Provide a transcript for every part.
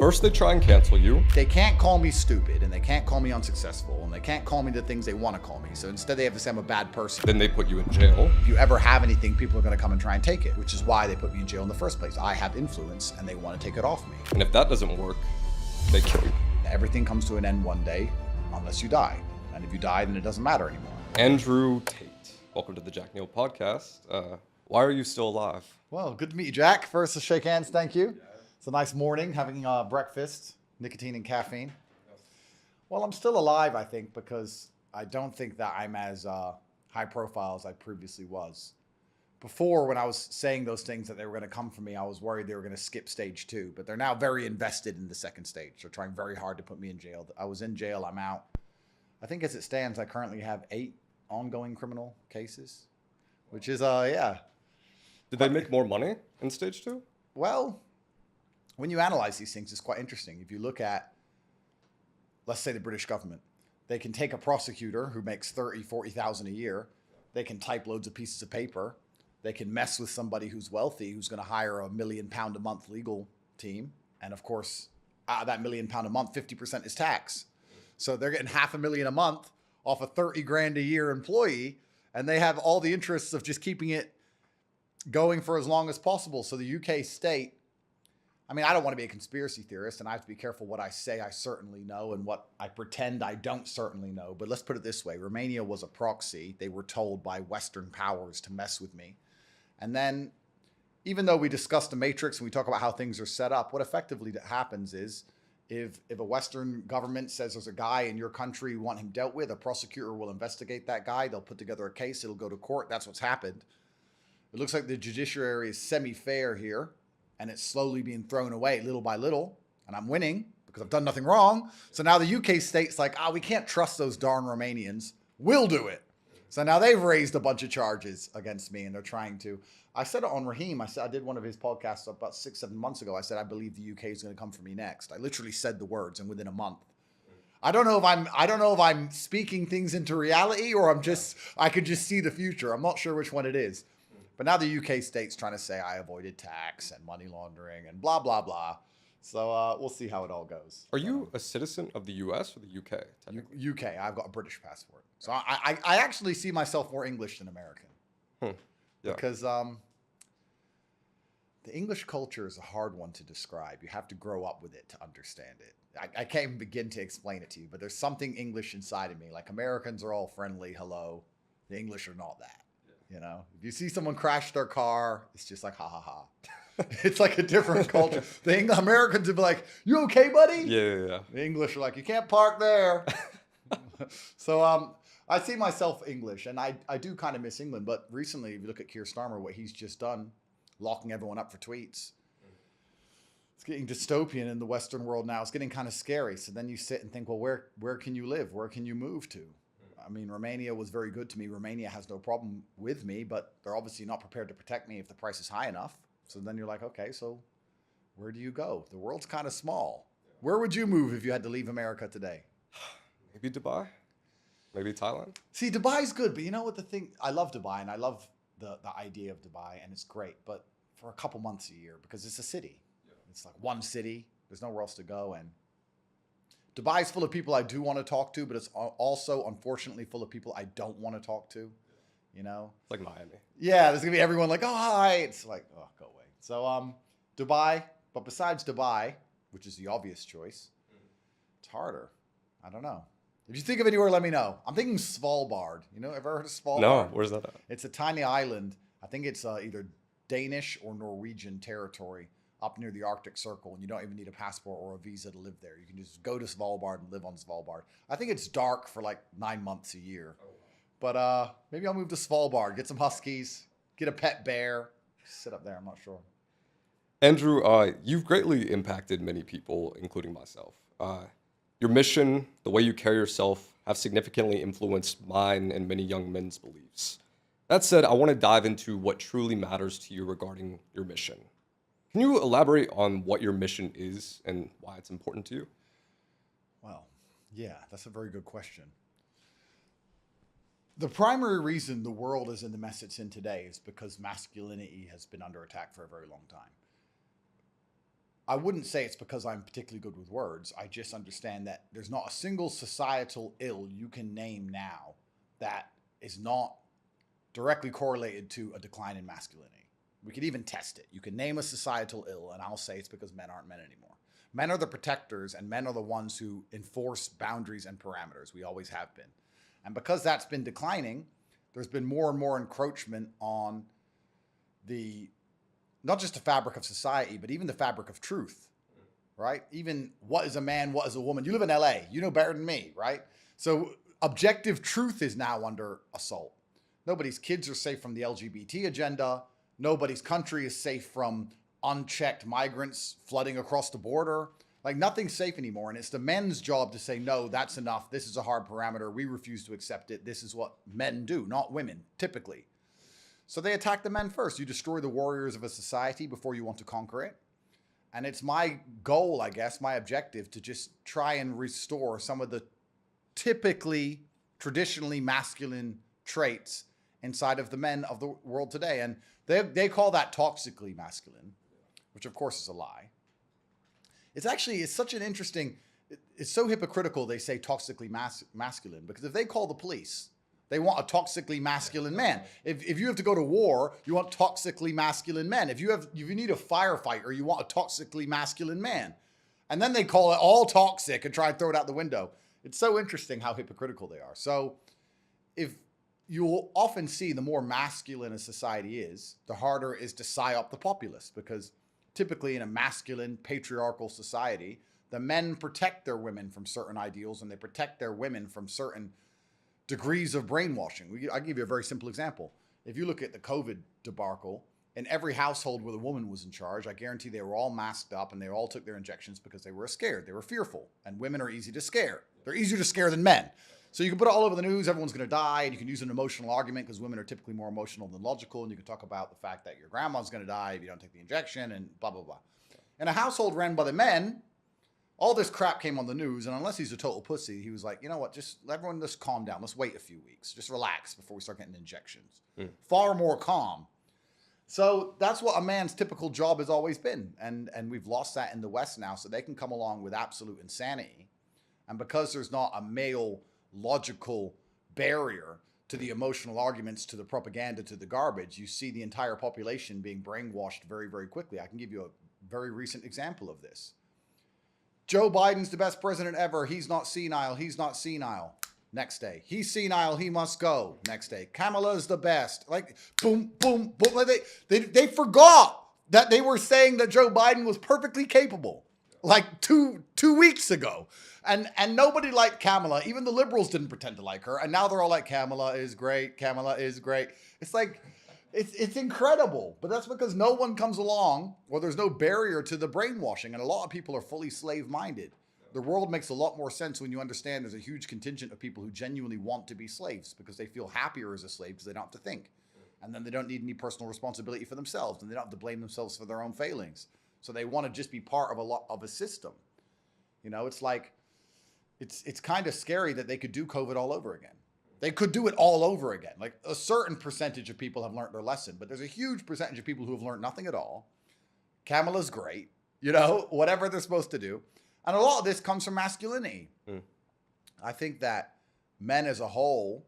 First, they try and cancel you. They can't call me stupid, and they can't call me unsuccessful, and they can't call me the things they want to call me. So instead, they have to say I'm a bad person. Then they put you in jail. If you ever have anything, people are going to come and try and take it, which is why they put me in jail in the first place. I have influence, and they want to take it off me. And if that doesn't work, they kill you. Everything comes to an end one day, unless you die. And if you die, then it doesn't matter anymore. Andrew Tate, welcome to the Jack Neel podcast. Why are you still alive? Well, good to meet you, Jack. First, to shake hands, thank you. It's a nice morning, having breakfast, nicotine and caffeine. Well, I'm still alive, I think, because I don't think that I'm as high profile as I previously was. Before, when I was saying those things that they were going to come for me, I was worried they were going to skip stage 2. But they're now very invested in the second stage. They're trying very hard to put me in jail. I was in jail. I'm out. I think as it stands, I currently have 8 ongoing criminal cases, which is, yeah. Did they make more money in stage 2? Well, when you analyze these things, it's quite interesting. If you look at, let's say, the British government, they can take a prosecutor who makes 30, 40,000 a year. They can type loads of pieces of paper. They can mess with somebody who's wealthy, who's going to hire a £1 million a month legal team. And of course, out of that £1 million a month, 50% is tax. So they're getting $500,000 a month off a 30 grand a year employee. And they have all the interests of just keeping it going for as long as possible. So the UK state, I mean, I don't want to be a conspiracy theorist, and I have to be careful what I say I certainly know and what I pretend I don't certainly know. But let's put it this way. Romania was a proxy. They were told by Western powers to mess with me. And then, even though we discussed the matrix and we talk about how things are set up, what effectively happens is if a Western government says there's a guy in your country you want him dealt with, a prosecutor will investigate that guy. They'll put together a case. It'll go to court. That's what's happened. It looks like the judiciary is semi-fair here, and it's slowly being thrown away little by little, and I'm winning because I've done nothing wrong. So now the UK state's like, we can't trust those darn Romanians. We'll do it. So now they've raised a bunch of charges against me, and they're trying to. I said it on Raheem. I did one of his podcasts about 6-7 months ago. I said, I believe the UK is going to come for me next. I literally said the words, and within a month. I don't know if I'm speaking things into reality or I could just see the future. I'm not sure which one it is. But now the UK state's trying to say I avoided tax and money laundering and blah, blah, blah. So we'll see how it all goes. Are you a citizen of the US or the UK? UK. I've got a British passport. So I actually see myself more English than American. Yeah. Because the English culture is a hard one to describe. You have to grow up with it to understand it. I can't even begin to explain it to you, but there's something English inside of me. Like Americans are all friendly, hello. The English are not that. You know, if you see someone crash their car, it's just like, ha, ha, ha. It's like a different culture. The Americans would be like, you okay, buddy? Yeah. The English are like, you can't park there. So I see myself English, and I do kind of miss England. But recently, if you look at Keir Starmer, what he's just done, locking everyone up for tweets, it's getting dystopian in the Western world now. It's getting kind of scary. So then you sit and think, well, where can you live? Where can you move to? I mean, Romania was very good to me. Romania has no problem with me, but they're obviously not prepared to protect me if the price is high enough. So then you're like, okay, so where do you go? The world's kind of small. Where would you move if you had to leave America today? Maybe Dubai. Maybe Thailand. See, Dubai's good, but you know what the thing? I love Dubai, and I love the idea of Dubai, and it's great, but for a couple months a year because it's a city. Yeah. It's like one city. There's nowhere else to go, and Dubai's full of people I do want to talk to, but it's also, unfortunately, full of people I don't want to talk to, you know? It's like Miami. Yeah, there's going to be everyone like, oh, hi. It's like, oh, go away. So Dubai, but besides Dubai, which is the obvious choice, it's harder. I don't know. If you think of anywhere, let me know. I'm thinking Svalbard. You know, ever heard of Svalbard? No, where's that at? It's a tiny island. I think it's either Danish or Norwegian territory, up near the Arctic Circle, and you don't even need a passport or a visa to live there. You can just go to Svalbard and live on Svalbard. I think it's dark for like 9 months a year. But maybe I'll move to Svalbard, get some huskies, get a pet bear, sit up there. I'm not sure. Andrew, you've greatly impacted many people, including myself. Your mission, the way you carry yourself, have significantly influenced mine and many young men's beliefs. That said, I want to dive into what truly matters to you regarding your mission. Can you elaborate on what your mission is and why it's important to you? Well, yeah, that's a very good question. The primary reason the world is in the mess it's in today is because masculinity has been under attack for a very long time. I wouldn't say it's because I'm particularly good with words. I just understand that there's not a single societal ill you can name now that is not directly correlated to a decline in masculinity. We could even test it. You can name a societal ill, and I'll say it's because men aren't men anymore. Men are the protectors, and men are the ones who enforce boundaries and parameters. We always have been. And because that's been declining, there's been more and more encroachment on the, not just the fabric of society, but even the fabric of truth, right? Even what is a man, what is a woman? You live in LA, you know better than me, right? So objective truth is now under assault. Nobody's kids are safe from the LGBT agenda. Nobody's country is safe from unchecked migrants flooding across the border. Like nothing's safe anymore. And it's the men's job to say, no, that's enough. This is a hard parameter. We refuse to accept it. This is what men do, not women, typically. So they attack the men first. You destroy the warriors of a society before you want to conquer it. And it's my goal, I guess, my objective to just try and restore some of the typically, traditionally masculine traits inside of the men of the world today. And they call that toxically masculine, which of course is a lie. It's such an interesting, it's so hypocritical they say toxically masculine, because if they call the police, they want a toxically masculine man. If you have to go to war, you want toxically masculine men. If you need a firefighter, you want a toxically masculine man. And then they call it all toxic and try and throw it out the window. It's so interesting how hypocritical they are. So if you'll often see the more masculine a society is, the harder it is to psyop the populace, because typically in a masculine patriarchal society, the men protect their women from certain ideals and they protect their women from certain degrees of brainwashing. I'll give you a very simple example. If you look at the COVID debacle, in every household where the woman was in charge, I guarantee they were all masked up and they all took their injections because they were scared. They were fearful. And women are easy to scare. They're easier to scare than men. So you can put it all over the news, everyone's going to die, and you can use an emotional argument because women are typically more emotional than logical, and you can talk about the fact that your grandma's going to die if you don't take the injection, and blah, blah, blah. In a household ran by the men, all this crap came on the news, and unless he's a total pussy, he was like, you know what, everyone just calm down. Let's wait a few weeks. Just relax before we start getting injections. Far more calm. So that's what a man's typical job has always been, and we've lost that in the West now, so they can come along with absolute insanity. And because there's not a male logical barrier to the emotional arguments, to the propaganda, to the garbage, you see the entire population being brainwashed very, very quickly. I can give you a very recent example of this. Joe Biden's the best president ever. He's not senile. He's not senile. Next day. He's senile. He must go. Next day. Kamala's the best. Like, boom, boom, boom. Like they forgot that they were saying that Joe Biden was perfectly capable like two weeks ago. And nobody liked Kamala. Even the liberals didn't pretend to like her. And now they're all like, Kamala is great. Kamala is great. It's like, it's incredible. But that's because no one comes along, or there's no barrier to the brainwashing. And a lot of people are fully slave-minded. The world makes a lot more sense when you understand there's a huge contingent of people who genuinely want to be slaves because they feel happier as a slave because they don't have to think. And then they don't need any personal responsibility for themselves, and they don't have to blame themselves for their own failings. So they want to just be part of a system. You know, it's like, it's kind of scary that they could do COVID all over again. They could do it all over again. Like a certain percentage of people have learned their lesson, but there's a huge percentage of people who have learned nothing at all. Kamala's great, you know, whatever they're supposed to do. And a lot of this comes from masculinity. I think that men as a whole,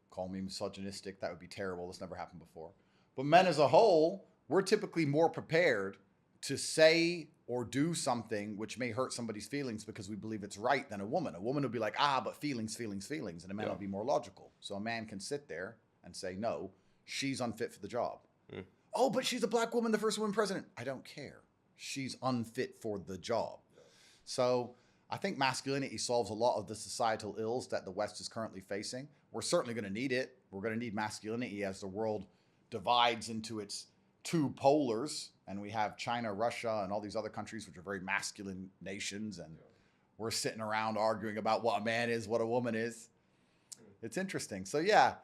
call me misogynistic, that would be terrible. This never happened before. But men as a whole, we're typically more prepared to say or do something which may hurt somebody's feelings because we believe it's right than a woman. A woman will be like, but feelings. And a man will be more logical. So a man can sit there and say, no, she's unfit for the job. Oh, but she's a black woman, the first woman president. I don't care. She's unfit for the job. So I think masculinity solves a lot of the societal ills that the West is currently facing. We're certainly going to need it. We're going to need masculinity as the world divides into its two polars, and we have China, Russia, and all these other countries which are very masculine nations, and we're sitting around arguing about what a man is, what a woman is. It's interesting. So yeah,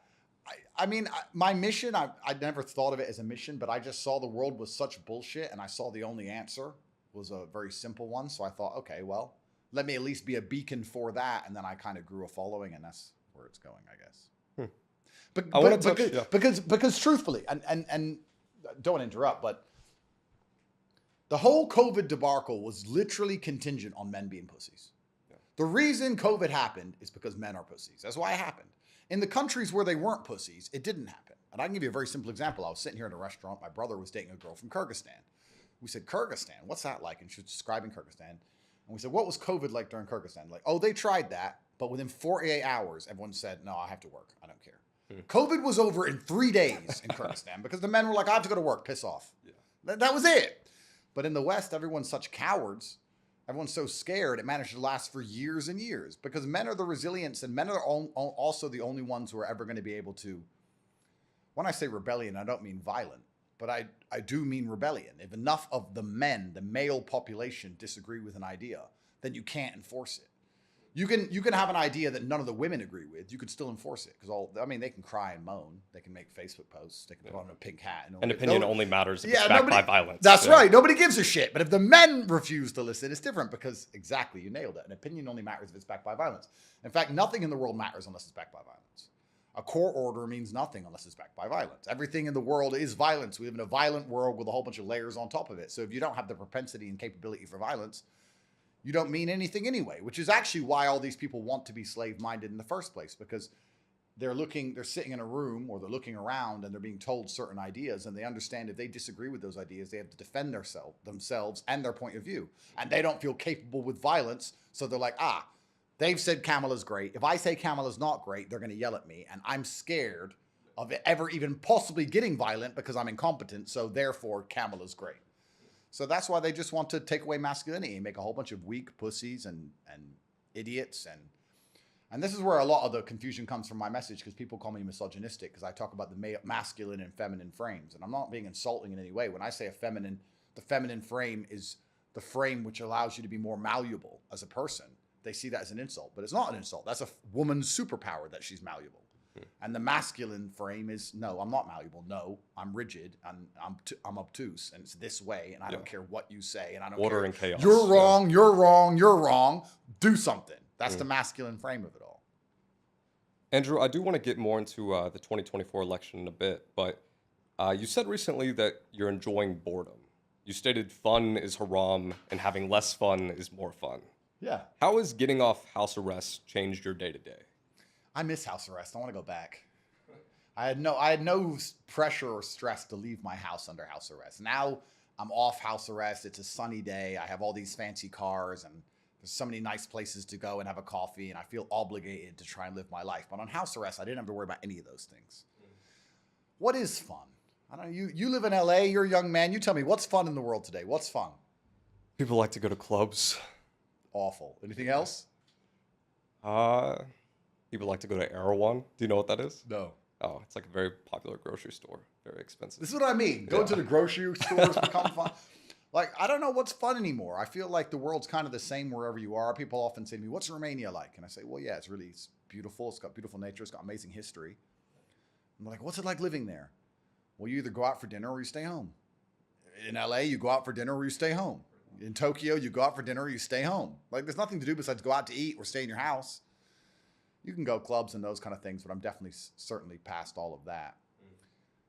I mean, my mission, I never thought of it as a mission, but I just saw the world was such bullshit, and I saw the only answer was a very simple one. So I thought, okay, well, let me at least be a beacon for that, and then I kind of grew a following, and that's where it's going, I guess. Because truthfully, and don't want to interrupt, but The whole COVID debacle was literally contingent on men being pussies. Yeah. The reason COVID happened is because men are pussies. That's why it happened. In the countries where they weren't pussies, it didn't happen. And I can give you a very simple example. I was sitting here in a restaurant. My brother was dating a girl from Kyrgyzstan. We said, Kyrgyzstan, what's that like? And she was describing Kyrgyzstan. And we said, what was COVID like during Kyrgyzstan? Like, oh, they tried that. But within 48 hours, everyone said, no, I have to work. I don't care. COVID was over in 3 days in Kyrgyzstan because the men were like, I have to go to work. Piss off. Yeah. That was it. But in the West, everyone's such cowards. Everyone's so scared. It managed to last for years and years because men are the resilience, and men are also the only ones who are ever going to be able to. When I say rebellion, I don't mean violent, but I do mean rebellion. If enough of the men, the male population, disagree with an idea, then you can't enforce it. You can have an idea that none of the women agree with. You could still enforce it because they can cry and moan. They can make Facebook posts. They can put on a pink hat. An opinion only matters if it's backed by violence. That's right. Nobody gives a shit. But if the men refuse to listen, it's different because exactly, you nailed it. An opinion only matters if it's backed by violence. In fact, nothing in the world matters unless it's backed by violence. A court order means nothing unless it's backed by violence. Everything in the world is violence. We live in a violent world with a whole bunch of layers on top of it. So if you don't have the propensity and capability for violence, you don't mean anything anyway, which is actually why all these people want to be slave-minded in the first place, because they're sitting in a room or they're looking around and they're being told certain ideas, and they understand if they disagree with those ideas, they have to defend themselves and their point of view. And they don't feel capable with violence, so they're like, they've said Kamala's great. If I say Kamala's not great, they're going to yell at me, and I'm scared of it ever even possibly getting violent because I'm incompetent, so therefore Kamala's great. So that's why they just want to take away masculinity and make a whole bunch of weak pussies and idiots. And this is where a lot of the confusion comes from my message, because people call me misogynistic because I talk about the masculine and feminine frames. And I'm not being insulting in any way. When I say the feminine frame is the frame which allows you to be more malleable as a person. They see that as an insult, but it's not an insult. That's a woman's superpower that she's malleable. And the masculine frame is, no, I'm not malleable. No, I'm rigid and I'm obtuse, and it's this way, and I don't care what you say, and I don't Order care. and chaos. You're wrong. You're wrong. You're wrong. Do something. That's the masculine frame of it all. Andrew, I do want to get more into the 2024 election in a bit, but you said recently that you're enjoying boredom. You stated fun is haram and having less fun is more fun. Yeah. How has getting off house arrest changed your day to day? I miss house arrest. I want to go back. I had no pressure or stress to leave my house under house arrest. Now I'm off house arrest. It's a sunny day. I have all these fancy cars, and there's so many nice places to go and have a coffee, and I feel obligated to try and live my life. But on house arrest, I didn't have to worry about any of those things. What is fun? I don't know. You live in LA. You're a young man. You tell me, what's fun in the world today? What's fun? People like to go to clubs. Awful. Anything else? People like to go to Erewhon. Do you know what that is? No. Oh, it's like a very popular grocery store. Very expensive. This is what I mean. Going to the grocery stores become fun. Like, I don't know what's fun anymore. I feel like the world's kind of the same wherever you are. People often say to me, what's Romania like? And I say, well, yeah, it's beautiful. It's got beautiful nature. It's got amazing history. And they're like, what's it like living there? Well, you either go out for dinner or you stay home. In LA, you go out for dinner or you stay home. In Tokyo, you go out for dinner or you stay home. Like, there's nothing to do besides go out to eat or stay in your house. You can go clubs and those kind of things, but I'm definitely certainly past all of that.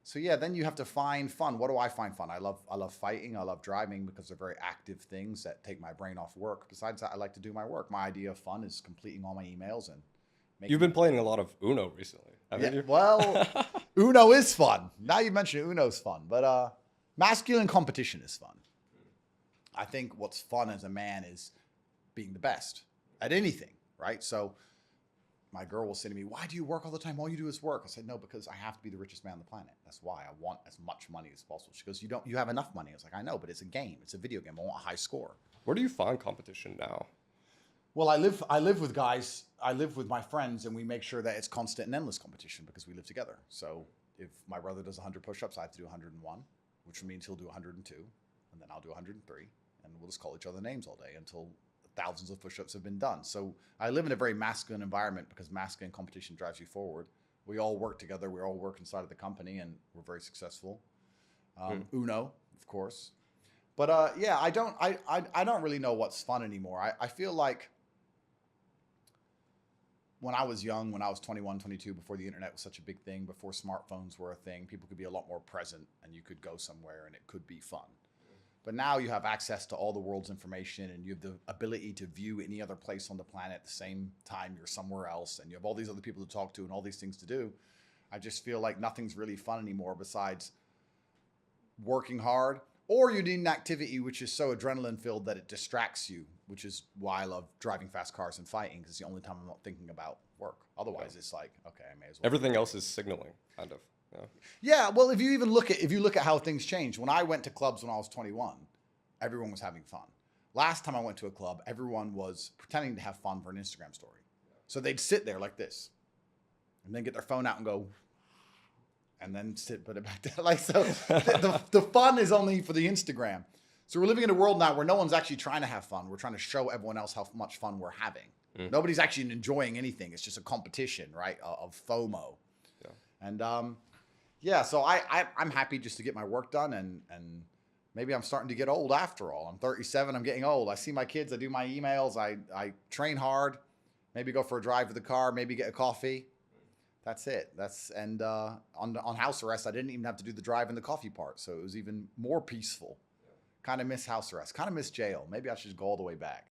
So yeah, then you have to find fun. What do I find fun? I love fighting. I love driving because they're very active things that take my brain off work. Besides that, I like to do my work. My idea of fun is completing all my emails and making. You've been playing a lot of Uno recently, haven't you? Well, Uno is fun. Now you mention it, Uno's fun, but masculine competition is fun. I think what's fun as a man is being the best at anything, right? So my girl will say to me, why do you work all the time? All you do is work. I said, no, because I have to be the richest man on the planet. That's why I want as much money as possible. She goes, you have enough money. I was like, I know, but it's a game. It's a video game. I want a high score. Where do you find competition now? Well, I live with guys. I live with my friends, and we make sure that it's constant and endless competition because we live together. So if my brother does 100 push-ups, I have to do 101, which means he'll do 102, and then I'll do 103, and we'll just call each other names all day until thousands of push-ups have been done. So I live in a very masculine environment because masculine competition drives you forward. We all work together. We all work inside of the company, and we're very successful. Uno, of course. But yeah, I don't really know what's fun anymore. I feel like when I was young, when I was 21, 22, before the internet was such a big thing, before smartphones were a thing, people could be a lot more present and you could go somewhere and it could be fun. But now you have access to all the world's information, and you have the ability to view any other place on the planet at the same time you're somewhere else, and you have all these other people to talk to and all these things to do. I just feel like nothing's really fun anymore besides working hard, or you need an activity which is so adrenaline filled that it distracts you, which is why I love driving fast cars and fighting, because it's the only time I'm not thinking about work. Otherwise, it's like, okay, I may as well. Everything else is signaling, kind of. Yeah. Yeah, well, if you look at how things change, when I went to clubs when I was 21, everyone was having fun. Last time I went to a club, everyone was pretending to have fun for an Instagram story. So they'd sit there like this, and then get their phone out and go, and then put it back down. Like, so the fun is only for the Instagram. So we're living in a world now where no one's actually trying to have fun. We're trying to show everyone else how much fun we're having. Nobody's actually enjoying anything. It's just a competition, right, of FOMO. Yeah. And so I'm happy just to get my work done, and maybe I'm starting to get old after all. I'm 37. I'm getting old. I see my kids. I do my emails. I train hard. Maybe go for a drive with the car. Maybe get a coffee. That's it. On house arrest, I didn't even have to do the drive and the coffee part, so it was even more peaceful. Kind of miss house arrest. Kind of miss jail. Maybe I should go all the way back.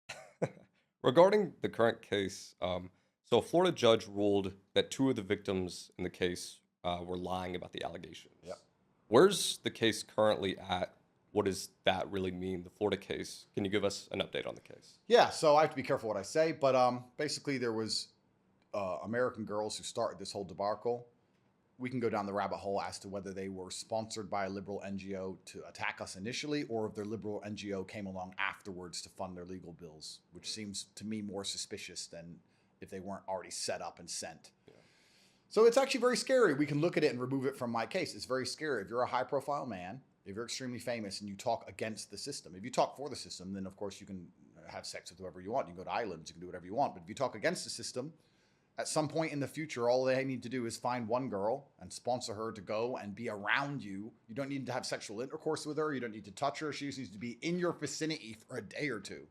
Regarding the current case, so a Florida judge ruled that 2 of the victims in the case were lying about the allegations. Yep. Where's the case currently at? What does that really mean, the Florida case? Can you give us an update on the case? Yeah, so I have to be careful what I say, but basically there was American girls who started this whole debacle. We can go down the rabbit hole as to whether they were sponsored by a liberal NGO to attack us initially, or if their liberal NGO came along afterwards to fund their legal bills, which seems to me more suspicious than if they weren't already set up and sent. Yeah. So it's actually very scary. We can look at it and remove it from my case. It's very scary. If you're a high-profile man, if you're extremely famous and you talk against the system, if you talk for the system, then of course you can have sex with whoever you want. You can go to islands, you can do whatever you want. But if you talk against the system, at some point in the future, all they need to do is find one girl and sponsor her to go and be around you. You don't need to have sexual intercourse with her. You don't need to touch her. She just needs to be in your vicinity for a day or two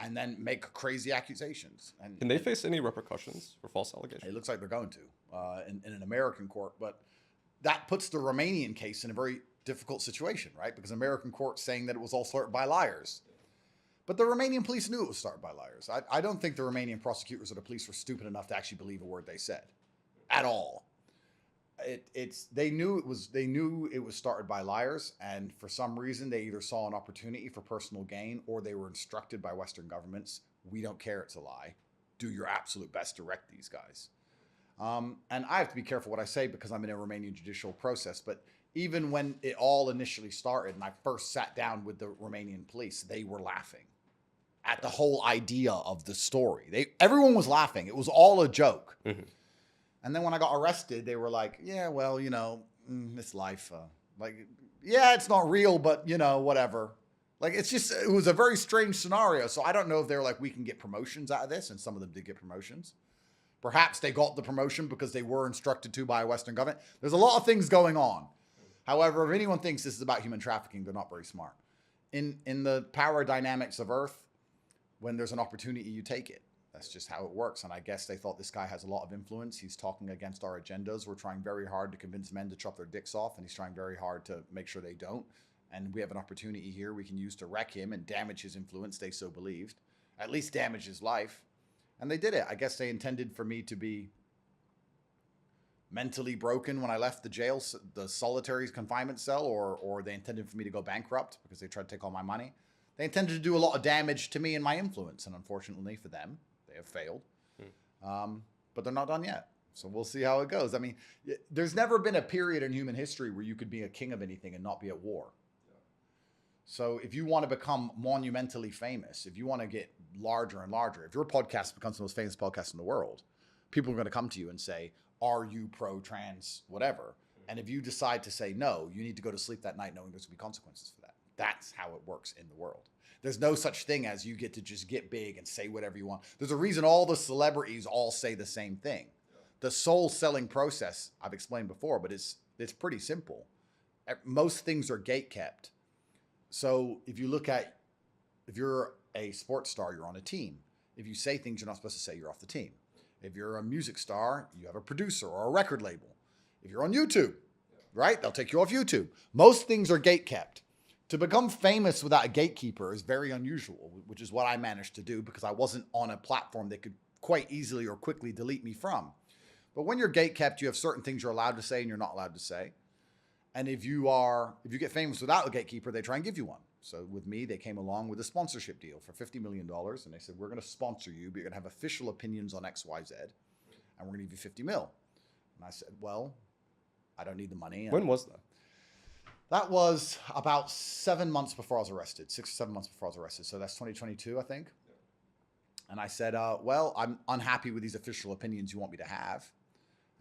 and then make crazy accusations. And can they face any repercussions for false allegations? It looks like they're going to in an American court. But that puts the Romanian case in a very difficult situation, right? Because American court's saying that it was all started by liars. But the Romanian police knew it was started by liars. I don't think the Romanian prosecutors or the police were stupid enough to actually believe a word they said, at all. They knew it was started by liars, and for some reason they either saw an opportunity for personal gain, or they were instructed by Western governments. We don't care, it's a lie. Do your absolute best to wreck these guys. And I have to be careful what I say because I'm in a Romanian judicial process. But even when it all initially started, and I first sat down with the Romanian police, they were laughing at the whole idea of the story. Everyone was laughing. It was all a joke. Mm-hmm. And then when I got arrested, they were like, yeah, well, it's life. Yeah, it's not real, but, whatever. Like, it was a very strange scenario. So I don't know if they're like, we can get promotions out of this. And some of them did get promotions. Perhaps they got the promotion because they were instructed to by a Western government. There's a lot of things going on. However, if anyone thinks this is about human trafficking, they're not very smart. In the power dynamics of Earth, when there's an opportunity, you take it. That's just how it works. And I guess they thought this guy has a lot of influence. He's talking against our agendas. We're trying very hard to convince men to chop their dicks off, and he's trying very hard to make sure they don't. And we have an opportunity here we can use to wreck him and damage his influence, they so believed. At least damage his life. And they did it. I guess they intended for me to be mentally broken when I left the jail, the solitary confinement cell, or they intended for me to go bankrupt because they tried to take all my money. They intended to do a lot of damage to me and my influence, and unfortunately for them, they have failed. But they're not done yet. So we'll see how it goes. I mean, there's never been a period in human history where you could be a king of anything and not be at war. So if you want to become monumentally famous, if you want to get larger and larger, if your podcast becomes the most famous podcast in the world, people are going to come to you and say, are you pro-trans, whatever? And if you decide to say no, you need to go to sleep that night knowing there's going to be consequences for that. That's how it works in the world. There's no such thing as you get to just get big and say whatever you want. There's a reason all the celebrities all say the same thing. The soul-selling process, I've explained before, but it's pretty simple. Most things are gate-kept. So if you're a sports star, you're on a team. If you say things you're not supposed to say, you're off the team. If you're a music star, you have a producer or a record label. If you're on YouTube, right, they'll take you off YouTube. Most things are gate-kept. To become famous without a gatekeeper is very unusual, which is what I managed to do because I wasn't on a platform that could quite easily or quickly delete me from. But when you're gatekept, you have certain things you're allowed to say and you're not allowed to say. And if you get famous without a gatekeeper, they try and give you one. So with me, they came along with a sponsorship deal for $50 million. And they said, we're going to sponsor you, but you're going to have official opinions on X, Y, Z. And we're going to give you 50 mil. And I said, well, I don't need the money. When was that? That was about 7 months before I was arrested, 6 or 7 months before I was arrested. So that's 2022, I think. And I said, well, I'm unhappy with these official opinions you want me to have.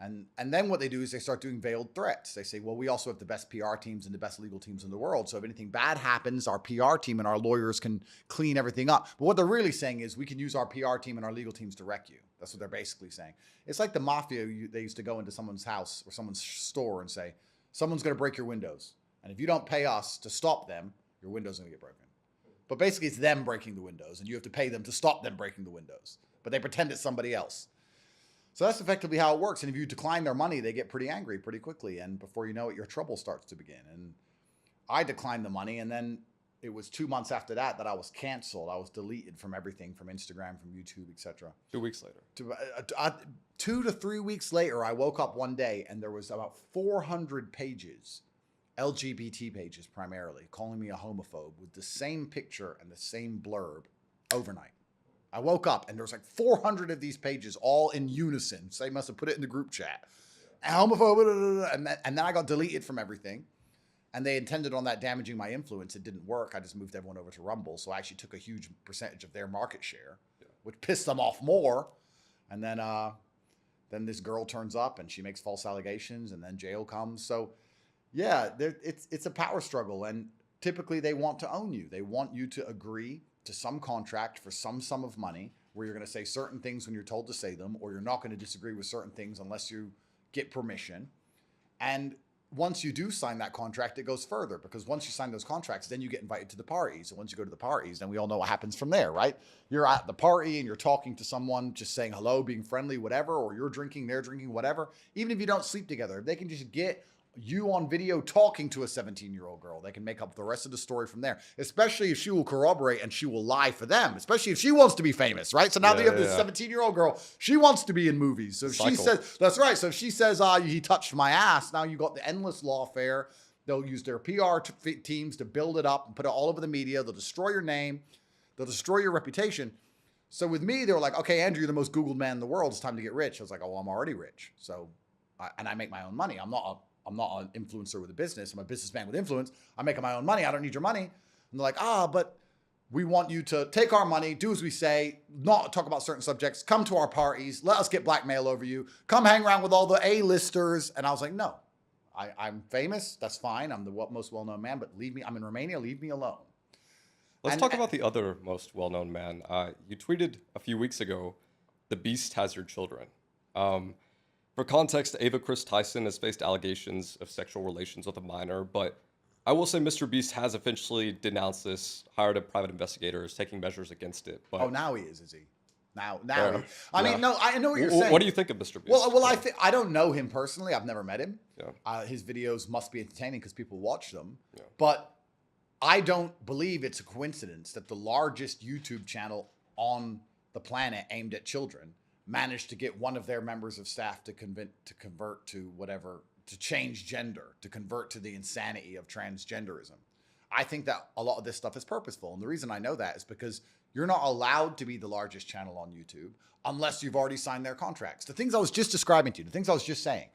And then what they do is they start doing veiled threats. They say, well, we also have the best PR teams and the best legal teams in the world. So if anything bad happens, our PR team and our lawyers can clean everything up. But what they're really saying is we can use our PR team and our legal teams to wreck you. That's what they're basically saying. It's like the mafia. They used to go into someone's house or someone's store and say, someone's going to break your windows. And if you don't pay us to stop them, your window's going to get broken. But basically it's them breaking the windows and you have to pay them to stop them breaking the windows. But they pretend it's somebody else. So that's effectively how it works. And if you decline their money, they get pretty angry pretty quickly. And before you know it, your trouble starts to begin. And I declined the money. And then it was 2 months after that I was canceled. I was deleted from everything, from Instagram, from YouTube, etc. 2 weeks later. 2 to 3 weeks later, I woke up one day and there was about 400 pages, LGBT pages primarily, calling me a homophobe with the same picture and the same blurb overnight. I woke up and there was like 400 of these pages all in unison. So they must have put it in the group chat. Homophobe, and then I got deleted from everything. And they intended on that damaging my influence. It didn't work. I just moved everyone over to Rumble. So I actually took a huge percentage of their market share, which pissed them off more. And then this girl turns up and she makes false allegations and then jail comes. So yeah, it's a power struggle. And typically they want to own you. They want you to agree to some contract for some sum of money where you're going to say certain things when you're told to say them, or you're not going to disagree with certain things unless you get permission. And once you do sign that contract, it goes further, because once you sign those contracts, then you get invited to the parties. And once you go to the parties, then we all know what happens from there, right? You're at the party and you're talking to someone, just saying hello, being friendly, whatever, or you're drinking, they're drinking, whatever. Even if you don't sleep together, if they can just get you on video talking to a 17-year-old girl, they can make up the rest of the story from there, especially if she will corroborate and she will lie for them, especially if she wants to be famous, right? So now they have this 17-year-old girl, she wants to be in movies. So if she says, that's right. So if she says, he touched my ass, now you got the endless lawfare. They'll use their PR teams to build it up and put it all over the media. They'll destroy your name. They'll destroy your reputation. So with me, they were like, okay, Andrew, you're the most Googled man in the world. It's time to get rich. I was like, oh, well, I'm already rich. So, and I make my own money. I'm not an influencer with a business. I'm a businessman with influence. I'm making my own money. I don't need your money. And they're like, but we want you to take our money, do as we say, not talk about certain subjects, come to our parties, let us get blackmail over you, come hang around with all the A-listers. And I was like, no, I'm famous. That's fine. I'm the most well-known man, but leave me. I'm in Romania. Leave me alone. Let's talk about the other most well-known man. You tweeted a few weeks ago, "The Beast has your children." For context, Ava Chris Tyson has faced allegations of sexual relations with a minor, but I will say Mr. Beast has officially denounced this, hired a private investigator, is taking measures against it. But now he is he? Now I mean, no, I know what you're saying. What do you think of Mr. Beast? Well, I don't know him personally. I've never met him. Yeah. His videos must be entertaining because people watch them. Yeah. But I don't believe it's a coincidence that the largest YouTube channel on the planet aimed at children managed to get one of their members of staff to convert to whatever, to change gender, to convert to the insanity of transgenderism. I think that a lot of this stuff is purposeful. And the reason I know that is because you're not allowed to be the largest channel on YouTube unless you've already signed their contracts. The things I was just describing to you, the things I was just saying,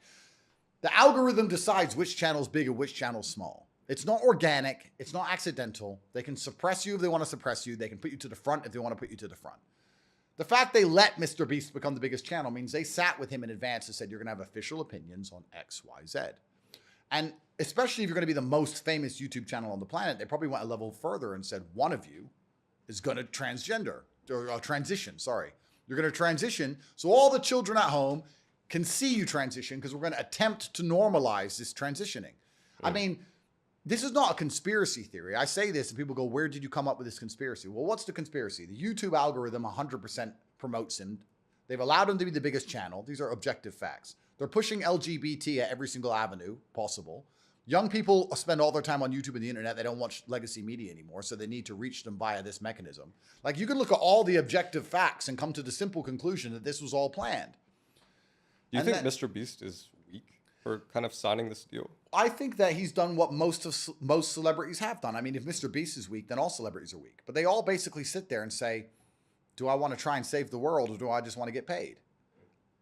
the algorithm decides which channel's big and which channel's small. It's not organic. It's not accidental. They can suppress you if they want to suppress you. They can put you to the front if they want to put you to the front. The fact they let Mr. Beast become the biggest channel means they sat with him in advance and said, you're going to have official opinions on X, Y, Z. And especially if you're going to be the most famous YouTube channel on the planet, they probably went a level further and said, one of you is going to transition, sorry. You're going to transition so all the children at home can see you transition, because we're going to attempt to normalize this transitioning. I mean, this is not a conspiracy theory. I say this and people go, where did you come up with this conspiracy? Well, what's the conspiracy? The YouTube algorithm 100% promotes him. They've allowed him to be the biggest channel. These are objective facts. They're pushing LGBT at every single avenue possible. Young people spend all their time on YouTube and the internet. They don't watch legacy media anymore, so they need to reach them via this mechanism. Like, you can look at all the objective facts and come to the simple conclusion that this was all planned. Do you think Mr. Beast is weak for kind of signing this deal? I think that he's done what most celebrities have done. I mean, if Mr. Beast is weak, then all celebrities are weak. But they all basically sit there and say, do I want to try and save the world, or do I just want to get paid?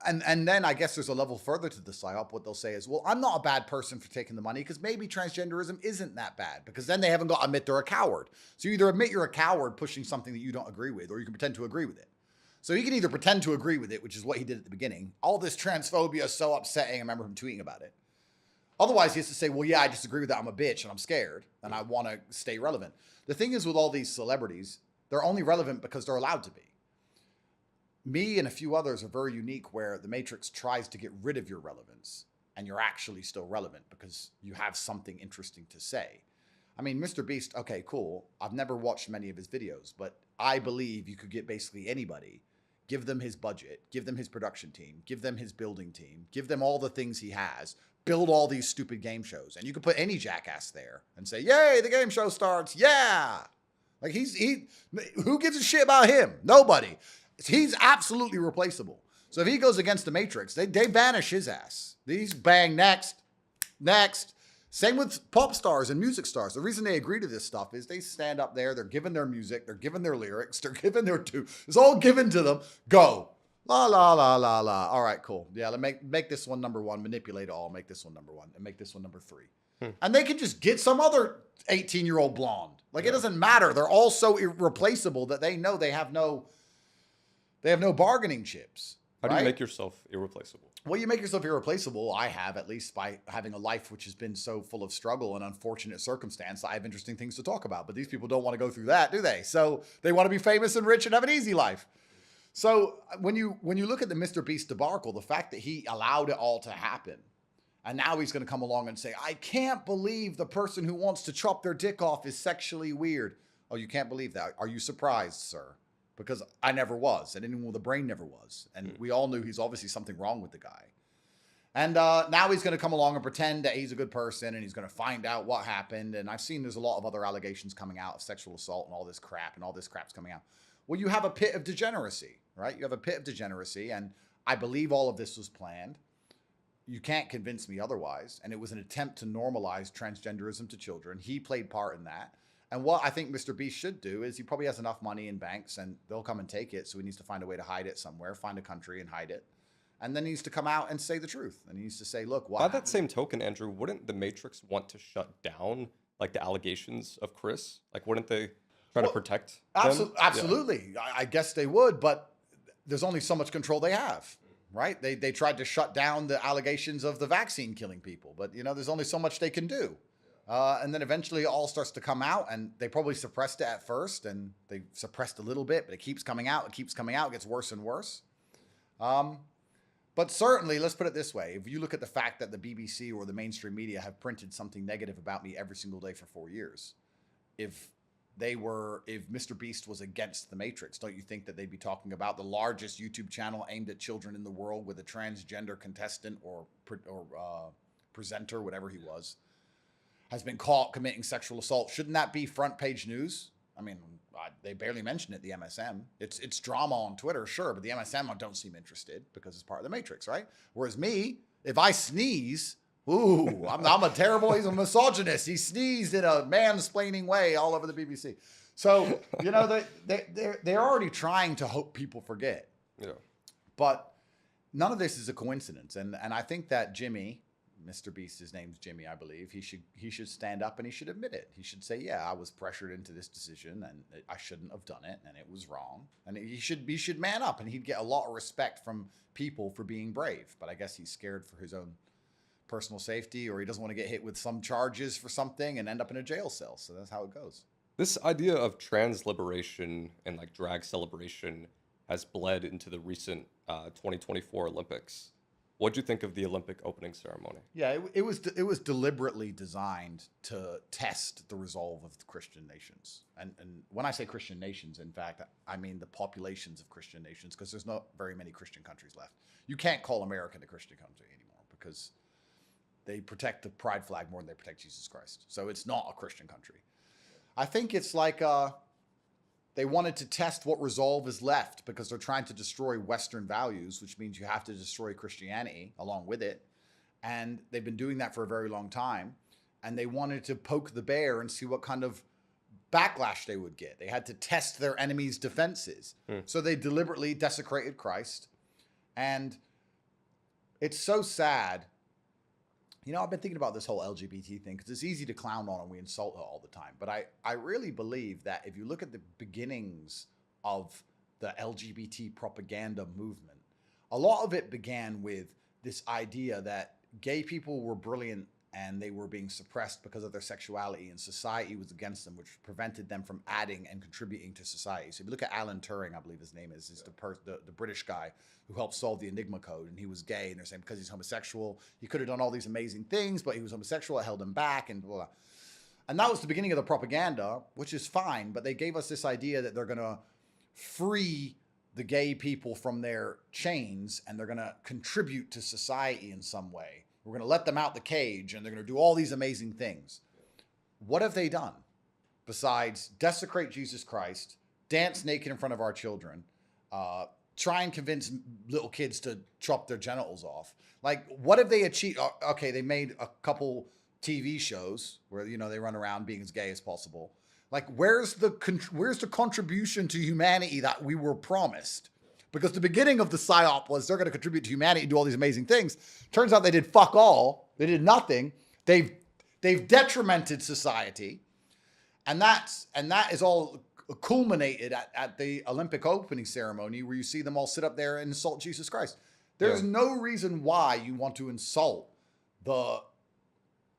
And then I guess there's a level further to the psyop. What they'll say is, well, I'm not a bad person for taking the money, because maybe transgenderism isn't that bad, because then they haven't got to admit they're a coward. So you either admit you're a coward pushing something that you don't agree with, or you can pretend to agree with it. So he can either pretend to agree with it, which is what he did at the beginning. All this transphobia is so upsetting. I remember him tweeting about it. Otherwise, he has to say, well, yeah, I disagree with that. I'm a bitch and I'm scared and I want to stay relevant. The thing is, with all these celebrities, they're only relevant because they're allowed to be. Me and a few others are very unique, where the Matrix tries to get rid of your relevance and you're actually still relevant because you have something interesting to say. I mean, Mr. Beast, okay, cool. I've never watched many of his videos, but I believe you could get basically anybody, give them his budget, give them his production team, give them his building team, give them all the things he has, build all these stupid game shows. And you could put any jackass there and say, yay, the game show starts. Yeah. Like, who gives a shit about him? Nobody. He's absolutely replaceable. So if he goes against the Matrix, they banish his ass. These bang next. Same with pop stars and music stars. The reason they agree to this stuff is they stand up there, they're given their music, they're given their lyrics, they're given their it's all given to them. Go. La, la, la, la, la. All right, cool. Yeah, make this one number one, manipulate all, make this one number one, and make this one number three. And they can just get some other 18-year-old blonde. Like, it doesn't matter. They're all so irreplaceable that they know they have no bargaining chips. How do you make yourself irreplaceable? Well, you make yourself irreplaceable, I have, at least, by having a life which has been so full of struggle and unfortunate circumstance. I have interesting things to talk about, but these people don't want to go through that, do they? So they want to be famous and rich and have an easy life. So when you look at the Mr. Beast debacle, the fact that he allowed it all to happen, and now he's going to come along and say, I can't believe the person who wants to chop their dick off is sexually weird. Oh, you can't believe that? Are you surprised, sir? Because I never was, and anyone with a brain never was. And we all knew he's obviously something wrong with the guy. And now he's going to come along and pretend that he's a good person, and he's going to find out what happened. And I've seen there's a lot of other allegations coming out of sexual assault and all this crap, and all this crap's coming out. Well, you have a pit of degeneracy, right? You have a pit of degeneracy, and I believe all of this was planned. You can't convince me otherwise. And it was an attempt to normalize transgenderism to children. He played part in that. And what I think Mr. Beast should do is, he probably has enough money in banks and they'll come and take it. So he needs to find a way to hide it somewhere, find a country and hide it. And then he needs to come out and say the truth. And he needs to say, look, what By that same token, Andrew, wouldn't the Matrix want to shut down like the allegations of Chris? Like, wouldn't they try to protect them? Absolutely. Yeah. I guess they would, but there's only so much control they have, right? They tried to shut down the allegations of the vaccine killing people, but there's only so much they can do. And then eventually it all starts to come out, and they probably suppressed it at first, and they suppressed a little bit, but it keeps coming out. It keeps coming out. It gets worse and worse. But certainly, let's put it this way. If you look at the fact that the BBC or the mainstream media have printed something negative about me every single day for 4 years, if Mr. Beast was against the Matrix, don't you think that they'd be talking about the largest YouTube channel aimed at children in the world with a transgender contestant or presenter, whatever he was, has been caught committing sexual assault? Shouldn't that be front page news? I mean, they barely mention it, the MSM. It's drama on Twitter, sure, but the MSM don't seem interested because it's part of the Matrix, right? Whereas me, if I sneeze, ooh, I'm a terrible, he's a misogynist. He sneezed in a mansplaining way all over the BBC. So, they're already trying to hope people forget. Yeah. But none of this is a coincidence. And I think that Jimmy, Mr. Beast, his name's Jimmy, I believe, he should stand up and he should admit it. He should say, yeah, I was pressured into this decision and I shouldn't have done it and it was wrong. And he should man up, and he'd get a lot of respect from people for being brave. But I guess he's scared for his own personal safety, or he doesn't want to get hit with some charges for something and end up in a jail cell. So that's how it goes. This idea of trans liberation and like drag celebration has bled into the recent 2024 Olympics. What do you think of the Olympic opening ceremony? Yeah, it was deliberately designed to test the resolve of the Christian nations. And when I say Christian nations, in fact, I mean the populations of Christian nations, because there's not very many Christian countries left. You can't call America a Christian country anymore because They protect the pride flag more than they protect Jesus Christ. So it's not a Christian country. I think it's like they wanted to test what resolve is left because they're trying to destroy Western values, which means you have to destroy Christianity along with it. And they've been doing that for a very long time. And they wanted to poke the bear and see what kind of backlash they would get. They had to test their enemies' defenses. So they deliberately desecrated Christ. And it's so sad. You know, I've been thinking about this whole LGBT thing because it's easy to clown on and we insult her all the time. But I really believe that if you look at the beginnings of the LGBT propaganda movement, a lot of it began with this idea that gay people were brilliant and they were being suppressed because of their sexuality, and society was against them, which prevented them from adding and contributing to society. So if you look at Alan Turing, I believe his name is the British guy who helped solve the Enigma code, and he was gay, and they're saying because he's homosexual, he could have done all these amazing things, but he was homosexual, it held him back, and blah, blah. And that was the beginning of the propaganda, which is fine, but they gave us this idea that they're going to free the gay people from their chains, and they're going to contribute to society in some way. We're going to let them out the cage, and they're going to do all these amazing things. What have they done besides desecrate Jesus Christ, dance naked in front of our children, try and convince little kids to chop their genitals off? Like, what have they achieved? Okay, they made a couple TV shows where, you know, they run around being as gay as possible. Like, where's the contribution to humanity that we were promised? Because the beginning of the PSYOP was they're going to contribute to humanity and do all these amazing things. Turns out they did fuck all. They did nothing. They've detrimented society. And that is all culminated at the Olympic opening ceremony where you see them all sit up there and insult Jesus Christ. There's no reason why you want to insult the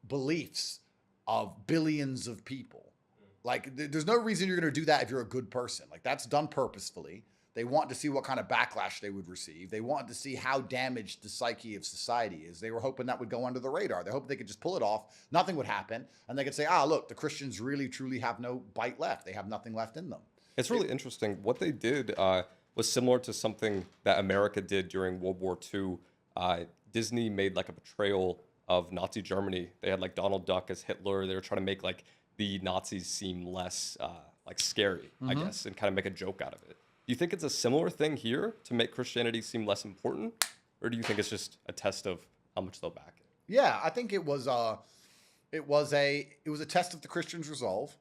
beliefs of billions of people. Like, there's no reason you're going to do that if you're a good person. Like, that's done purposefully. They want to see what kind of backlash they would receive. They wanted to see how damaged the psyche of society is. They were hoping that would go under the radar. They hoped they could just pull it off. Nothing would happen. And they could say, look, the Christians really, truly have no bite left. They have nothing left in them. It's really interesting. What they did was similar to something that America did during World War II. Disney made like a portrayal of Nazi Germany. They had like Donald Duck as Hitler. They were trying to make like the Nazis seem less like scary, I guess, and kind of make a joke out of it. Do you think it's a similar thing here to make Christianity seem less important? Or do you think it's just a test of how much they'll back it? Yeah, I think it was a test of the Christians' resolve.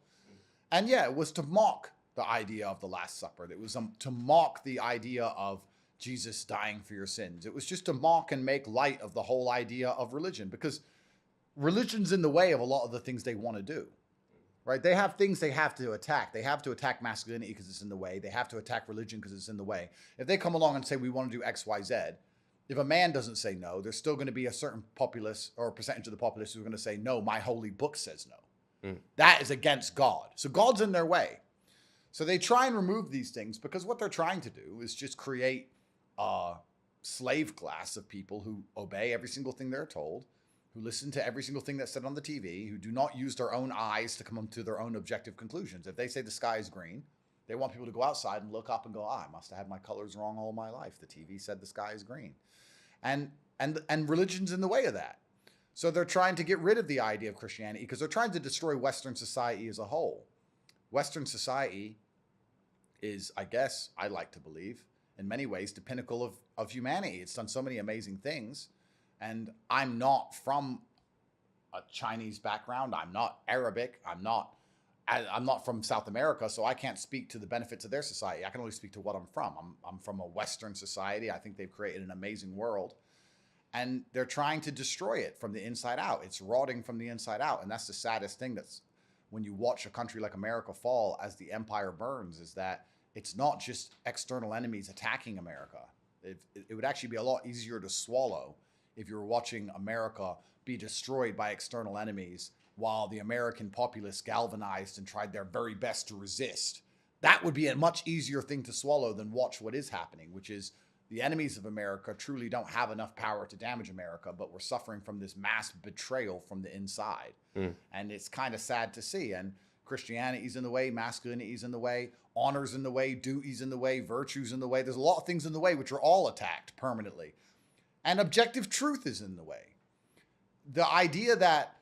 And yeah, it was to mock the idea of the Last Supper. It was to mock the idea of Jesus dying for your sins. It was just to mock and make light of the whole idea of religion, because religion's in the way of a lot of the things they want to do. Right? They have things they have to attack. They have to attack masculinity because it's in the way. They have to attack religion because it's in the way. If they come along and say, we want to do X, Y, Z, if a man doesn't say no, there's still going to be a certain populace or a percentage of the populace who are going to say, no, my holy book says no. That is against God. So God's in their way. So they try and remove these things because what they're trying to do is just create a slave class of people who obey every single thing they're told, who listen to every single thing that's said on the TV, who do not use their own eyes to come to their own objective conclusions. If they say the sky is green, they want people to go outside and look up and go, I must have had my colors wrong all my life. The TV said the sky is green. And religion's in the way of that. So they're trying to get rid of the idea of Christianity because they're trying to destroy Western society as a whole. Western society is, I guess, I like to believe, in many ways, the pinnacle of humanity. It's done so many amazing things. And I'm not from a Chinese background. I'm not Arabic. I'm not from South America, so I can't speak to the benefits of their society. I can only speak to what I'm from. I'm from a Western society. I think they've created an amazing world. And they're trying to destroy it from the inside out. It's rotting from the inside out. And that's the saddest thing, that's when you watch a country like America fall as the empire burns, is that it's not just external enemies attacking America. It would actually be a lot easier to swallow if you're watching America be destroyed by external enemies while the American populace galvanized and tried their very best to resist. That would be a much easier thing to swallow than watch what is happening, which is the enemies of America truly don't have enough power to damage America, but we're suffering from this mass betrayal from the inside. And it's kind of sad to see. And Christianity's in the way, masculinity's in the way, honor's in the way, duty's in the way, virtue's in the way. There's a lot of things in the way which are all attacked permanently. And objective truth is in the way. the idea that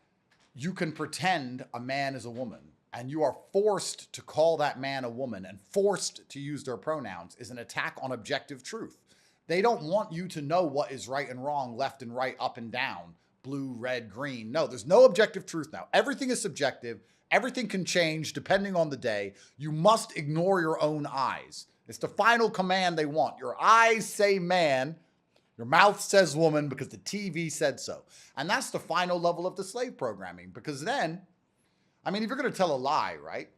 you can pretend a man is a woman and you are forced to call that man a woman and forced to use their pronouns is an attack on objective truth. They don't want you to know what is right and wrong, left and right, up and down, blue, red, green. No, there's no objective truth now. Everything is subjective. Everything can change depending on the day. You must ignore your own eyes. It's the final command they want. Your eyes say man, your mouth says woman because the TV said so. And that's the final level of the slave programming, because then, I mean, if you're going to tell a lie, right,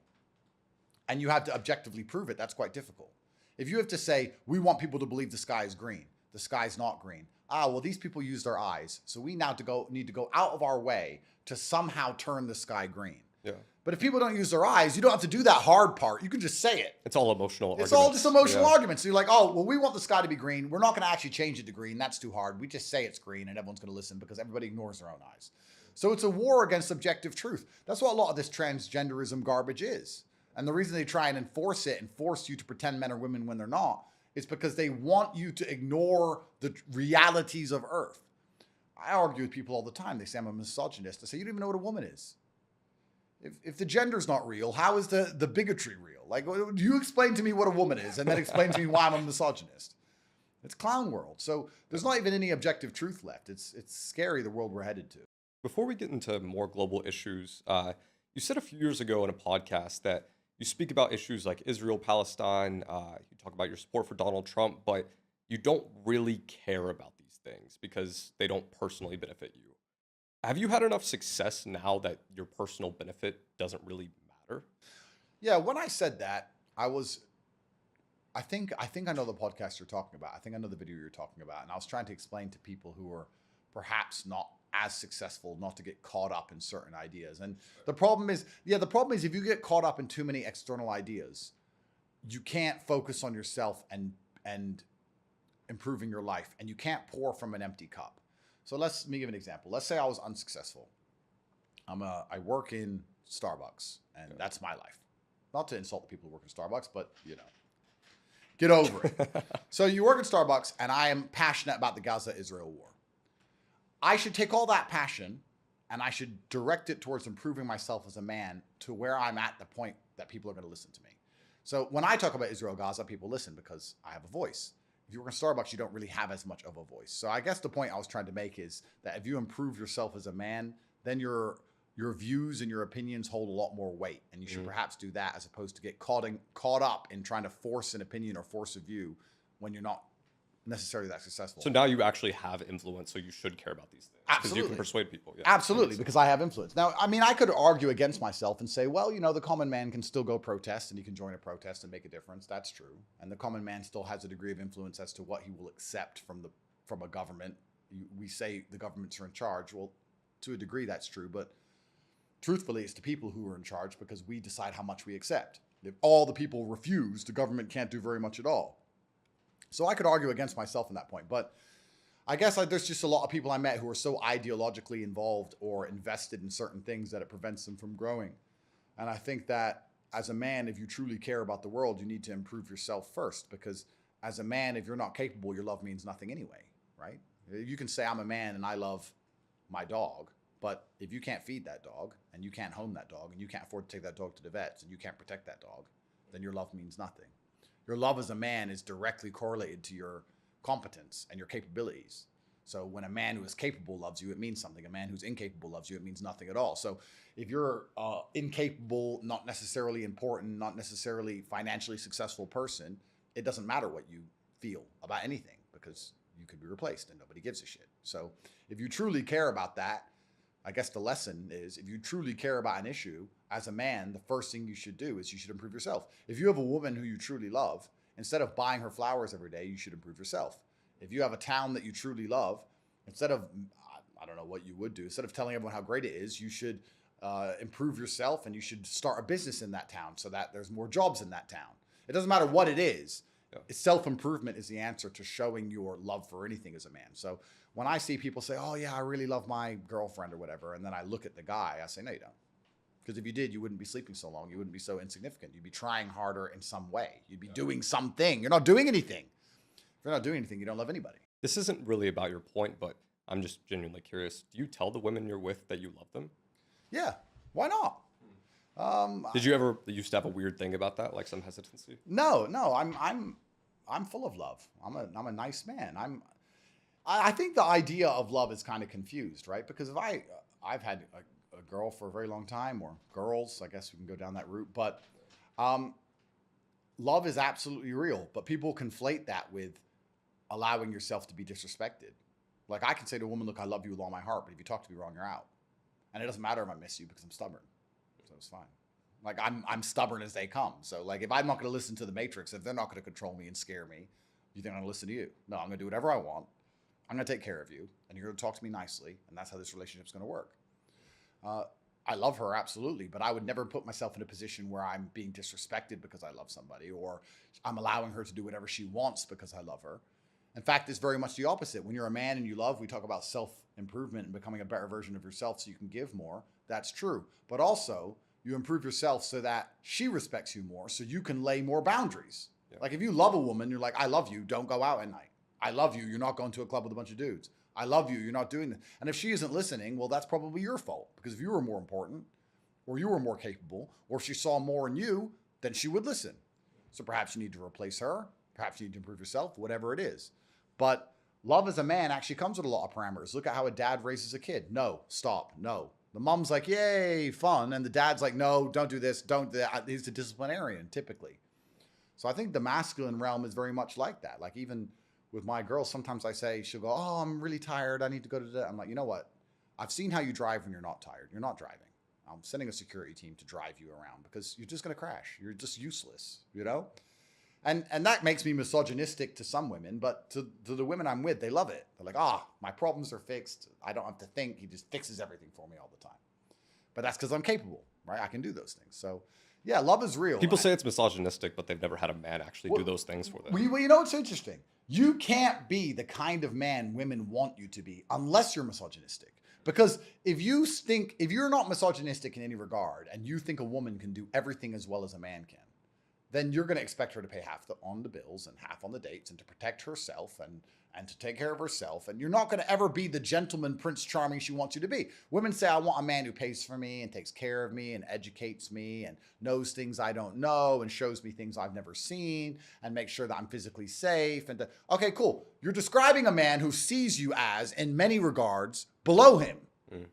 and you have to objectively prove it, that's quite difficult. If you have to say, we want people to believe the sky is green, the sky's not green. Ah, well, these people use their eyes, so we now need to go out of our way to somehow turn the sky green. Yeah. But if people don't use their eyes, you don't have to do that hard part. You can just say it. It's all emotional It's arguments. all just emotional arguments. So you're like, oh, well, we want the sky to be green. We're not going to actually change it to green. That's too hard. We just say it's green and everyone's going to listen because everybody ignores their own eyes. So it's a war against objective truth. That's what a lot of this transgenderism garbage is. And the reason they try and enforce it and force you to pretend men are women when they're not is because they want you to ignore the realities of Earth. I argue with people all the time. They say I'm a misogynist. I say, you don't even know what a woman is. If the gender's not real, how is the bigotry real? Like, you explain to me what a woman is and then explain to me why I'm a misogynist. It's clown world. So there's not even any objective truth left. It's scary, the world we're headed to. Before we get into more global issues, you said a few years ago in a podcast that you speak about issues like Israel, Palestine, you talk about your support for Donald Trump, but you don't really care about these things because they don't personally benefit you. Have you had enough success now that your personal benefit doesn't really matter? Yeah, when I said that, I think I know the podcast you're talking about. I think I know the video you're talking about. And I was trying to explain to people who are perhaps not as successful not to get caught up in certain ideas. And the problem is if you get caught up in too many external ideas, you can't focus on yourself and improving your life, and you can't pour from an empty cup. So let me give an example. Let's say I was unsuccessful. I work in Starbucks, and that's my life. Not to insult the people who work in Starbucks, but get over it. So you work at Starbucks, and I am passionate about the Gaza-Israel war. I should take all that passion and I should direct it towards improving myself as a man to where I'm at the point that people are going to listen to me. So when I talk about Israel, Gaza, people listen because I have a voice. If you work in Starbucks, you don't really have as much of a voice. So I guess the point I was trying to make is that if you improve yourself as a man, then your views and your opinions hold a lot more weight. And you should perhaps do that as opposed to get caught up in trying to force an opinion or force a view when you're not necessarily that successful. So now you actually have influence, so you should care about these things. Because Absolutely. you can persuade people. Yeah, Absolutely, because I have influence. Now, I mean, I could argue against myself and say, well, the common man can still go protest and he can join a protest and make a difference. That's true. And the common man still has a degree of influence as to what he will accept from a government. We say the governments are in charge. Well, to a degree, that's true. But truthfully, it's the people who are in charge because we decide how much we accept. If all the people refuse, the government can't do very much at all. So I could argue against myself in that point, but I guess there's just a lot of people I met who are so ideologically involved or invested in certain things that it prevents them from growing. And I think that as a man, if you truly care about the world, you need to improve yourself first, because as a man, if you're not capable, your love means nothing anyway, right? You can say I'm a man and I love my dog, but if you can't feed that dog and you can't home that dog and you can't afford to take that dog to the vets and you can't protect that dog, then your love means nothing. Your love as a man is directly correlated to your competence and your capabilities. So when a man who is capable loves you, it means something. A man who's incapable loves you, it means nothing at all. So if you're incapable, not necessarily important, not necessarily financially successful person, it doesn't matter what you feel about anything because you could be replaced and nobody gives a shit. So if you truly care about that, I guess the lesson is if you truly care about an issue, as a man, the first thing you should do is you should improve yourself. If you have a woman who you truly love, instead of buying her flowers every day, you should improve yourself. If you have a town that you truly love, instead of, I don't know what you would do, instead of telling everyone how great it is, you should improve yourself and you should start a business in that town so that there's more jobs in that town. It doesn't matter what it is. Yeah. Self-improvement is the answer to showing your love for anything as a man. So when I see people say, oh yeah, I really love my girlfriend or whatever, and then I look at the guy, I say, no, you don't. Because if you did, you wouldn't be sleeping so long. You wouldn't be so insignificant. You'd be trying harder in some way. You'd be doing something. You're not doing anything. If you're not doing anything, you don't love anybody. This isn't really about your point, but I'm just genuinely curious. Do you tell the women you're with that you love them? Yeah, why not? Did you ever used to have a weird thing about that, like some hesitancy? No, I'm full of love. I'm a nice man. I think the idea of love is kind of confused, right? Because if I've had a girl for a very long time, or girls, I guess we can go down that route, but love is absolutely real. But people conflate that with allowing yourself to be disrespected. Like I can say to a woman, look, I love you with all my heart, but if you talk to me wrong, you're out. And it doesn't matter if I miss you because I'm stubborn. So it's fine. Like I'm stubborn as they come. So like if I'm not going to listen to the Matrix, if they're not going to control me and scare me, you think I'm going to listen to you? No, I'm going to do whatever I want. I'm going to take care of you, and you're going to talk to me nicely, and that's how this relationship's going to work. I love her, absolutely, but I would never put myself in a position where I'm being disrespected because I love somebody, or I'm allowing her to do whatever she wants because I love her. In fact, it's very much the opposite. When you're a man and you love, we talk about self-improvement and becoming a better version of yourself so you can give more. That's true. But also, you improve yourself so that she respects you more, so you can lay more boundaries. Yeah. Like if you love a woman, you're like, I love you, don't go out at night. I love you, you're not going to a club with a bunch of dudes. I love you, you're not doing that. And if she isn't listening, well, that's probably your fault. Because if you were more important, or you were more capable, or if she saw more in you, then she would listen. So perhaps you need to replace her, perhaps you need to improve yourself, whatever it is. But love as a man actually comes with a lot of parameters. Look at how a dad raises a kid. No, stop, no. The mom's like, yay, fun. And the dad's like, no, don't do this, don't do that. He's a disciplinarian, typically. So I think the masculine realm is very much like that. Like even with my girl, sometimes I say, she'll go, oh, I'm really tired. I need to go to the, I'm like, you know what? I've seen how you drive when you're not tired. You're not driving. I'm sending a security team to drive you around because you're just going to crash. You're just useless, you know? And that makes me misogynistic to some women, but to the women I'm with, they love it. They're like, my problems are fixed. I don't have to think. He just fixes everything for me all the time. But that's because I'm capable, right? I can do those things. So yeah, love is real. People say it's misogynistic, but they've never had a man actually do those things for them. Well, you know what's interesting? You can't be the kind of man women want you to be unless you're misogynistic. Because if you're not misogynistic in any regard, and you think a woman can do everything as well as a man can, then you're going to expect her to pay half on the bills and half on the dates and to protect herself and to take care of herself. And you're not going to ever be the gentleman Prince Charming she wants you to be. Women say, I want a man who pays for me and takes care of me and educates me and knows things I don't know and shows me things I've never seen and makes sure that I'm physically safe. Okay, cool. You're describing a man who sees you as, in many regards, below him.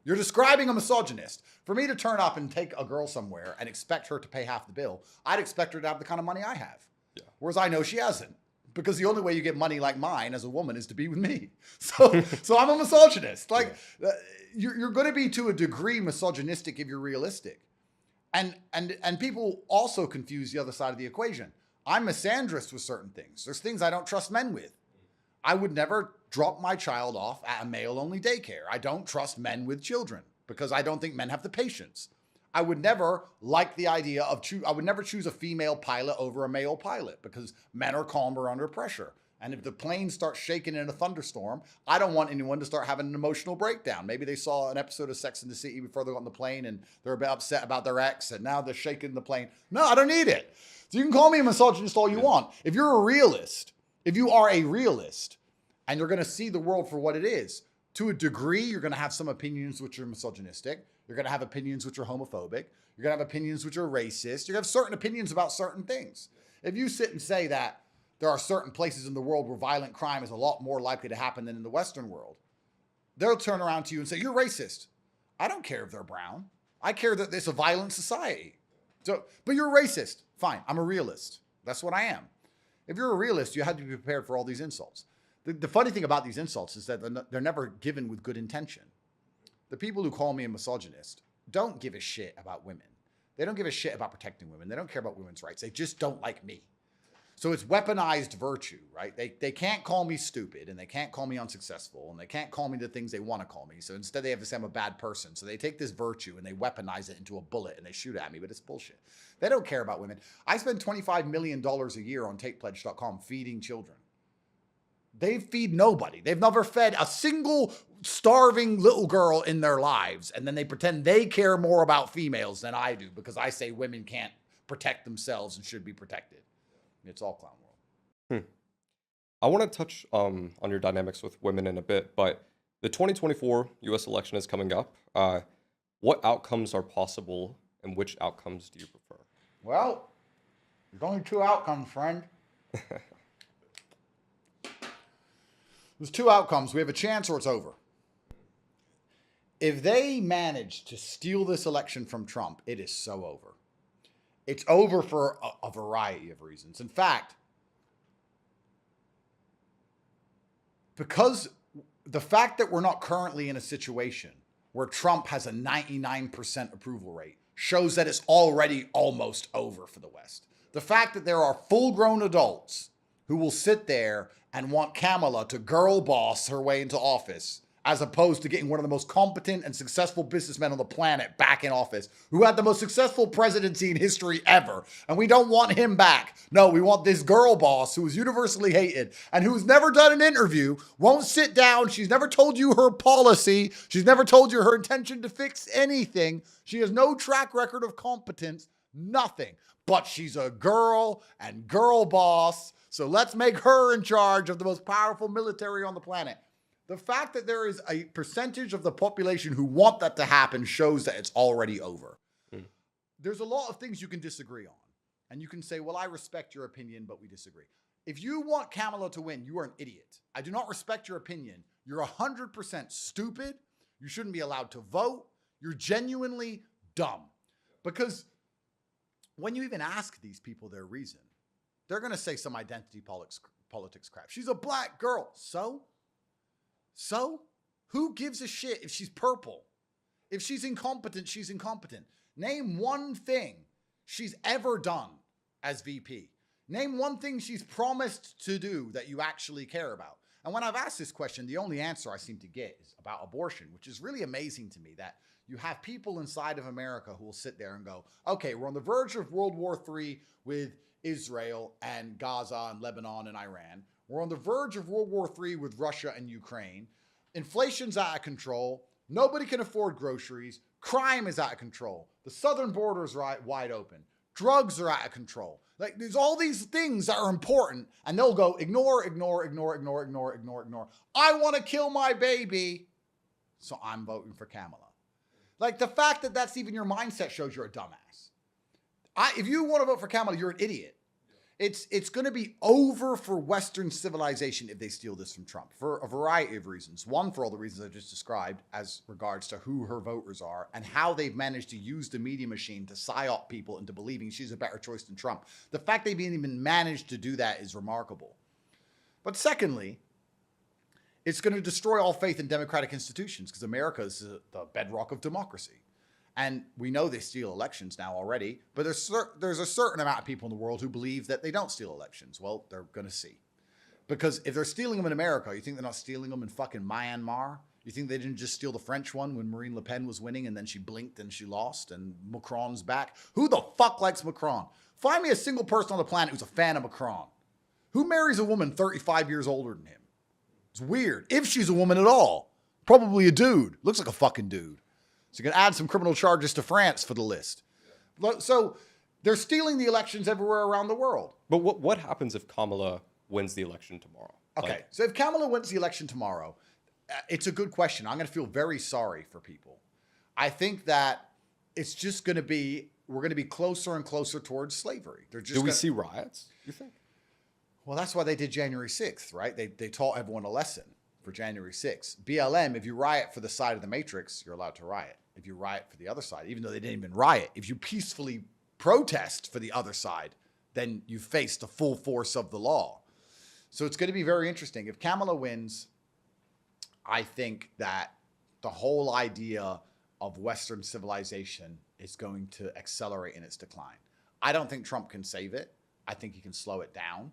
You're describing a misogynist. For me to turn up and take a girl somewhere and expect her to pay half the bill, I'd expect her to have the kind of money I have. Yeah. Whereas I know she hasn't. Because the only way you get money like mine as a woman is to be with me. So I'm a misogynist. Like, you're going to be to a degree misogynistic if you're realistic. And people also confuse the other side of the equation. I'm misandrist with certain things. There's things I don't trust men with. I would never drop my child off at a male-only daycare. I don't trust men with children because I don't think men have the patience. I would never like the idea of I would never choose a female pilot over a male pilot because men are calmer under pressure. And if the plane starts shaking in a thunderstorm, I don't want anyone to start having an emotional breakdown. Maybe they saw an episode of Sex and the City before they got on the plane and they're a bit upset about their ex and now they're shaking the plane. No, I don't need it. So you can call me a misogynist all you want. If you're a realist, if you are a realist and you're going to see the world for what it is, to a degree, you're going to have some opinions which are misogynistic. You're going to have opinions which are homophobic. You're going to have opinions which are racist. You're going to have certain opinions about certain things. If you sit and say that there are certain places in the world where violent crime is a lot more likely to happen than in the Western world, they'll turn around to you and say, you're racist. I don't care if they're brown. I care that it's a violent society. But you're a racist. Fine, I'm a realist. That's what I am. If you're a realist, you have to be prepared for all these insults. The funny thing about these insults is that they're never given with good intention. The people who call me a misogynist don't give a shit about women. They don't give a shit about protecting women. They don't care about women's rights. They just don't like me. So it's weaponized virtue, right? They can't call me stupid and they can't call me unsuccessful and they can't call me the things they want to call me. So instead they have to say I'm a bad person. So they take this virtue and they weaponize it into a bullet and they shoot at me, but it's bullshit. They don't care about women. I spend $25 million a year on TatePledge.com feeding children. They feed nobody. They've never fed a single starving little girl in their lives. And then they pretend they care more about females than I do because I say women can't protect themselves and should be protected. It's all clown world. I want to touch on your dynamics with women in a bit, but The 2024 U.S. election is coming up. What outcomes are possible, and which outcomes do you prefer? Well, there's only two outcomes, friend. There's two outcomes. We have a chance or it's over. If they manage to steal this election from Trump, it is so over. It's over for a variety of reasons. In fact, because the fact that we're not currently in a situation where Trump has a 99% approval rate shows that it's already almost over for the West. The fact that there are full-grown adults who will sit there and want Kamala to girl boss her way into office, as opposed to getting one of the most competent and successful businessmen on the planet back in office, who had the most successful presidency in history ever. And we don't want him back. No, we want this girl boss who is universally hated and who's never done an interview, won't sit down. She's never told you her policy. She's never told you her intention to fix anything. She has no track record of competence, nothing. But she's a girl and girl boss. So let's make her in charge of the most powerful military on the planet. The fact that there is a percentage of the population who want that to happen shows that it's already over. There's a lot of things you can disagree on. And you can say, well, I respect your opinion, but we disagree. If you want Kamala to win, you are an idiot. I do not respect your opinion. You're 100% stupid. You shouldn't be allowed to vote. You're genuinely dumb. Because when you even ask these people their reason, they're going to say some identity politics crap. She's a black girl. So, who gives a shit if she's purple? If she's incompetent, she's incompetent. Name one thing she's ever done as VP. Name one thing she's promised to do that you actually care about. And when I've asked this question, the only answer I seem to get is about abortion, which is really amazing to me that you have people inside of America who will sit there and go, okay, we're on the verge of World War III with Israel and Gaza and Lebanon and Iran. We're on the verge of World War III with Russia and Ukraine. Inflation's out of control. Nobody can afford groceries. Crime is out of control. The southern border is wide open. Drugs are out of control. Like, there's all these things that are important, and they'll go ignore. I want to kill my baby, so I'm voting for Kamala. Like, the fact that that's even your mindset shows you're a dumbass. If you want to vote for Kamala, you're an idiot. It's going to be over for Western civilization if they steal this from Trump for a variety of reasons. One, for all the reasons I just described as regards to who her voters are and how they've managed to use the media machine to psyop people into believing she's a better choice than Trump. The fact they've even managed to do that is remarkable. But secondly, it's going to destroy all faith in democratic institutions because America is the bedrock of democracy. And we know they steal elections now already, but there's a certain amount of people in the world who believe that they don't steal elections. Well, they're going to see. Because if they're stealing them in America, you think they're not stealing them in fucking Myanmar? You think they didn't just steal the French one when Marine Le Pen was winning and then she blinked and she lost and Macron's back? Who the fuck likes Macron? Find me a single person on the planet who's a fan of Macron. Who marries a woman 35 years older than him? It's weird. If she's a woman at all. Probably a dude. Looks like a fucking dude. So you can add some criminal charges to France for the list. So they're stealing the elections everywhere around the world. But what happens if Kamala wins the election tomorrow? Okay, so if Kamala wins the election tomorrow, it's a good question. I'm going to feel very sorry for people. I think that it's just going to be, we're going to be closer and closer towards slavery. Do we see riots, you think? Well, that's why they did January 6th, right? They taught everyone a lesson for January 6th. BLM, if you riot for the side of the matrix, you're allowed to riot. If you riot for the other side, even though they didn't even riot, if you peacefully protest for the other side, then you face the full force of the law. So it's going to be very interesting. If Kamala wins, I think that the whole idea of Western civilization is going to accelerate in its decline. I don't think Trump can save it. I think he can slow it down.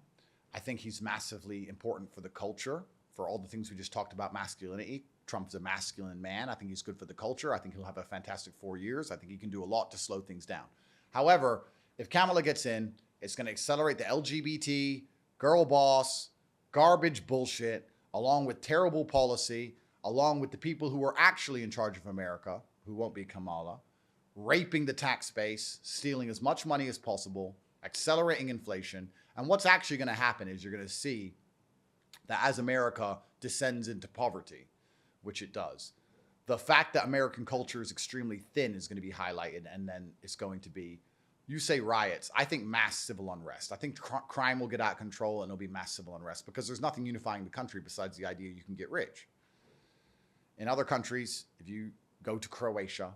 I think he's massively important for the culture, for all the things we just talked about, masculinity. Trump's a masculine man. I think he's good for the culture. I think he'll have a fantastic 4 years. I think he can do a lot to slow things down. However, if Kamala gets in, it's going to accelerate the LGBT, girl boss, garbage bullshit, along with terrible policy, along with the people who are actually in charge of America, who won't be Kamala, raping the tax base, stealing as much money as possible, accelerating inflation. And what's actually going to happen is you're going to see that as America descends into poverty, which it does. The fact that American culture is extremely thin is going to be highlighted, and then it's going to be, you say riots. I think mass civil unrest. I think crime will get out of control and it'll be mass civil unrest because there's nothing unifying the country besides the idea you can get rich. In other countries, if you go to Croatia,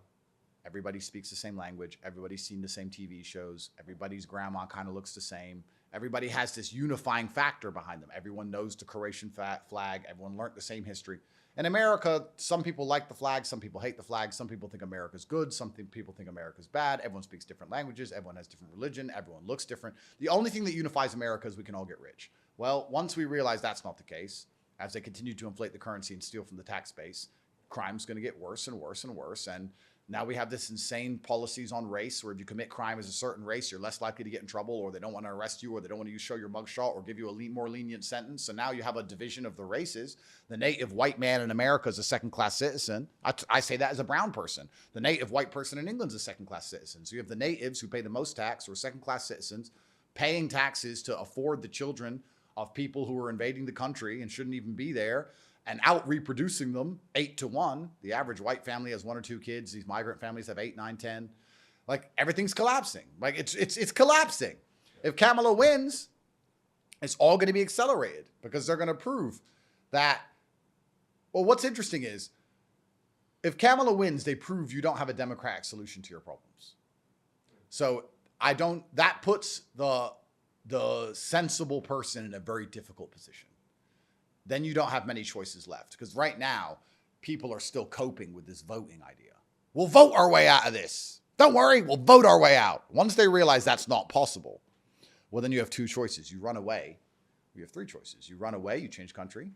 everybody speaks the same language. Everybody's seen the same TV shows. Everybody's grandma kind of looks the same. Everybody has this unifying factor behind them. Everyone knows the Croatian flag. Everyone learned the same history. In America, some people like the flag. Some people hate the flag. Some people think America's good. Some people think America's bad. Everyone speaks different languages. Everyone has different religion. Everyone looks different. The only thing that unifies America is we can all get rich. Well, once we realize that's not the case, as they continue to inflate the currency and steal from the tax base, crime's going to get worse and worse and worse. And now we have this insane policies on race where if you commit crime as a certain race, you're less likely to get in trouble, or they don't want to arrest you, or they don't want to show your mugshot or give you a more lenient sentence. So now you have a division of the races. The native white man in America is a second-class citizen. I say that as a brown person. The native white person in England is a second-class citizen. So you have the natives who pay the most tax, who are second-class citizens, paying taxes to afford the children of people who are invading the country and shouldn't even be there, and out reproducing them 8 to 1. The average white family has 1 or 2 kids. These migrant families have 8, 9, 10. Like, everything's collapsing. Like, it's collapsing. If Kamala wins, it's all going to be accelerated because they're going to prove that. Well, what's interesting is if Kamala wins, they prove you don't have a democratic solution to your problems. So that puts the sensible person in a very difficult position. Then you don't have many choices left. Because right now, people are still coping with this voting idea. We'll vote our way out of this. Don't worry, we'll vote our way out. Once they realize that's not possible, well, then you have 2 choices. You run away. You have 3 choices. You run away, you change country.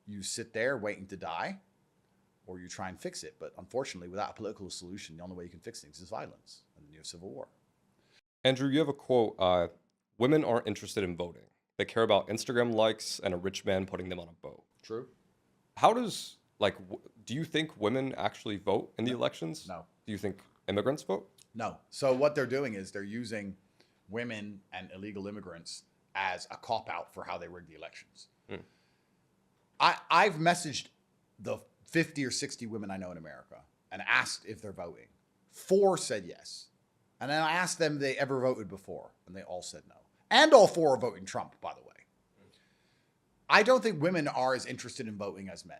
You sit there waiting to die, or you try and fix it. But unfortunately, without a political solution, the only way you can fix things is violence. And then you have civil war. Andrew, you have a quote, women aren't interested in voting. They care about Instagram likes and a rich man putting them on a boat. True. How does, do you think women actually vote in the elections? No. Do you think immigrants vote? No. So what they're doing is they're using women and illegal immigrants as a cop-out for how they rig the elections. I've messaged the 50 or 60 women I know in America and asked if they're voting. 4 said yes. And then I asked them if they ever voted before, and they all said no. And all 4 are voting Trump, by the way. I don't think women are as interested in voting as men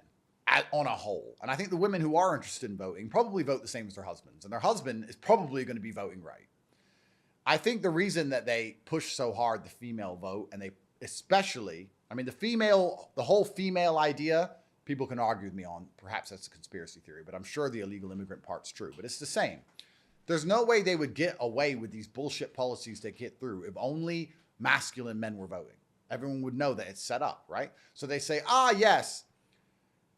on a whole. And I think the women who are interested in voting probably vote the same as their husbands. And their husband is probably going to be voting right. I think the reason that they push so hard the female vote, and they especially, the whole female idea, people can argue with me on, perhaps that's a conspiracy theory, but I'm sure the illegal immigrant part's true. But it's the same. There's no way they would get away with these bullshit policies they get through if only masculine men were voting. Everyone would know that it's set up, right? So they say, yes,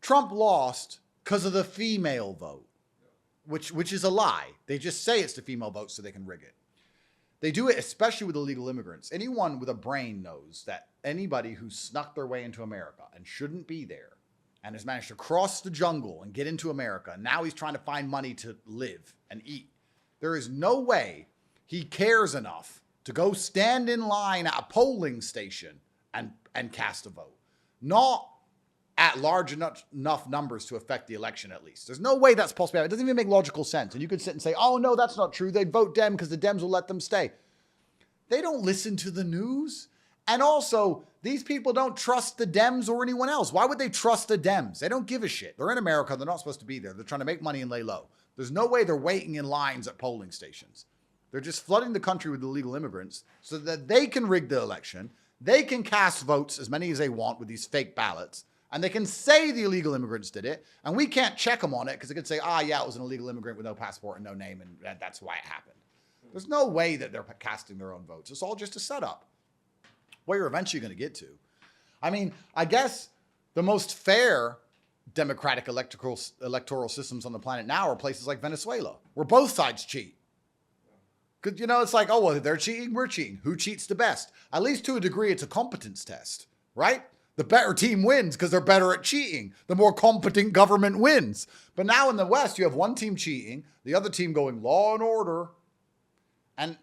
Trump lost because of the female vote, which is a lie. They just say it's the female vote so they can rig it. They do it especially with illegal immigrants. Anyone with a brain knows that anybody who snuck their way into America and shouldn't be there and has managed to cross the jungle and get into America, and now he's trying to find money to live and eat. There is no way he cares enough to go stand in line at a polling station and cast a vote. Not at large enough numbers to affect the election, at least. There's no way that's possible. It doesn't even make logical sense. And you could sit and say, oh, no, that's not true. They'd vote Dem because the Dems will let them stay. They don't listen to the news. And also, these people don't trust the Dems or anyone else. Why would they trust the Dems? They don't give a shit. They're in America. They're not supposed to be there. They're trying to make money and lay low. There's no way they're waiting in lines at polling stations. They're just flooding the country with illegal immigrants so that they can rig the election. They can cast votes, as many as they want, with these fake ballots. And they can say the illegal immigrants did it. And we can't check them on it because they could say, it was an illegal immigrant with no passport and no name. And that's why it happened. There's no way that they're casting their own votes. It's all just a setup. What you're eventually going to get to. I guess the most fair democratic electoral systems on the planet now are places like Venezuela, where both sides cheat. Because, it's like, they're cheating, we're cheating. Who cheats the best? At least to a degree, it's a competence test, right? The better team wins because they're better at cheating. The more competent government wins. But now in the West, you have one team cheating, the other team going law and order. And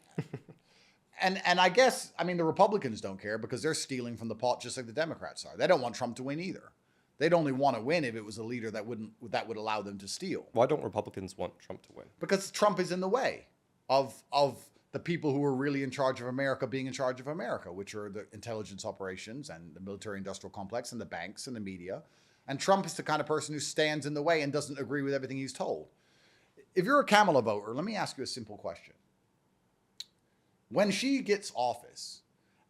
I guess, the Republicans don't care because they're stealing from the pot just like the Democrats are. They don't want Trump to win either. They'd only want to win if it was a leader that would allow them to steal. Why don't Republicans want Trump to win? Because Trump is in the way of the people who are really in charge of America being in charge of America, which are the intelligence operations and the military industrial complex and the banks and the media. And Trump is the kind of person who stands in the way and doesn't agree with everything he's told. If you're a Kamala voter, let me ask you a simple question. When she gets office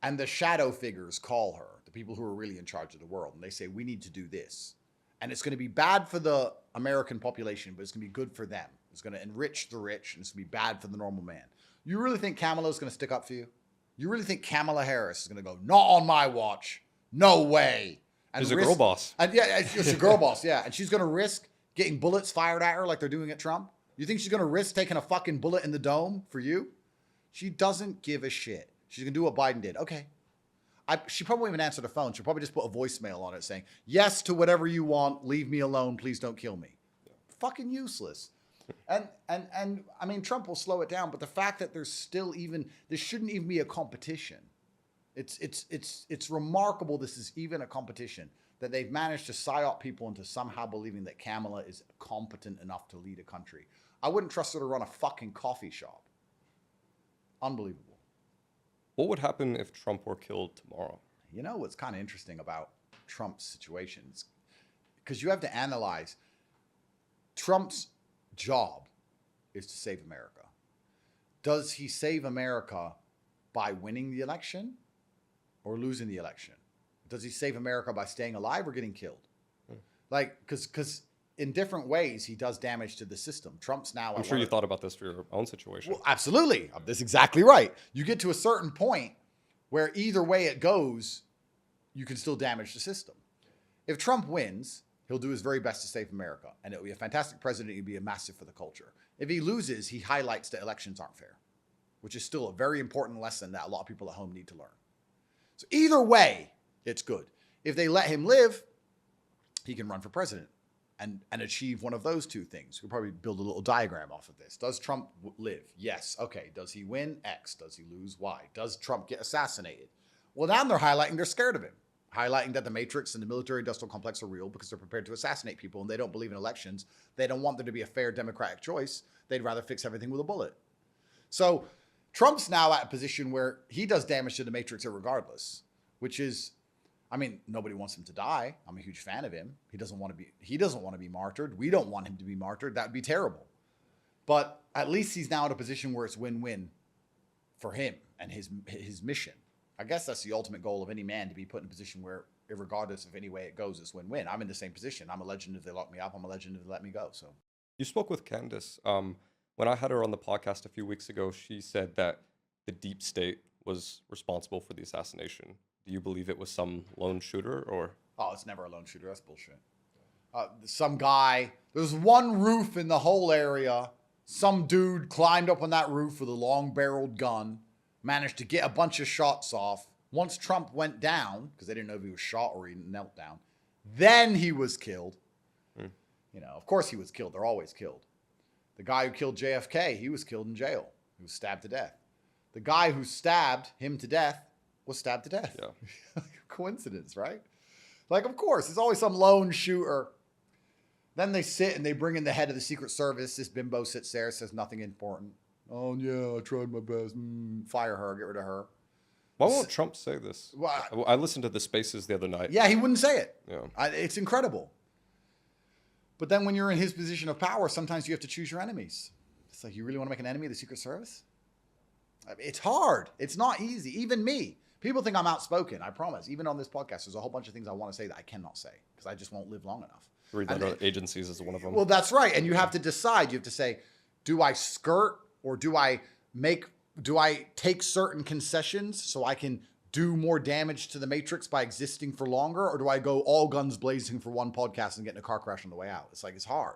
and the shadow figures call her, the people who are really in charge of the world, and they say, we need to do this, and it's going to be bad for the American population, but it's going to be good for them. It's going to enrich the rich, and it's going to be bad for the normal man. You really think Kamala is going to stick up for you? You really think Kamala Harris is going to go, not on my watch, no way? And she's a girl boss. And yeah, she's a girl boss, yeah. And she's going to risk getting bullets fired at her like they're doing at Trump? You think she's going to risk taking a fucking bullet in the dome for you? She doesn't give a shit. She's going to do what Biden did. Okay. She probably won't even answer the phone. She'll probably just put a voicemail on it saying, yes to whatever you want. Leave me alone. Please don't kill me. Yeah. Fucking useless. And I mean, Trump will slow it down, but the fact that there shouldn't even be a competition. It's remarkable this is even a competition, that they've managed to psyop people into somehow believing that Kamala is competent enough to lead a country. I wouldn't trust her to run a fucking coffee shop. Unbelievable. What would happen if Trump were killed tomorrow? You know what's kind of interesting about Trump's situations? Because you have to analyze Trump's job is to save America. Does he save America by winning the election or losing the election? Does he save America by staying alive or getting killed? Like, because in different ways, he does damage to the system. Trump's now... I'm sure you thought about this for your own situation. Well, absolutely. That's exactly right. You get to a certain point where either way it goes, you can still damage the system. If Trump wins, he'll do his very best to save America, and it'll be a fantastic president. He'll be a massive for the culture. If he loses, he highlights that elections aren't fair, which is still a very important lesson that a lot of people at home need to learn. So either way, it's good. If they let him live, he can run for president and achieve one of those two things. We'll probably build a little diagram off of this. Does Trump live? Yes. Okay. Does he win? X. Does he lose? Y. Does Trump get assassinated? Well, now they're highlighting they're scared of him, highlighting that the Matrix and the military industrial complex are real because they're prepared to assassinate people and they don't believe in elections. They don't want there to be a fair democratic choice. They'd rather fix everything with a bullet. So Trump's now at a position where he does damage to the Matrix irregardless, which is, I mean, nobody wants him to die. I'm a huge fan of him. He doesn't want to be martyred. We don't want him to be martyred. That would be terrible. But at least he's now in a position where it's win-win for him and his mission. I guess that's the ultimate goal of any man, to be put in a position where, regardless of any way it goes, it's win-win. I'm in the same position. I'm a legend if they lock me up. I'm a legend if they let me go. So you spoke with Candace. When I had her on the podcast a few weeks ago, she said that the deep state was responsible for the assassination. Do you believe it was some lone shooter or? Oh, it's never a lone shooter. That's bullshit. Some guy, there's one roof in the whole area. Some dude climbed up on that roof with a long-barreled gun, managed to get a bunch of shots off. Once Trump went down, because they didn't know if he was shot or he knelt down, then he was killed. You know, of course he was killed. They're always killed. The guy who killed JFK, he was killed in jail. He was stabbed to death. The guy who stabbed him to death was stabbed to death. Yeah. Coincidence, right? Like, of course, there's always some lone shooter. Then they sit and they bring in the head of the Secret Service. This bimbo sits there, says nothing important. Oh, yeah, I tried my best. Fire her, get rid of her. Why won't Trump say this? Well, I listened to the Spaces the other night. Yeah, he wouldn't say it. Yeah. It's incredible. But then when you're in his position of power, sometimes you have to choose your enemies. It's like, you really want to make an enemy of the Secret Service? It's hard. It's not easy. Even me. People think I'm outspoken, I promise. Even on this podcast, there's a whole bunch of things I want to say that I cannot say because I just won't live long enough. Read that agencies is one of them. Well, that's right. And you have to decide. You have to say, do I skirt or do I take certain concessions so I can do more damage to the Matrix by existing for longer? Or do I go all guns blazing for one podcast and get in a car crash on the way out? It's like, it's hard.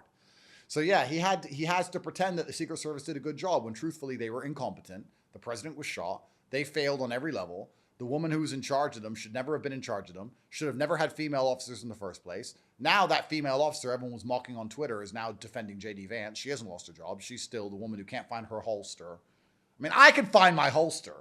So yeah, he has to pretend that the Secret Service did a good job when truthfully they were incompetent. The president was shot. They failed on every level. The woman who was in charge of them should never have been in charge of them, should have never had female officers in the first place. Now that female officer everyone was mocking on Twitter is now defending J.D. Vance. She hasn't lost her job. She's still the woman who can't find her holster. I mean, I can find my holster.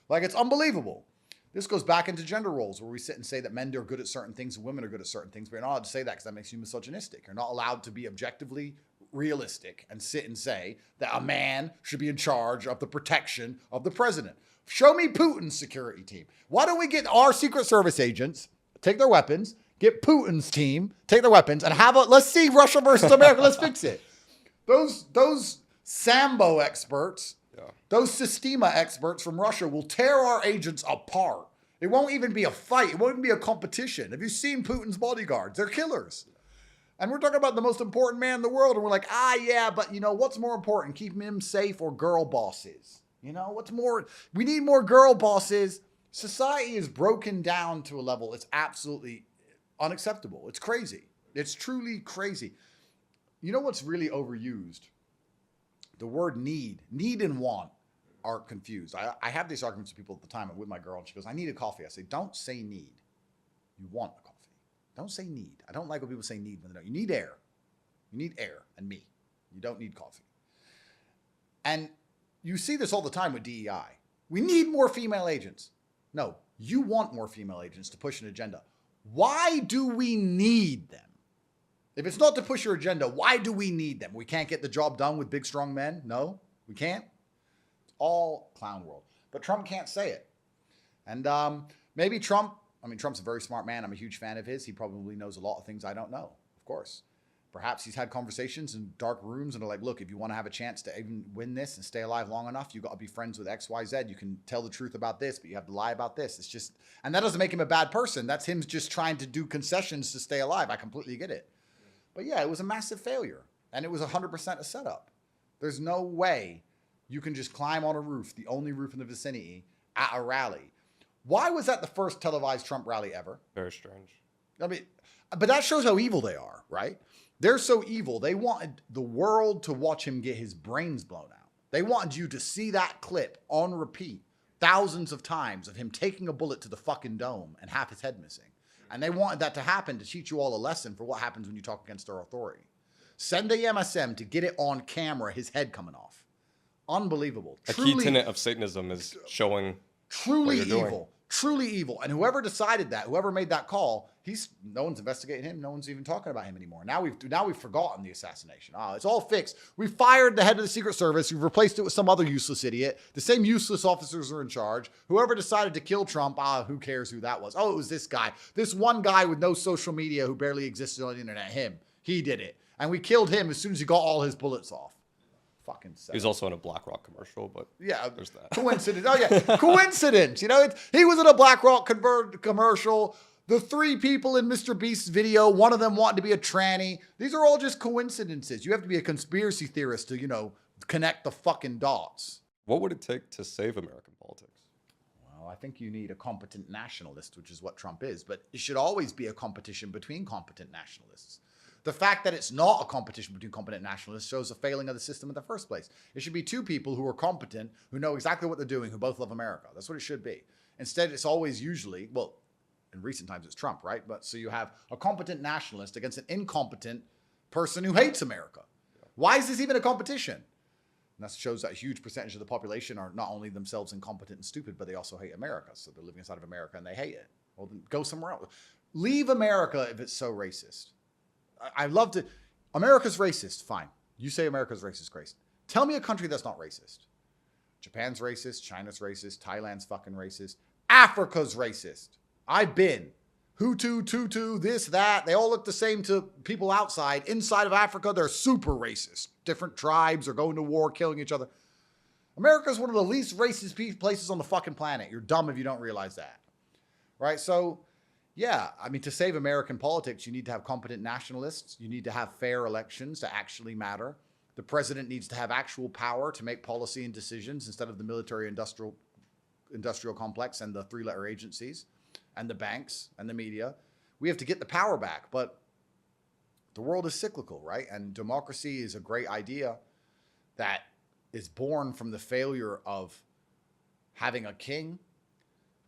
Like, it's unbelievable. This goes back into gender roles where we sit and say that men are good at certain things and women are good at certain things, but you're not allowed to say that because that makes you misogynistic. You're not allowed to be objectively realistic and sit and say that a man should be in charge of the protection of the president. Show me Putin's security team. Why don't we get our Secret Service agents, take their weapons, get Putin's team, take their weapons, and let's see Russia versus America. Let's fix it. Those Sambo experts, those Sistema experts from Russia will tear our agents apart. It won't even be a fight. It won't even be a competition. Have you seen Putin's bodyguards? They're killers. And we're talking about the most important man in the world. And we're like, yeah, but what's more important? Keeping him safe or girl bosses? What's more? We need more girl bosses. Society is broken down to a level. It's absolutely unacceptable. It's crazy. It's truly crazy. You know what's really overused? The word need and want are confused. I have these arguments with people at the time. I'm with my girl and she goes, I need a coffee. I say, don't say need. You want a coffee. Don't say need. I don't like when people say need when they don't. You need air. You need air and me. You don't need coffee. And you see this all the time with DEI. We need more female agents. No, you want more female agents to push an agenda. Why do we need them? If it's not to push your agenda, why do we need them? We can't get the job done with big, strong men? No, we can't. It's all clown world. But Trump can't say it. And maybe Trump's a very smart man. I'm a huge fan of his. He probably knows a lot of things I don't know, of course. Perhaps he's had conversations in dark rooms and are like, look, if you want to have a chance to even win this and stay alive long enough, you got to be friends with X, Y, Z. You can tell the truth about this, but you have to lie about this. It's just, and that doesn't make him a bad person. That's him just trying to do concessions to stay alive. I completely get it. But yeah, it was a massive failure. And it was 100% a setup. There's no way you can just climb on a roof, the only roof in the vicinity, at a rally. Why was that the first televised Trump rally ever? Very strange. I mean, but that shows how evil they are, right? They're so evil. They wanted the world to watch him get his brains blown out. They wanted you to see that clip on repeat thousands of times of him taking a bullet to the fucking dome and half his head missing. And they wanted that to happen to teach you all a lesson for what happens when you talk against our authority. Send a MSM to get it on camera, his head coming off. Unbelievable. A key tenet of Satanism is showing truly what you're evil. doing. Truly evil. And whoever decided that, whoever made that call, no one's investigating him. No one's even talking about him anymore. Now we've forgotten the assassination. It's all fixed. We fired the head of the Secret Service. We've replaced it with some other useless idiot. The same useless officers are in charge. Whoever decided to kill Trump, who cares who that was? Oh, it was this guy. This one guy with no social media who barely existed on the internet. Him. He did it. And we killed him as soon as he got all his bullets off. Fucking sad. He's also in a BlackRock commercial, but yeah, there's that. Coincidence. Oh yeah, coincidence. He was in a BlackRock commercial. The 3 people in Mr. Beast's video, one of them wanted to be a tranny. These are all just coincidences. You have to be a conspiracy theorist to, connect the fucking dots. What would it take to save American politics? Well, I think you need a competent nationalist, which is what Trump is. But it should always be a competition between competent nationalists. The fact that it's not a competition between competent nationalists shows a failing of the system in the first place. It should be 2 people who are competent, who know exactly what they're doing, who both love America. That's what it should be. Instead, it's always usually, well, in recent times it's Trump, right? But so you have a competent nationalist against an incompetent person who hates America. Why is this even a competition? And that shows that a huge percentage of the population are not only themselves incompetent and stupid, but they also hate America. So they're living inside of America and they hate it. Well, then go somewhere else. Leave America if it's so racist. I love to. America's racist. Fine. You say America's racist, Grace. Tell me a country that's not racist. Japan's racist. China's racist. Thailand's fucking racist. Africa's racist. I've been. Hutu, Tutu, this, that. They all look the same to people outside. Inside of Africa, they're super racist. Different tribes are going to war, killing each other. America's one of the least racist places on the fucking planet. You're dumb if you don't realize that. Right? So, yeah, to save American politics, you need to have competent nationalists. You need to have fair elections to actually matter. The president needs to have actual power to make policy and decisions instead of the military-industrial complex and the 3-letter agencies and the banks and the media. We have to get the power back, but the world is cyclical, right? And democracy is a great idea that is born from the failure of having a king.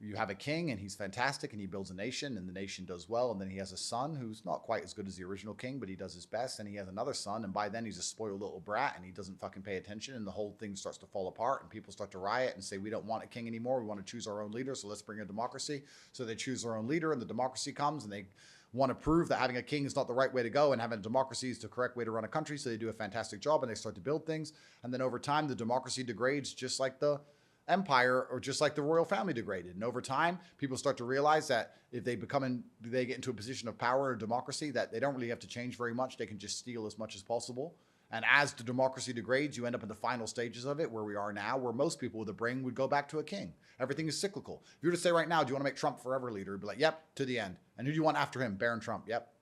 You have a king and he's fantastic and he builds a nation and the nation does well. And then he has a son who's not quite as good as the original king, but he does his best. And he has another son. And by then he's a spoiled little brat and he doesn't fucking pay attention. And the whole thing starts to fall apart and people start to riot and say, we don't want a king anymore. We want to choose our own leader. So let's bring a democracy. So they choose their own leader and the democracy comes and they want to prove that having a king is not the right way to go and having a democracy is the correct way to run a country. So they do a fantastic job and they start to build things. And then over time, the democracy degrades just like the empire or just like the royal family degraded. And over time, people start to realize that if they get into a position of power or democracy, that they don't really have to change very much. They can just steal as much as possible. And as the democracy degrades, you end up in the final stages of it where we are now, where most people with a brain would go back to a king. Everything is cyclical. If you were to say right now, do you want to make Trump forever leader? It'd be like, yep, to the end. And who do you want after him? Baron Trump. Yep.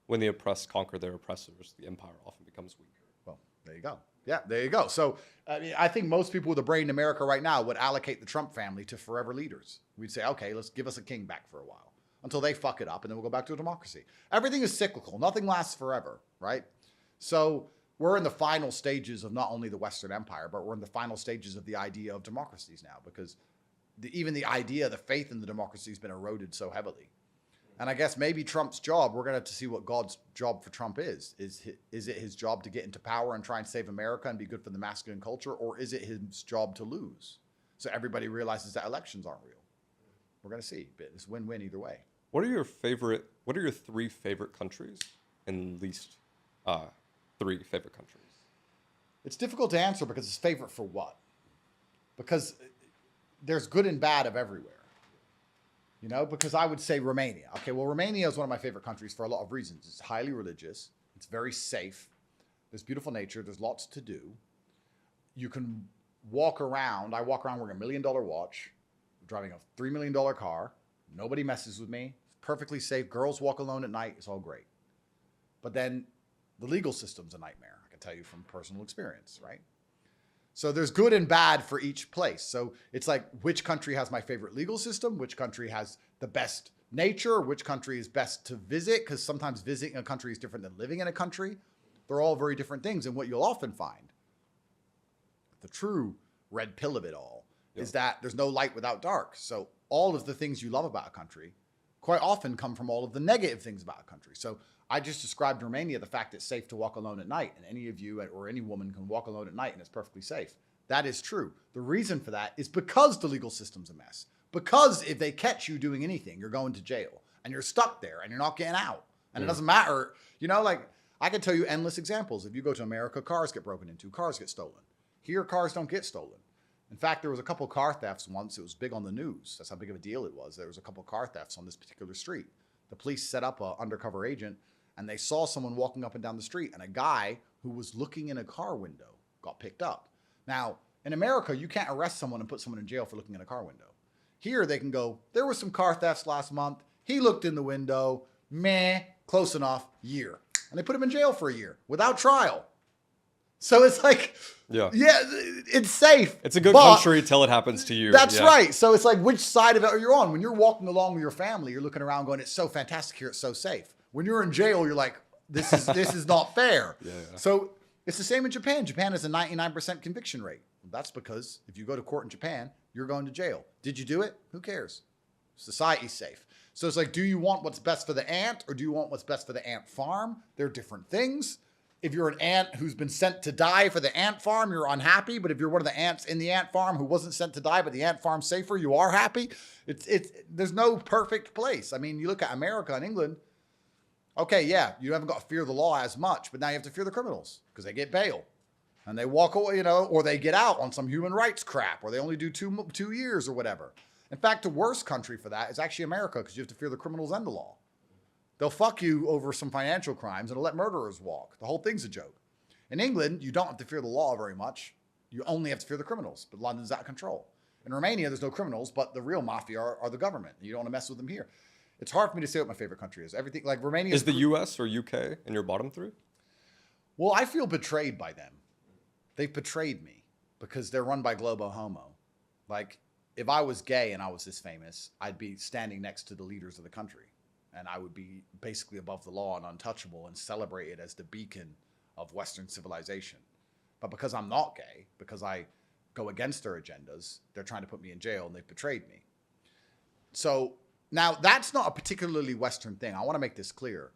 When the oppressed conquer their oppressors, the empire often becomes weaker. Well, there you go. Yeah, there you go. So, I mean, I think most people with a brain in America right now would allocate the Trump family to forever leaders. We'd say, okay, let's give us a king back for a while until they fuck it up and then we'll go back to a democracy. Everything is cyclical. Nothing lasts forever, right? So we're in the final stages of not only the Western Empire, but we're in the final stages of the idea of democracies now because even the idea, the faith in the democracy has been eroded so heavily. And I guess maybe Trump's job, we're going to have to see what God's job for Trump is. Is it his job to get into power and try and save America and be good for the masculine culture? Or is it his job to lose? So everybody realizes that elections aren't real. We're going to see. But it's win-win either way. What are your 3 favorite countries and least 3 favorite countries? It's difficult to answer because it's favorite for what? Because there's good and bad of everywhere. You know, because I would say Romania. Okay, well, Romania is one of my favorite countries for a lot of reasons. It's highly religious. It's very safe. There's beautiful nature. There's lots to do. You can walk around. I walk around wearing $1 million watch, driving a $3 million car. Nobody messes with me. It's perfectly safe. Girls walk alone at night. It's all great. But then the legal system's a nightmare. I can tell you from personal experience, right? So there's good and bad for each place. So it's like, which country has my favorite legal system? Which country has the best nature? Which country is best to visit? Because sometimes visiting a country is different than living in a country. They're all very different things. And what you'll often find, the true red pill of it all, is that there's no light without dark. So all of the things you love about a country quite often come from all of the negative things about a country. So I just described Romania, the fact it's safe to walk alone at night, and any of you or any woman can walk alone at night and it's perfectly safe. That is true. The reason for that is because the legal system's a mess. Because if they catch you doing anything, you're going to jail and you're stuck there and you're not getting out. And it doesn't matter. You know, like I can tell you endless examples. If you go to America, cars get broken into, cars get stolen. Here, cars don't get stolen. In fact, there was a couple car thefts once. It was big on the news. That's how big of a deal it was. There was a couple car thefts on this particular street. The police set up an undercover agent and they saw someone walking up and down the street and a guy who was looking in a car window got picked up. Now, in America, you can't arrest someone and put someone in jail for looking in a car window. Here, they can go, there were some car thefts last month. He looked in the window. Meh, close enough, year. And they put him in jail for a year without trial. So it's like, yeah, it's safe. It's a good country till it happens to you. That's right. So it's like, which side of it are you on? When you're walking along with your family, you're looking around going, it's so fantastic here, it's so safe. When you're in jail, you're like, this is not fair. So it's the same in Japan. Japan has a 99% conviction rate. That's because if you go to court in Japan, you're going to jail. Did you do it? Who cares? Society's safe. So it's like, do you want what's best for the ant or do you want what's best for the ant farm? They're different things. If you're an ant who's been sent to die for the ant farm, you're unhappy. But if you're one of the ants in the ant farm who wasn't sent to die, but the ant farm's safer, you are happy. There's no perfect place. I mean, you look at America and England. Okay, yeah, you haven't got to fear the law as much, but now you have to fear the criminals because they get bail and they walk away, you know, or they get out on some human rights crap, or they only do 2 years or whatever. In fact, the worst country for that is actually America because you have to fear the criminals and the law. They'll fuck you over some financial crimes and they'll let murderers walk. The whole thing's a joke. In England, you don't have to fear the law very much. You only have to fear the criminals, but London's out of control. In Romania, there's no criminals, but the real mafia are the government. You don't want to mess with them here. It's hard for me to say what my favorite country is. Everything like Romania is the U.S. or UK in your bottom 3? Well, I feel betrayed by them. They've betrayed me because they're run by Globo Homo. Like, if I was gay and I was this famous, I'd be standing next to the leaders of the country. And I would be basically above the law and untouchable and celebrated as the beacon of Western civilization. But because I'm not gay, because I go against their agendas, they're trying to put me in jail and they've betrayed me. So now that's not a particularly Western thing. I want to make this clear.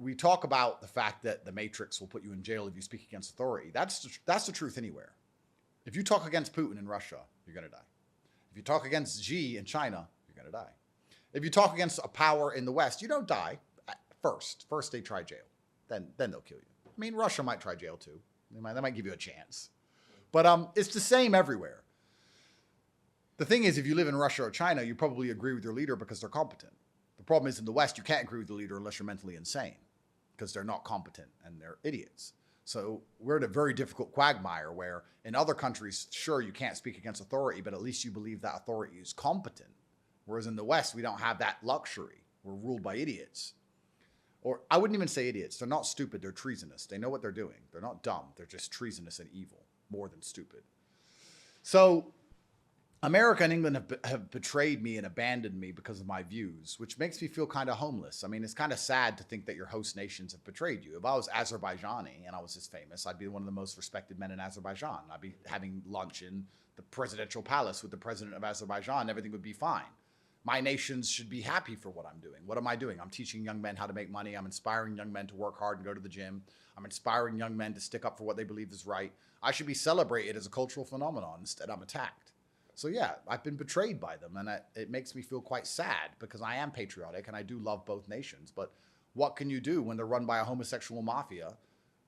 We talk about the fact that the Matrix will put you in jail if you speak against authority. That's the truth anywhere. If you talk against Putin in Russia, you're going to die. If you talk against Xi in China, you're going to die. If you talk against a power in the West, you don't die first. First they try jail. Then they'll kill you. I mean, Russia might try jail too. They might give you a chance. But it's the same everywhere. The thing is, if you live in Russia or China, you probably agree with your leader because they're competent. The problem is in the West, you can't agree with the leader unless you're mentally insane because they're not competent and they're idiots. So we're in a very difficult quagmire where in other countries, sure, you can't speak against authority, but at least you believe that authority is competent. Whereas in the West, we don't have that luxury. We're ruled by idiots. Or I wouldn't even say idiots. They're not stupid. They're treasonous. They know what they're doing. They're not dumb. They're just treasonous and evil, more than stupid. So America and England have betrayed me and abandoned me because of my views, which makes me feel kind of homeless. I mean, it's kind of sad to think that your host nations have betrayed you. If I was Azerbaijani and I was this famous, I'd be one of the most respected men in Azerbaijan. I'd be having lunch in the presidential palace with the president of Azerbaijan. Everything would be fine. My nations should be happy for what I'm doing. What am I doing? I'm teaching young men how to make money. I'm inspiring young men to work hard and go to the gym. I'm inspiring young men to stick up for what they believe is right. I should be celebrated as a cultural phenomenon. Instead, I'm attacked. So yeah, I've been betrayed by them, and it makes me feel quite sad because I am patriotic and I do love both nations. But what can you do when they're run by a homosexual mafia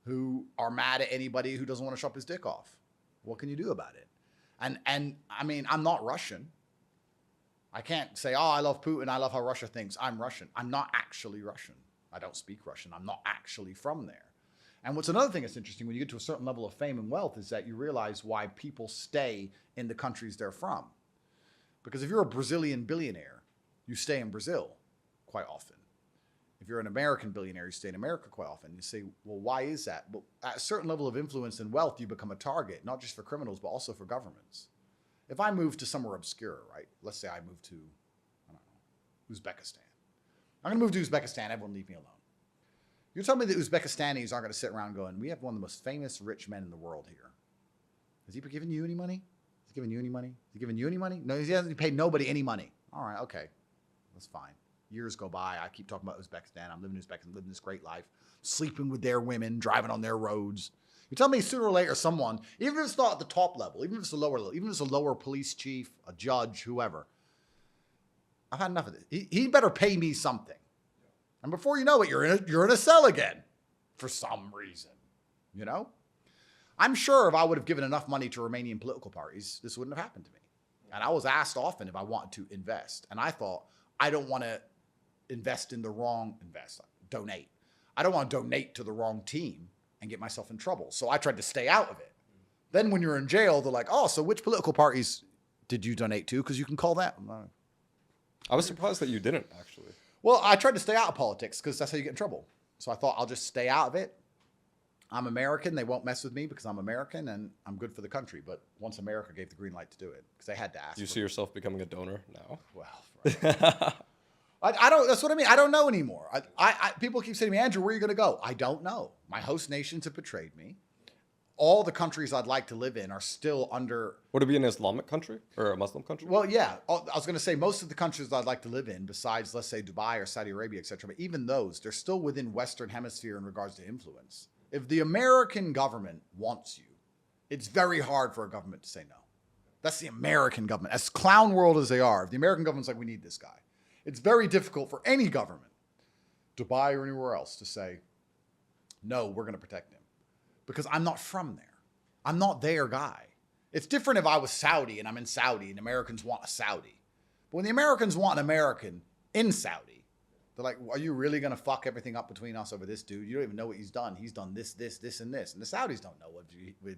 who are mad at anybody who doesn't want to shove his dick off? What can you do about it? And I mean, I'm not Russian. I can't say, oh, I love Putin. I love how Russia thinks. I'm Russian. I'm not actually Russian. I don't speak Russian. I'm not actually from there. And what's another thing that's interesting when you get to a certain level of fame and wealth is that you realize why people stay in the countries they're from. Because if you're a Brazilian billionaire, you stay in Brazil quite often. If you're an American billionaire, you stay in America quite often. You say, well, why is that? Well, at a certain level of influence and wealth, you become a target, not just for criminals, but also for governments. If I move to somewhere obscure, right? Let's say I move to, I don't know, Uzbekistan. I'm going to move to Uzbekistan. Everyone leave me alone. You're telling me that Uzbekistanis aren't going to sit around going, we have one of the most famous rich men in the world here. Has he given you any money? Has he given you any money? Has he given you any money? No, he hasn't paid nobody any money. All right, okay. That's fine. Years go by. I keep talking about Uzbekistan. I'm living in Uzbekistan, living this great life, sleeping with their women, driving on their roads. You tell me sooner or later someone, even if it's not at the top level, even if it's a lower level, even if it's a lower police chief, a judge, whoever, I've had enough of this. He better pay me something. And before you know it, you're in a cell again for some reason, you know? I'm sure if I would have given enough money to Romanian political parties, this wouldn't have happened to me. And I was asked often if I wanted to invest. And I thought, I don't want to donate. I don't want to donate to the wrong team and get myself in trouble. So I tried to stay out of it. Then when you're in jail, they're like, oh, so which political parties did you donate to? Because you can call that. I was surprised that you didn't, actually. Well, I tried to stay out of politics because that's how you get in trouble. So I thought I'll just stay out of it. I'm American. They won't mess with me because I'm American and I'm good for the country. But once America gave the green light to do it, because they had to ask. Do you see yourself becoming a donor now? Well, right. I don't. That's what I mean. I don't know anymore. People keep saying to me, Andrew, where are you going to go? I don't know. My host nations have betrayed me. All the countries I'd like to live in are still under. Would it be an Islamic country or a Muslim country? Well, yeah. I was going to say most of the countries I'd like to live in, besides, let's say, Dubai or Saudi Arabia, etc., but even those, they're still within Western Hemisphere in regards to influence. If the American government wants you, it's very hard for a government to say no. That's the American government. As clown world as they are, if the American government's like, we need this guy, it's very difficult for any government, Dubai or anywhere else, to say, no, we're going to protect him. Because I'm not from there. I'm not their guy. It's different if I was Saudi and I'm in Saudi and Americans want a Saudi. But when the Americans want an American in Saudi, they're like, are you really going to fuck everything up between us over this dude? You don't even know what he's done. He's done this, this, this, and this. And the Saudis don't know what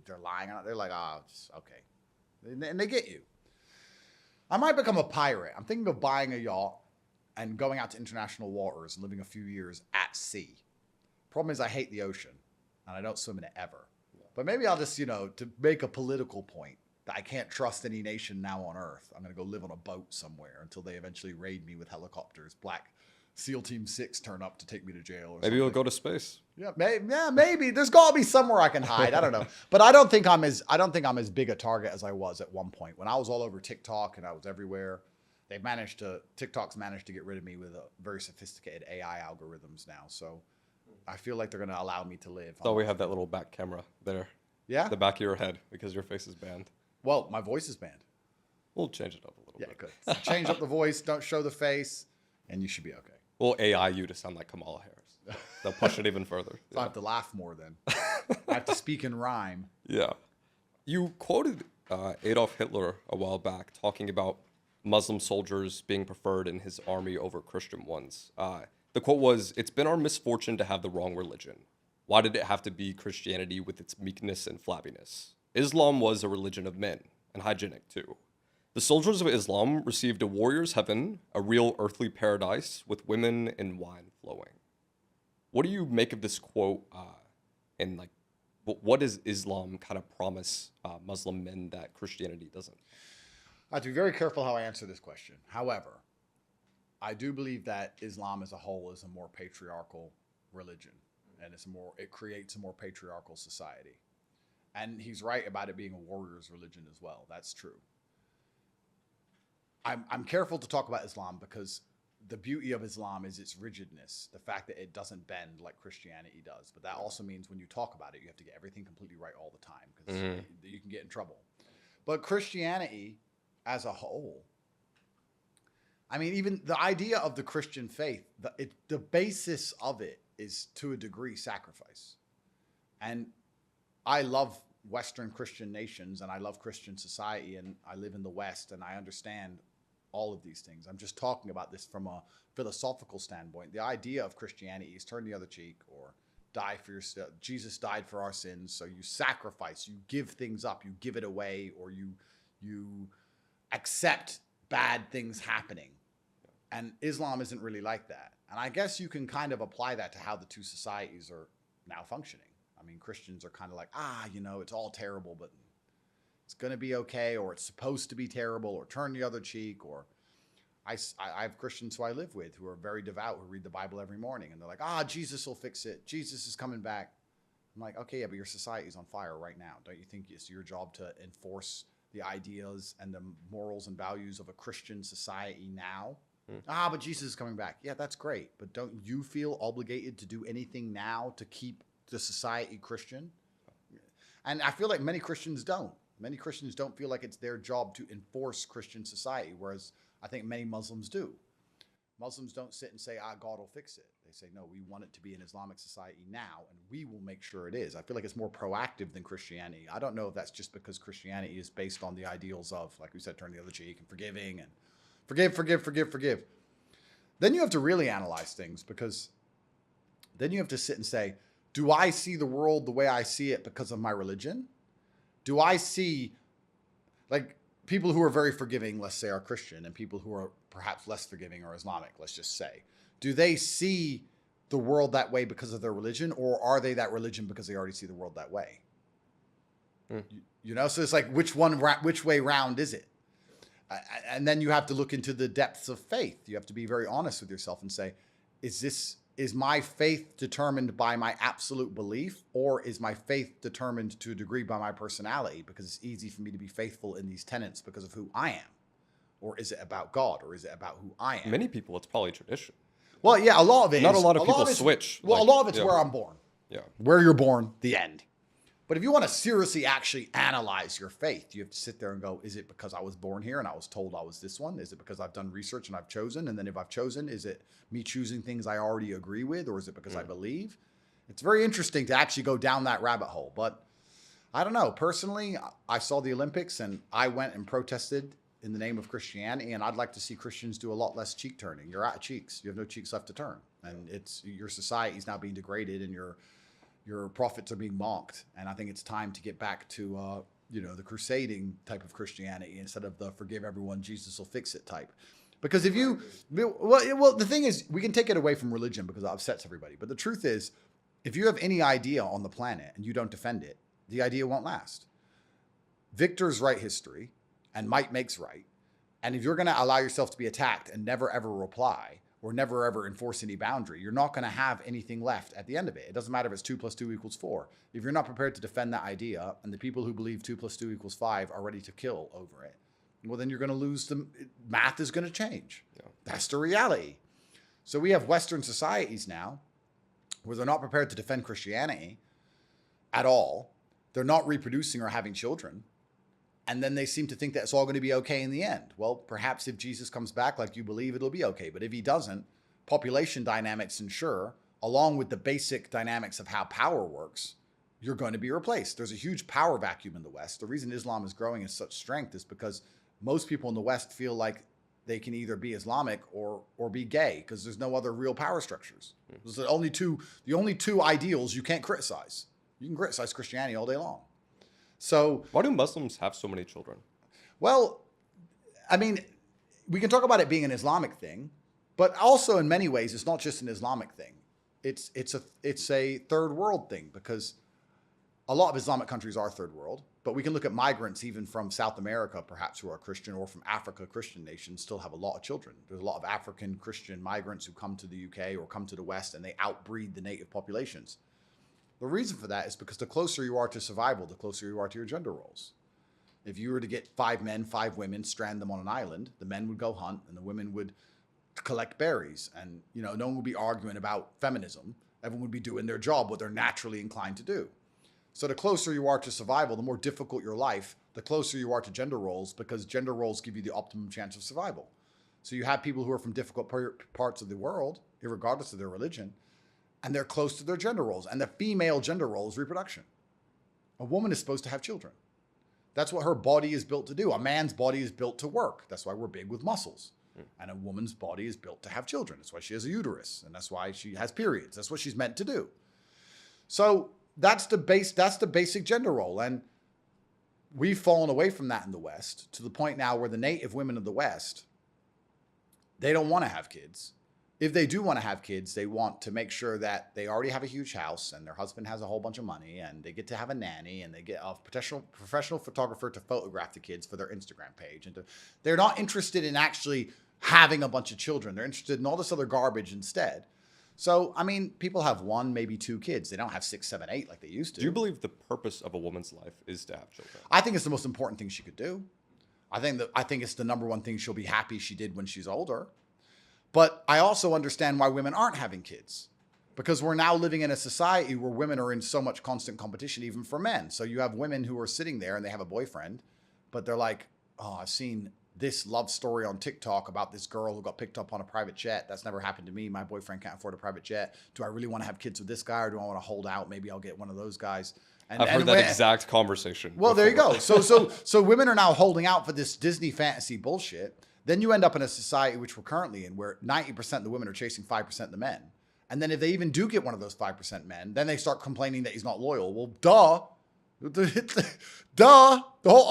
they're lying on. They're like, oh, okay. And they get you. I might become a pirate. I'm thinking of buying a yacht and going out to international waters and living a few years at sea. Problem is I hate the ocean. And I don't swim in it ever. But maybe I'll just, to make a political point that I can't trust any nation now on Earth. I'm going to go live on a boat somewhere until they eventually raid me with helicopters. Black SEAL Team 6 turn up to take me to jail. Or maybe you'll go to space. Yeah, maybe. There's got to be somewhere I can hide. I don't know. But I don't think I'm as big a target as I was at one point when I was all over TikTok and I was everywhere. TikTok's managed to get rid of me with a very sophisticated AI algorithms now. So I feel like they're going to allow me to live. So we have that little back camera there, Yeah. the back of your head, because your face is banned. Well, my voice is banned. We'll change it up a little Yeah, bit. good. So change up the voice, don't show the face, and you should be okay. We'll AI you to sound like Kamala Harris. They'll push it even further. So I have to laugh more then. I have to speak in rhyme. Yeah. You quoted Adolf Hitler a while back talking about Muslim soldiers being preferred in his army over Christian ones. The quote was, "It's been our misfortune to have the wrong religion. Why did it have to be Christianity with its meekness and flabbiness? Islam was a religion of men, and hygienic too. The soldiers of Islam received a warrior's heaven, a real earthly paradise with women and wine flowing." What do you make of this quote? And like, what does Islam kind of promise Muslim men that Christianity doesn't? I have to be very careful how I answer this question. However, I do believe that Islam as a whole is a more patriarchal religion, and it creates a more patriarchal society. And he's right about it being a warrior's religion as well. That's true. I'm careful to talk about Islam because the beauty of Islam is its rigidness, the fact that it doesn't bend like Christianity does. But that also means when you talk about it, you have to get everything completely right all the time because you can get in trouble. But Christianity as a whole, I mean, even the idea of the Christian faith, the basis of it is to a degree sacrifice. And I love Western Christian nations and I love Christian society and I live in the West and I understand all of these things. I'm just talking about this from a philosophical standpoint. The idea of Christianity is turn the other cheek or die for your Jesus died for our sins. So you sacrifice, you give things up, you give it away, or you accept bad things happening. And Islam isn't really like that. And I guess you can kind of apply that to how the two societies are now functioning. I mean, Christians are kind of like, it's all terrible, but it's going to be okay, or it's supposed to be terrible, or turn the other cheek, or I have Christians who I live with who are very devout, who read the Bible every morning, and they're like, Jesus will fix it. Jesus is coming back. I'm like, okay, yeah, but your society is on fire right now. Don't you think it's your job to enforce the ideas and the morals and values of a Christian society now? But Jesus is coming back. Yeah, that's great. But don't you feel obligated to do anything now to keep the society Christian? And I feel like many Christians don't. Many Christians don't feel like it's their job to enforce Christian society, whereas I think many Muslims do. Muslims don't sit and say, God will fix it. They say, no, we want it to be an Islamic society now, and we will make sure it is. I feel like it's more proactive than Christianity. I don't know if that's just because Christianity is based on the ideals of, like we said, turn the other cheek and forgiving and forgive. Then you have to really analyze things, because then you have to sit and say, do I see the world the way I see it because of my religion? Do I see, like, people who are very forgiving, let's say, are Christian, and people who are perhaps less forgiving are Islamic, let's just say. Do they see the world that way because of their religion, or are they that religion because they already see the world that way? So it's like, which way round is it? And then you have to look into the depths of faith. You have to be very honest with yourself and say, is my faith determined by my absolute belief, or is my faith determined to a degree by my personality? Because it's easy for me to be faithful in these tenets because of who I am. Or is it about God, or is it about who I am? Many people, it's probably tradition. Well, yeah, a lot of it Not is. a lot of people switch. Well, a lot of it's where I'm born. Yeah. Where you're born, the end. But if you want to seriously actually analyze your faith, you have to sit there and go, is it because I was born here and I was told I was this one? Is it because I've done research and I've chosen? And then if I've chosen, is it me choosing things I already agree with, or is it because I believe? It's very interesting to actually go down that rabbit hole. But I don't know. Personally, I saw the Olympics and I went and protested in the name of Christianity, and I'd like to see Christians do a lot less cheek turning. You're out of cheeks. You have no cheeks left to turn. And your society is now being degraded, and your prophets are being mocked. And I think it's time to get back to the crusading type of Christianity instead of the forgive everyone, Jesus will fix it type. Because if you, well, the thing is, we can take it away from religion because it upsets everybody. But the truth is, if you have any idea on the planet and you don't defend it, the idea won't last. Victors write history and might makes right. And if you're going to allow yourself to be attacked and never ever reply, or never ever enforce any boundary, you're not going to have anything left at the end of it. It doesn't matter if it's 2 + 2 = 4. If you're not prepared to defend that idea, and the people who believe 2 + 2 = 5 are ready to kill over it, well, then you're going to lose the math is going to change. Yeah. That's the reality. So we have Western societies now where they're not prepared to defend Christianity at all. They're not reproducing or having children. And then they seem to think that it's all going to be okay in the end. Well, perhaps if Jesus comes back like you believe, it'll be okay. But if he doesn't, population dynamics ensure, along with the basic dynamics of how power works, you're going to be replaced. There's a huge power vacuum in the West. The reason Islam is growing in such strength is because most people in the West feel like they can either be Islamic or be gay because there's no other real power structures. Those are the only two ideals you can't criticize. You can criticize Christianity all day long. So Why do Muslims have so many children? well, I mean, we can talk about it being an Islamic thing, but also in many ways, it's not just an Islamic thing. It's a third world thing because a lot of Islamic countries are third world, but we can look at migrants even from South America, perhaps who are Christian, or from Africa, Christian nations still have a lot of children. There's a lot of African Christian migrants who come to the UK or come to the West and they outbreed the native populations. The reason for that is because the closer you are to survival, the closer you are to your gender roles. If you were to get 5 men, 5 women, strand them on an island, the men would go hunt and the women would collect berries. And, no one would be arguing about feminism. Everyone would be doing their job, what they're naturally inclined to do. So the closer you are to survival, the more difficult your life, the closer you are to gender roles, because gender roles give you the optimum chance of survival. So you have people who are from difficult parts of the world, irregardless of their religion, and they're close to their gender roles. And the female gender role is reproduction. A woman is supposed to have children. That's what her body is built to do. A man's body is built to work. That's why we're big with muscles. And a woman's body is built to have children. That's why she has a uterus. And that's why she has periods. That's what she's meant to do. So that's the basic gender role. And we've fallen away from that in the West to the point now where the native women of the West, they don't want to have kids. If they do want to have kids, they want to make sure that they already have a huge house and their husband has a whole bunch of money and they get to have a nanny and they get a professional photographer to photograph the kids for their Instagram page. And they're not interested in actually having a bunch of children. They're interested in all this other garbage instead. So, I mean, people have 1, maybe 2 kids. They don't have 6, 7, 8 like they used to. Do you believe the purpose of a woman's life is to have children? I think it's the most important thing she could do. I think it's the number one thing she'll be happy she did when she's older. But I also understand why women aren't having kids, because we're now living in a society where women are in so much constant competition, even for men. So you have women who are sitting there and they have a boyfriend, but they're like, oh, I've seen this love story on TikTok about this girl who got picked up on a private jet. That's never happened to me. My boyfriend can't afford a private jet. Do I really want to have kids with this guy, or do I want to hold out? Maybe I'll get one of those guys. I've heard that exact conversation. Well, before. there you go. So women are now holding out for this Disney fantasy bullshit. Then you end up in a society, which we're currently in, where 90% of the women are chasing 5% of the men. And then if they even do get one of those 5% men, then they start complaining that he's not loyal. Well, duh.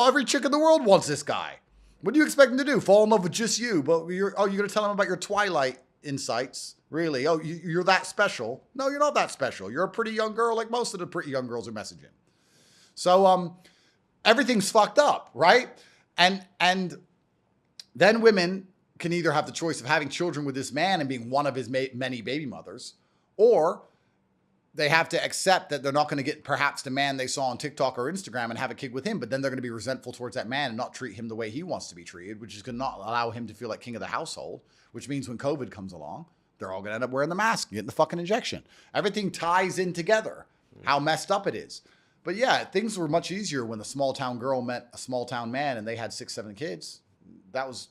Every chick in the world wants this guy. What do you expect him to do? Fall in love with just you? But you're going to tell him about your Twilight insights? Really? Oh, you're that special? No, you're not that special. You're a pretty young girl like most of the pretty young girls are messaging. So everything's fucked up, right? And then women can either have the choice of having children with this man and being one of his many baby mothers, or they have to accept that they're not going to get perhaps the man they saw on TikTok or Instagram and have a kid with him, but then they're going to be resentful towards that man and not treat him the way he wants to be treated, which is going to not allow him to feel like king of the household, which means when COVID comes along, they're all going to end up wearing the mask and getting the fucking injection. Everything ties in together, how messed up it is. But yeah, things were much easier when a small town girl met a small town man and they had 6, 7 kids. That was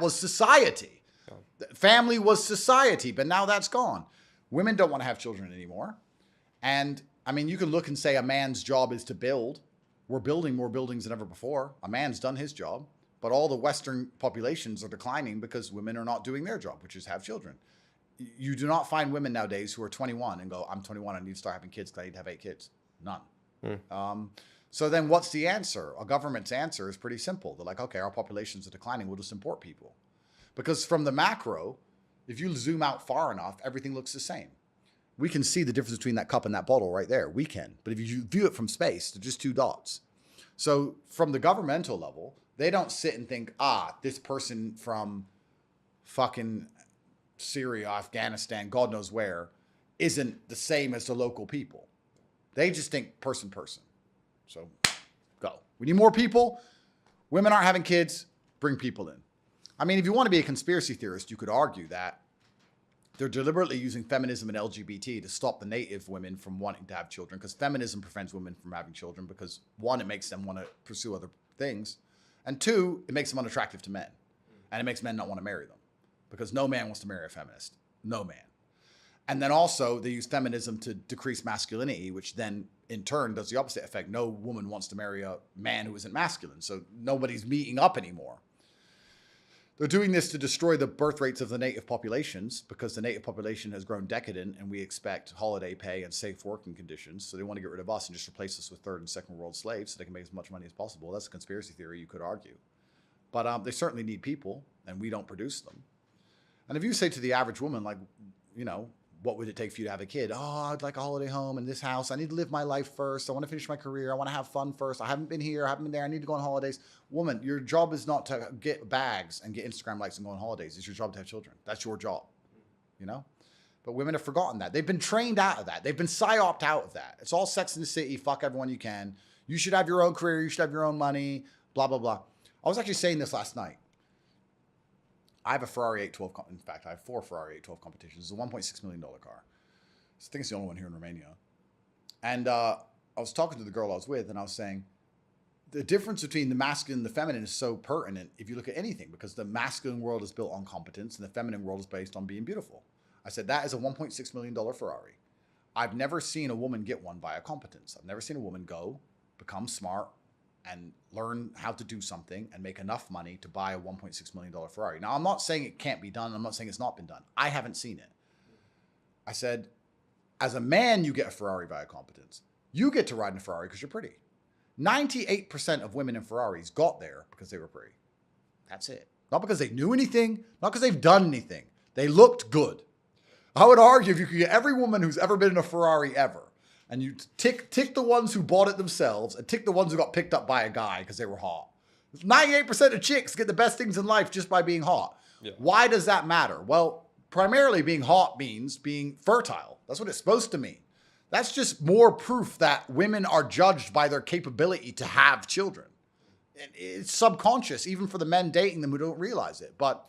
society. Yeah. Family was society, but now that's gone. Women don't want to have children anymore. And I mean, you can look and say a man's job is to build. We're building more buildings than ever before. A man's done his job, but all the Western populations are declining because women are not doing their job, which is have children. You do not find women nowadays who are 21 and go, I'm 21, I need to start having kids because I need to have 8 kids. None. So then what's the answer? A government's answer is pretty simple. They're like, okay, our populations are declining. We'll just import people. Because from the macro, if you zoom out far enough, everything looks the same. We can see the difference between that cup and that bottle right there. We can. But if you view it from space, they're just 2 dots. So from the governmental level, they don't sit and think, this person from fucking Syria, Afghanistan, God knows where, isn't the same as the local people. They just think person. So go. We need more people. Women aren't having kids, bring people in. I mean, if you want to be a conspiracy theorist, you could argue that they're deliberately using feminism and LGBT to stop the native women from wanting to have children, because feminism prevents women from having children because, one, it makes them want to pursue other things, and two, it makes them unattractive to men, and it makes men not want to marry them because no man wants to marry a feminist. No man. And then also they use feminism to decrease masculinity, which then in turn does the opposite effect. No woman wants to marry a man who isn't masculine, so nobody's meeting up anymore. They're doing this to destroy the birth rates of the native populations because the native population has grown decadent and we expect holiday pay and safe working conditions. So they want to get rid of us and just replace us with third and second world slaves so they can make as much money as possible. That's a conspiracy theory, you could argue. But they certainly need people and we don't produce them. And if you say to the average woman, like, you know, what would it take for you to have a kid? Oh, I'd like a holiday home in this house. I need to live my life first. I want to finish my career. I want to have fun first. I haven't been here. I haven't been there. I need to go on holidays. Woman, your job is not to get bags and get Instagram likes and go on holidays. It's your job to have children. That's your job, you know? But women have forgotten that. They've been trained out of that. They've been psyoped out of that. It's all Sex in the City. Fuck everyone you can. You should have your own career. You should have your own money, blah, blah, blah. I was actually saying this last night. I have a Ferrari 812. In fact, I have 4 Ferrari 812 competitions. It's a $1.6 million car. I think it's the only one here in Romania. And I was talking to the girl I was with, and I was saying, the difference between the masculine and the feminine is so pertinent if you look at anything, because the masculine world is built on competence and the feminine world is based on being beautiful. I said, that is a $1.6 million Ferrari. I've never seen a woman get one via competence. I've never seen a woman go, become smart, and learn how to do something and make enough money to buy a $1.6 million Ferrari. Now, I'm not saying it can't be done. I'm not saying it's not been done. I haven't seen it. I said, as a man, you get a Ferrari via competence. You get to ride in a Ferrari because you're pretty. 98% of women in Ferraris got there because they were pretty. That's it. Not because they knew anything, not because they've done anything. They looked good. I would argue if you could get every woman who's ever been in a Ferrari ever, and you tick the ones who bought it themselves and tick the ones who got picked up by a guy because they were hot. 98% of chicks get the best things in life just by being hot. Yeah. Why does that matter? Well, primarily being hot means being fertile. That's what it's supposed to mean. That's just more proof that women are judged by their capability to have children. It's subconscious, even for the men dating them who don't realize it. But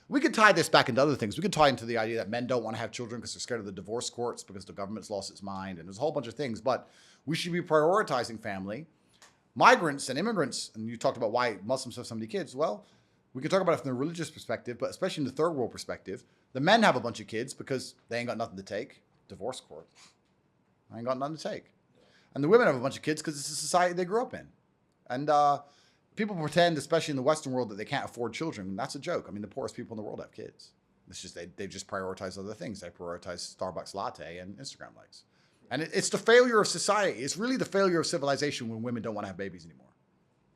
we could tie this back into other things. We could tie into the idea that men don't want to have children because they're scared of the divorce courts, because the government's lost its mind, and there's a whole bunch of things. But we should be prioritizing family. Migrants and immigrants, and you talked about why Muslims have so many kids. Well, we could talk about it from the religious perspective, but especially in the third world perspective. The men have a bunch of kids because they ain't got nothing to take. Divorce court. I ain't got nothing to take. And the women have a bunch of kids because it's the society they grew up in. And people pretend, especially in the Western world, that they can't afford children. That's a joke. I mean, the poorest people in the world have kids. It's just they just prioritize other things. They prioritize Starbucks latte and Instagram likes. And it's the failure of society. It's really the failure of civilization when women don't want to have babies anymore.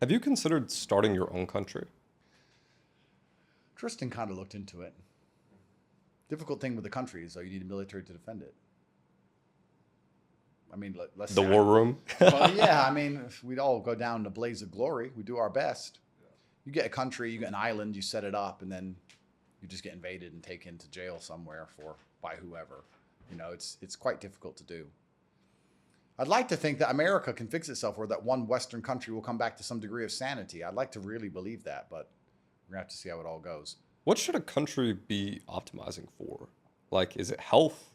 Have you considered starting your own country? Tristan kind of looked into it. Difficult thing with the country is, though, you need a military to defend it. I mean, let's the war room. Well, yeah, I mean, if we'd all go down in a blaze of glory. We do our best. You get a country, you get an island, you set it up, and then you just get invaded and taken to jail somewhere by whoever. You know, it's quite difficult to do. I'd like to think that America can fix itself, or that one Western country will come back to some degree of sanity. I'd like to really believe that, but we're gonna have to see how it all goes. What should a country be optimizing for? Like, is it health?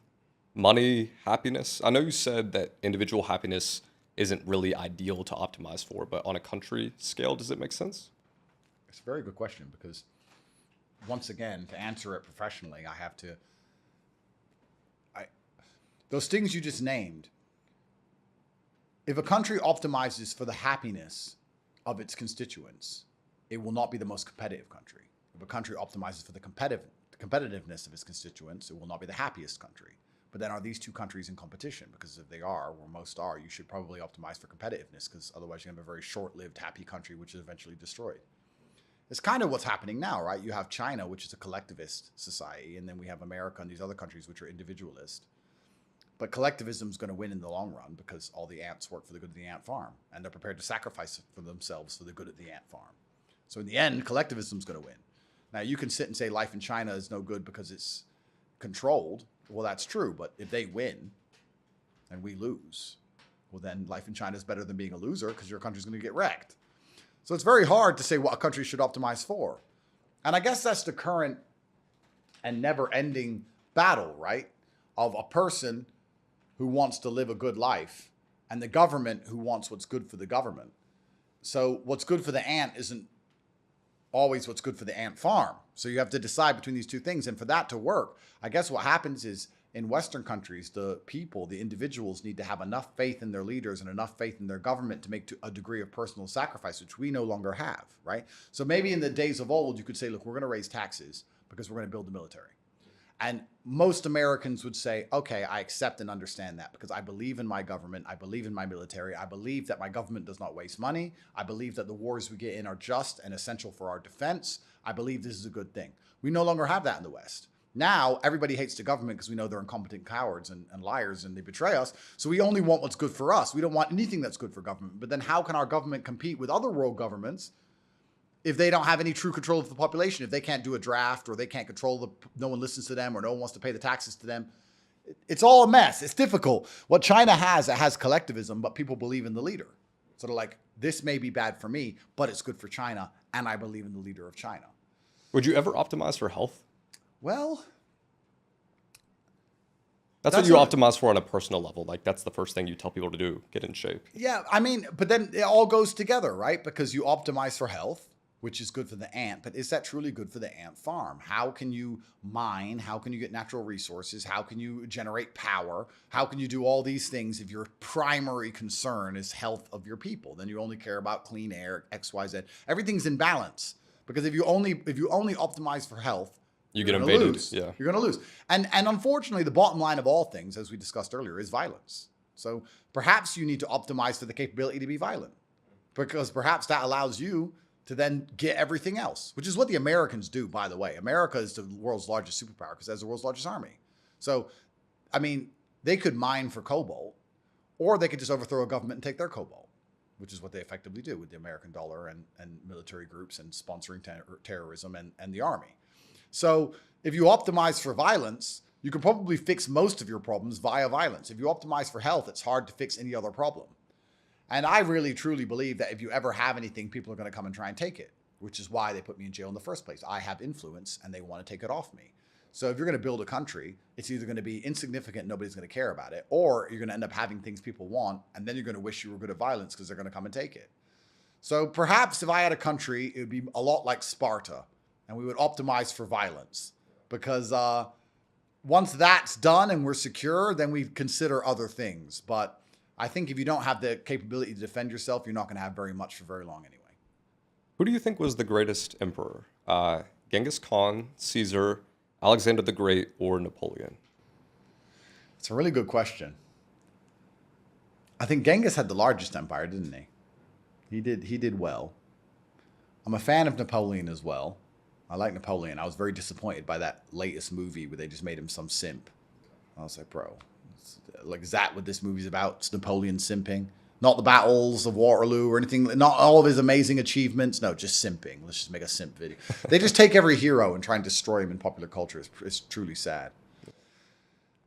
Money, happiness? I know you said that individual happiness isn't really ideal to optimize for, but on a country scale, does it make sense? It's a very good question, because once again, to answer it professionally, I have to... those things you just named, if a country optimizes for the happiness of its constituents, it will not be the most competitive country. If a country optimizes for the competitiveness of its constituents, it will not be the happiest country. But then are these two countries in competition? Because if they are, or most are, you should probably optimize for competitiveness, because otherwise you're going to have a very short-lived, happy country which is eventually destroyed. It's kind of what's happening now, right? You have China, which is a collectivist society, and then we have America and these other countries which are individualist. But collectivism is going to win in the long run because all the ants work for the good of the ant farm, and they're prepared to sacrifice for themselves for the good of the ant farm. So in the end, collectivism is going to win. Now, you can sit and say life in China is no good because it's controlled. Well, that's true, but if they win and we lose, well, then life in China is better than being a loser because your country's going to get wrecked. So it's very hard to say what a country should optimize for. And I guess that's the current and never-ending battle, right? Of a person who wants to live a good life and the government who wants what's good for the government. So what's good for the ant isn't always what's good for the ant farm. So you have to decide between these two things. And for that to work, I guess what happens is in Western countries, the people, the individuals need to have enough faith in their leaders and enough faith in their government to make a degree of personal sacrifice, which we no longer have, right? So maybe in the days of old, you could say, look, we're going to raise taxes because we're going to build the military. And most Americans would say, okay, I accept and understand that because I believe in my government. I believe in my military. I believe that my government does not waste money. I believe that the wars we get in are just and essential for our defense. I believe this is a good thing. We no longer have that in the West. Now, everybody hates the government because we know they're incompetent cowards and liars and they betray us. So we only want what's good for us. We don't want anything that's good for government. But then how can our government compete with other world governments if they don't have any true control of the population, if they can't do a draft or they can't control no one listens to them or no one wants to pay the taxes to them? It's all a mess. It's difficult. What China has, it has collectivism, but people believe in the leader. So they're like, this may be bad for me, but it's good for China, and I believe in the leader of China. Would you ever optimize for health? Well, that's what you optimize for on a personal level. Like that's the first thing you tell people to do, get in shape. Yeah, I mean, but then it all goes together, right? Because you optimize for health, which is good for the ant, but is that truly good for the ant farm? How can you mine? How can you get natural resources? How can you generate power? How can you do all these things if your primary concern is health of your people? Then you only care about clean air, X, Y, Z. Everything's in balance. Because if you only optimize for health, you get invaded. Lose. Yeah. You're going to lose. And unfortunately, the bottom line of all things, as we discussed earlier, is violence. So perhaps you need to optimize for the capability to be violent. Because perhaps that allows you to then get everything else, which is what the Americans do, by the way. America is the world's largest superpower because it has the world's largest army. So, I mean, they could mine for cobalt, or they could just overthrow a government and take their cobalt, which is what they effectively do with the American dollar and military groups and sponsoring terrorism and the army. So if you optimize for violence, you can probably fix most of your problems via violence. If you optimize for health, it's hard to fix any other problem. And I really, truly believe that if you ever have anything, people are going to come and try and take it, which is why they put me in jail in the first place. I have influence and they want to take it off me. So if you're going to build a country, it's either going to be insignificant, nobody's going to care about it, or you're going to end up having things people want, and then you're going to wish you were good at violence because they're going to come and take it. So perhaps if I had a country, it would be a lot like Sparta, and we would optimize for violence. Because once that's done and we're secure, then we consider other things. But I think if you don't have the capability to defend yourself, you're not going to have very much for very long anyway. Who do you think was the greatest emperor? Genghis Khan, Caesar, Alexander the Great, or Napoleon? It's a really good question. I think Genghis had the largest empire, didn't he? He did well. I'm a fan of Napoleon as well. I like Napoleon. I was very disappointed by that latest movie where they just made him some simp. I was like, bro, like, is that what this movie's about? It's Napoleon simping. Not the battles of Waterloo or anything. Not all of his amazing achievements. No, just simping. Let's just make a simp video. They just take every hero and try and destroy him in popular culture. It's truly sad.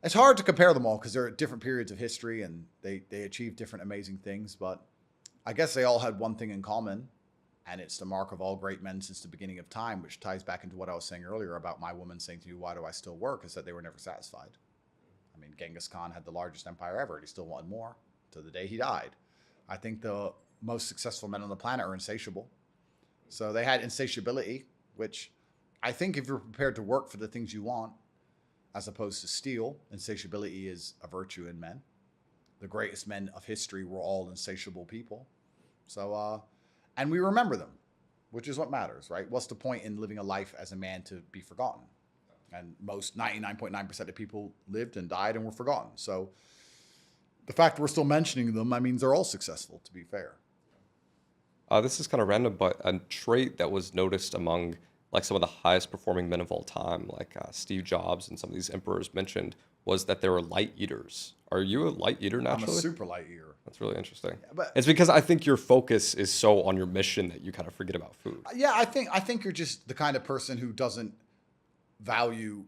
It's hard to compare them all because they're at different periods of history and they achieve different amazing things. But I guess they all had one thing in common, and it's the mark of all great men since the beginning of time, which ties back into what I was saying earlier about my woman saying to you, why do I still work? Is that they were never satisfied. I mean, Genghis Khan had the largest empire ever, and he still wanted more to the day he died. I think the most successful men on the planet are insatiable. So they had insatiability, which I think if you're prepared to work for the things you want, as opposed to steal, insatiability is a virtue in men. The greatest men of history were all insatiable people. So, and we remember them, which is what matters, right? What's the point in living a life as a man to be forgotten? And most 99.9% of people lived and died and were forgotten. So the fact we're still mentioning them, that means they're all successful, to be fair. This is kind of random, but a trait that was noticed among like some of the highest performing men of all time, like Steve Jobs and some of these emperors mentioned, was that they were light eaters. Are you a light eater naturally? I'm a super light eater. That's really interesting. Yeah, but it's because I think your focus is so on your mission that you kind of forget about food. Yeah, I think you're just the kind of person who doesn't value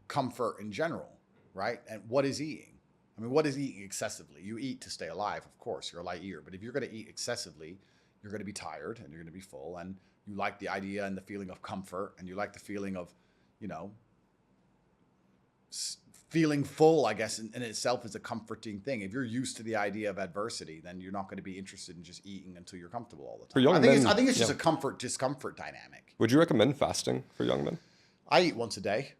comfort in general, right? And what is eating? I mean, what is eating excessively? You eat to stay alive, of course. You're a light eater. But if you're going to eat excessively, you're going to be tired and you're going to be full, and you like the idea and the feeling of comfort, and you like the feeling of, you know, feeling full, I guess, in itself is a comforting thing. If you're used to the idea of adversity, then you're not going to be interested in just eating until you're comfortable all the time. For young men, I think it's just a comfort-discomfort dynamic. Would you recommend fasting for young men? I eat once a day.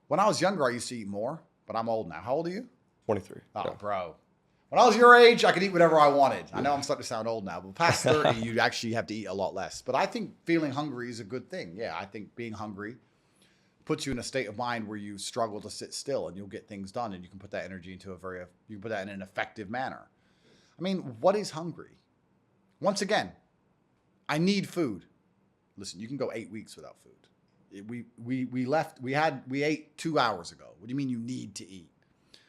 When I was younger, I used to eat more, but I'm old now. How old are you? 23. Oh, yeah. bro. When I was your age, I could eat whatever I wanted. I know I'm starting to sound old now, but past 30, you actually have to eat a lot less. But I think feeling hungry is a good thing. Yeah, I think being hungry puts you in a state of mind where you struggle to sit still, and you'll get things done, and you can put that energy into you can put that in an effective manner. I mean, what is hungry? Once again, I need food. Listen, you can go 8 weeks without food. We ate 2 hours ago. What do you mean you need to eat?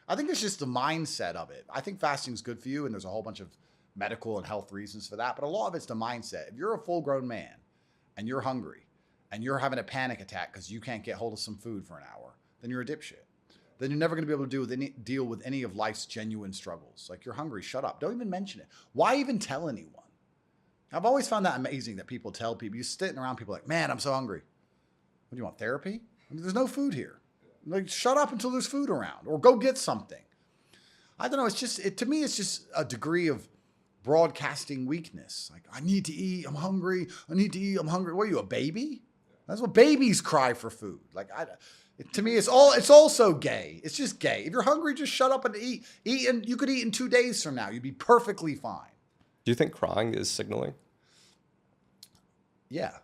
I think it's just the mindset of it. I think fasting is good for you, and there's a whole bunch of medical and health reasons for that, but a lot of it's the mindset. If you're a full-grown man and you're hungry and you're having a panic attack because you can't get hold of some food for an hour, then you're a dipshit. Then you're never going to be able to deal with any of life's genuine struggles. Like, you're hungry, shut up. Don't even mention it. Why even tell anyone? I've always found that amazing that people tell people. You're sitting around people like, man, I'm so hungry. What do you want, therapy? I mean, there's no food here. Like, shut up until there's food around, or go get something. I don't know. It's just, to me, it's just a degree of broadcasting weakness. Like, I need to eat. I'm hungry. I need to eat. I'm hungry. What are you, a baby? That's what babies cry for food. Like, to me, it's also gay. It's just gay. If you're hungry, just shut up and eat. Eat, and you could eat in 2 days from now. You'd be perfectly fine. Do you think crying is signaling? Yeah,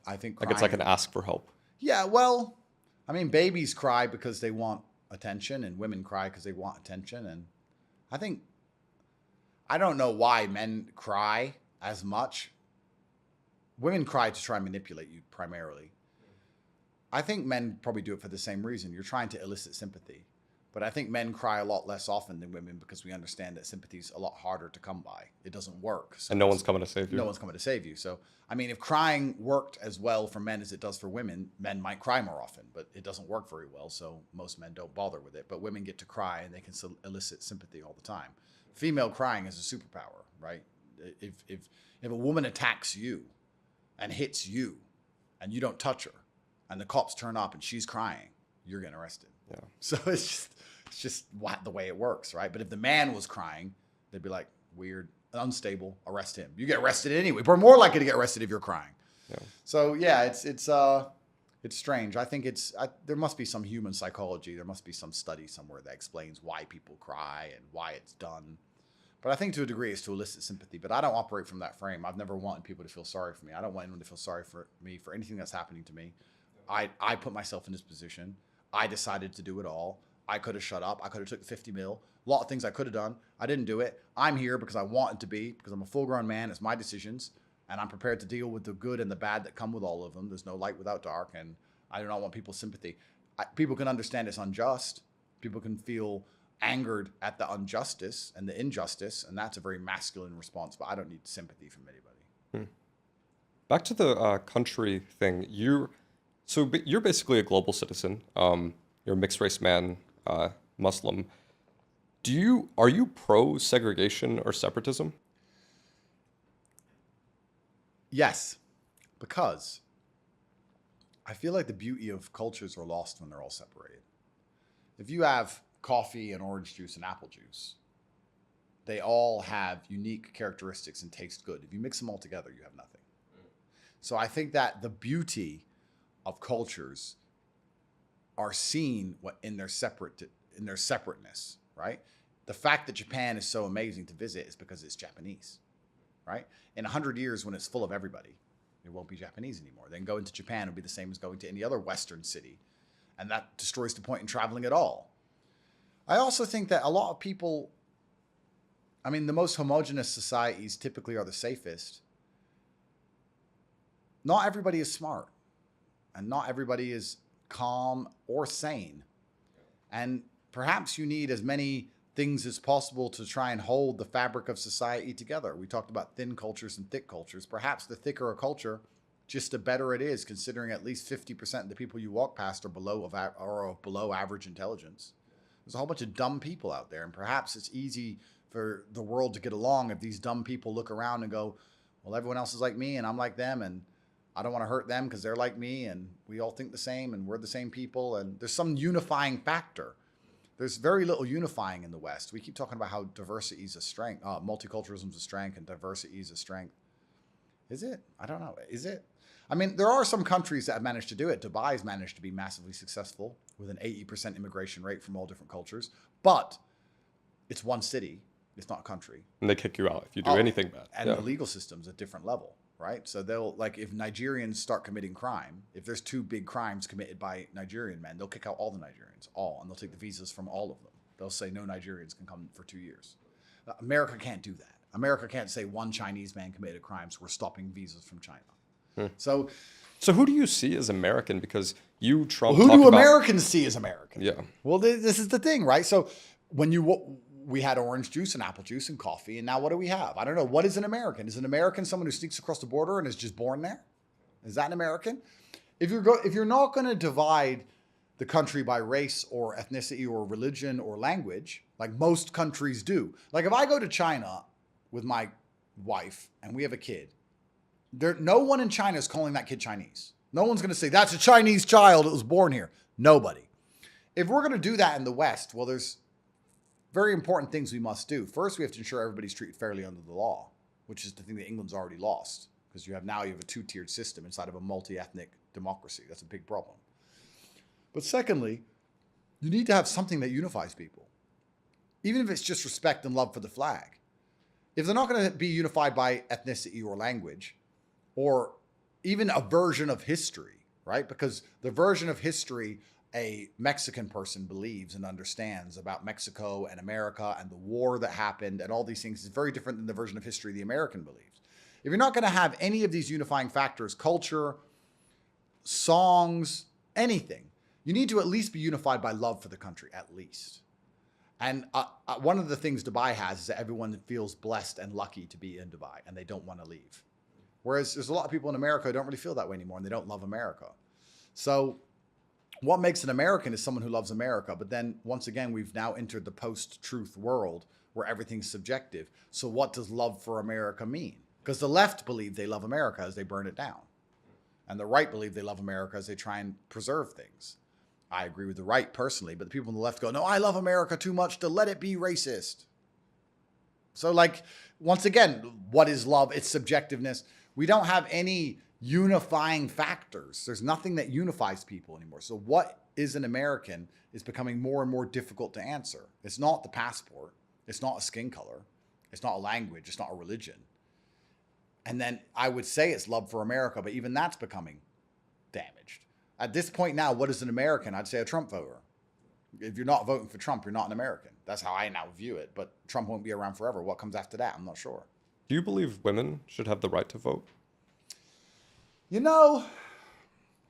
I think Like, it's like an ask for help. Yeah, well, I mean, babies cry because they want attention, and women cry because they want attention. And I don't know why men cry as much. Women cry to try and manipulate you primarily. I think men probably do it for the same reason. You're trying to elicit sympathy. But I think men cry a lot less often than women because we understand that sympathy is a lot harder to come by. It doesn't work. So And no one's coming to save you. No one's coming to save you. So, I mean, if crying worked as well for men as it does for women, men might cry more often, but it doesn't work very well. So most men don't bother with it. But women get to cry, and they can elicit sympathy all the time. Female crying is a superpower, right? If a woman attacks you and hits you and you don't touch her and the cops turn up and she's crying, you're getting arrested. Yeah. So it's just the way it works, right? But if the man was crying, they'd be like, weird, unstable, arrest him. You get arrested anyway. We're more likely to get arrested if you're crying. Yeah. So yeah, it's strange. I think there must be some human psychology. There must be some study somewhere that explains why people cry and why it's done. But I think to a degree it's to elicit sympathy. But I don't operate from that frame. I've never wanted people to feel sorry for me. I don't want anyone to feel sorry for me for anything that's happening to me. I put myself in this position. I decided to do it all. I could have shut up. I could have took 50 mil. A lot of things I could have done. I didn't do it. I'm here because I wanted to be, because I'm a full-grown man. It's my decisions, and I'm prepared to deal with the good and the bad that come with all of them. There's no light without dark, and I do not want people's sympathy. People can understand it's unjust. People can feel angered at the injustice, and and that's a very masculine response, but I don't need sympathy from anybody. Back to the country thing. You're basically a global citizen. You're a mixed race man, Muslim. Are you pro segregation or separatism? Yes, because I feel like the beauty of cultures are lost when they're all separated. If you have coffee and orange juice and apple juice, they all have unique characteristics and taste good. If you mix them all together, you have nothing. So I think that the beauty of cultures are seen in their separateness, right? The fact that Japan is so amazing to visit is because it's Japanese, right? In 100 years, when it's full of everybody, it won't be Japanese anymore. Then going to Japan will be the same as going to any other Western city, and that destroys the point in traveling at all. I also think that a lot of people, I mean, the most homogenous societies typically are the safest. Not everybody is smart, and not everybody is calm or sane. And perhaps you need as many things as possible to try and hold the fabric of society together. We talked about thin cultures and thick cultures. Perhaps the thicker a culture, just the better it is, considering at least 50% of the people you walk past are below average intelligence. There's a whole bunch of dumb people out there, and perhaps it's easy for the world to get along if these dumb people look around and go, well, everyone else is like me and I'm like them, and I don't want to hurt them because they're like me, and we all think the same, and we're the same people, and there's some unifying factor. There's very little unifying in the West. We keep talking about how diversity is a strength, multiculturalism is a strength, and diversity is a strength. Is it? I don't know. Is it? I mean, there are some countries that have managed to do it. Dubai's managed to be massively successful with an 80% immigration rate from all different cultures. But it's one city. It's not a country. And they kick you out if you do anything bad. And the legal system's a different level, right? So they'll, like, if Nigerians start committing crime, if there's 2 big crimes committed by Nigerian men, they'll kick out all the Nigerians, and they'll take the visas from all of them. They'll say no Nigerians can come for 2 years. America can't do that. America can't say one Chinese man committed a crime, so we're stopping visas from China. So who do you see as American? Because you, Trump, who do Americans see as American? Yeah. Well, this is the thing, right? So when we had orange juice and apple juice and coffee, and now what do we have? I don't know. What is an American? Is an American someone who sneaks across the border and is just born there? Is that an American? If you're not going to divide the country by race or ethnicity or religion or language, like most countries do. Like if I go to China with my wife and we have a kid, no one in China is calling that kid Chinese. No one's going to say, that's a Chinese child that was born here. Nobody. If we're going to do that in the West, well, there's very important things we must do. First, we have to ensure everybody's treated fairly under the law, which is the thing that England's already lost, because you have a 2-tiered system inside of a multi-ethnic democracy. That's a big problem. But secondly, you need to have something that unifies people, even if it's just respect and love for the flag. If they're not going to be unified by ethnicity or language, or even a version of history, right? Because the version of history a Mexican person believes and understands about Mexico and America and the war that happened and all these things is very different than the version of history the American believes. If you're not going to have any of these unifying factors, culture, songs, anything, you need to at least be unified by love for the country, at least. And one of the things Dubai has is that everyone feels blessed and lucky to be in Dubai, and they don't want to leave. Whereas there's a lot of people in America who don't really feel that way anymore, and they don't love America. So what makes an American is someone who loves America. But then, once again, we've now entered the post-truth world where everything's subjective. So what does love for America mean? Because the left believe they love America as they burn it down. And the right believe they love America as they try and preserve things. I agree with the right personally, but the people on the left go, no, I love America too much to let it be racist. So, like, once again, what is love? It's subjectiveness. We don't have any unifying factors. There's nothing that unifies people anymore. So what is an American is becoming more and more difficult to answer. It's not the passport. It's not a skin color. It's not a language. It's not a religion. And then I would say it's love for America, but even that's becoming damaged. At this point now, what is an American? I'd say a Trump voter. If you're not voting for Trump, you're not an American. That's how I now view it. But Trump won't be around forever. What comes after that? I'm not sure. Do you believe women should have the right to vote? You know,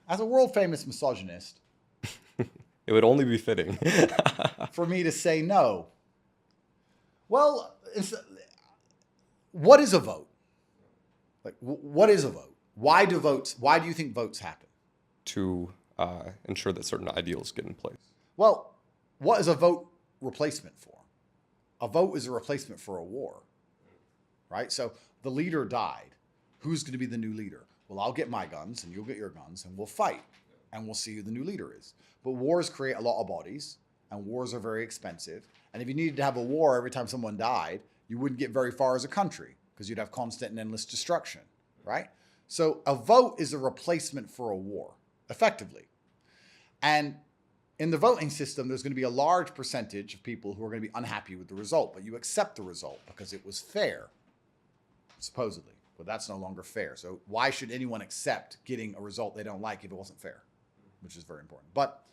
as a world-famous misogynist, it would only be fitting for me to say no. Well, what is a vote? Like, what is a vote? Why do you think votes happen? To ensure that certain ideals get in place. Well, what is a vote replacement for? A vote is a replacement for a war, right? So the leader died. Who's going to be the new leader? Well, I'll get my guns and you'll get your guns and we'll fight and we'll see who the new leader is. But wars create a lot of bodies and wars are very expensive. And if you needed to have a war every time someone died, you wouldn't get very far as a country because you'd have constant and endless destruction, right? So a vote is a replacement for a war, effectively. And in the voting system, there's going to be a large percentage of people who are going to be unhappy with the result, but you accept the result because it was fair, supposedly. But that's no longer fair. So why should anyone accept getting a result they don't like if it wasn't fair? Which is very important. But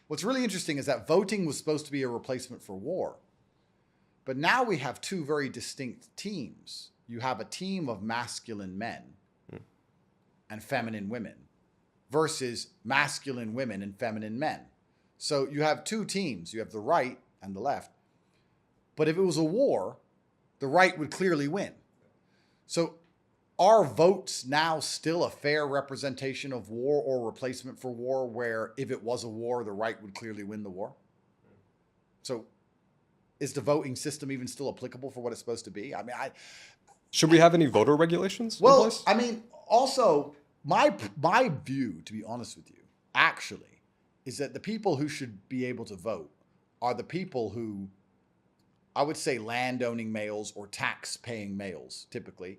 what's really interesting is that voting was supposed to be a replacement for war. But now we have 2 very distinct teams. You have a team of masculine men and feminine women versus masculine women and feminine men. So you have 2 teams. You have the right and the left. But if it was a war, the right would clearly win. So are votes now still a fair representation of war or replacement for war, where if it was a war, the right would clearly win the war? So is the voting system even still applicable for what it's supposed to be? I mean, Should we have any voter regulations in Well, place? I mean, also my view, to be honest with you, actually, is that the people who should be able to vote are the people who, I would say, landowning males or tax-paying males, typically,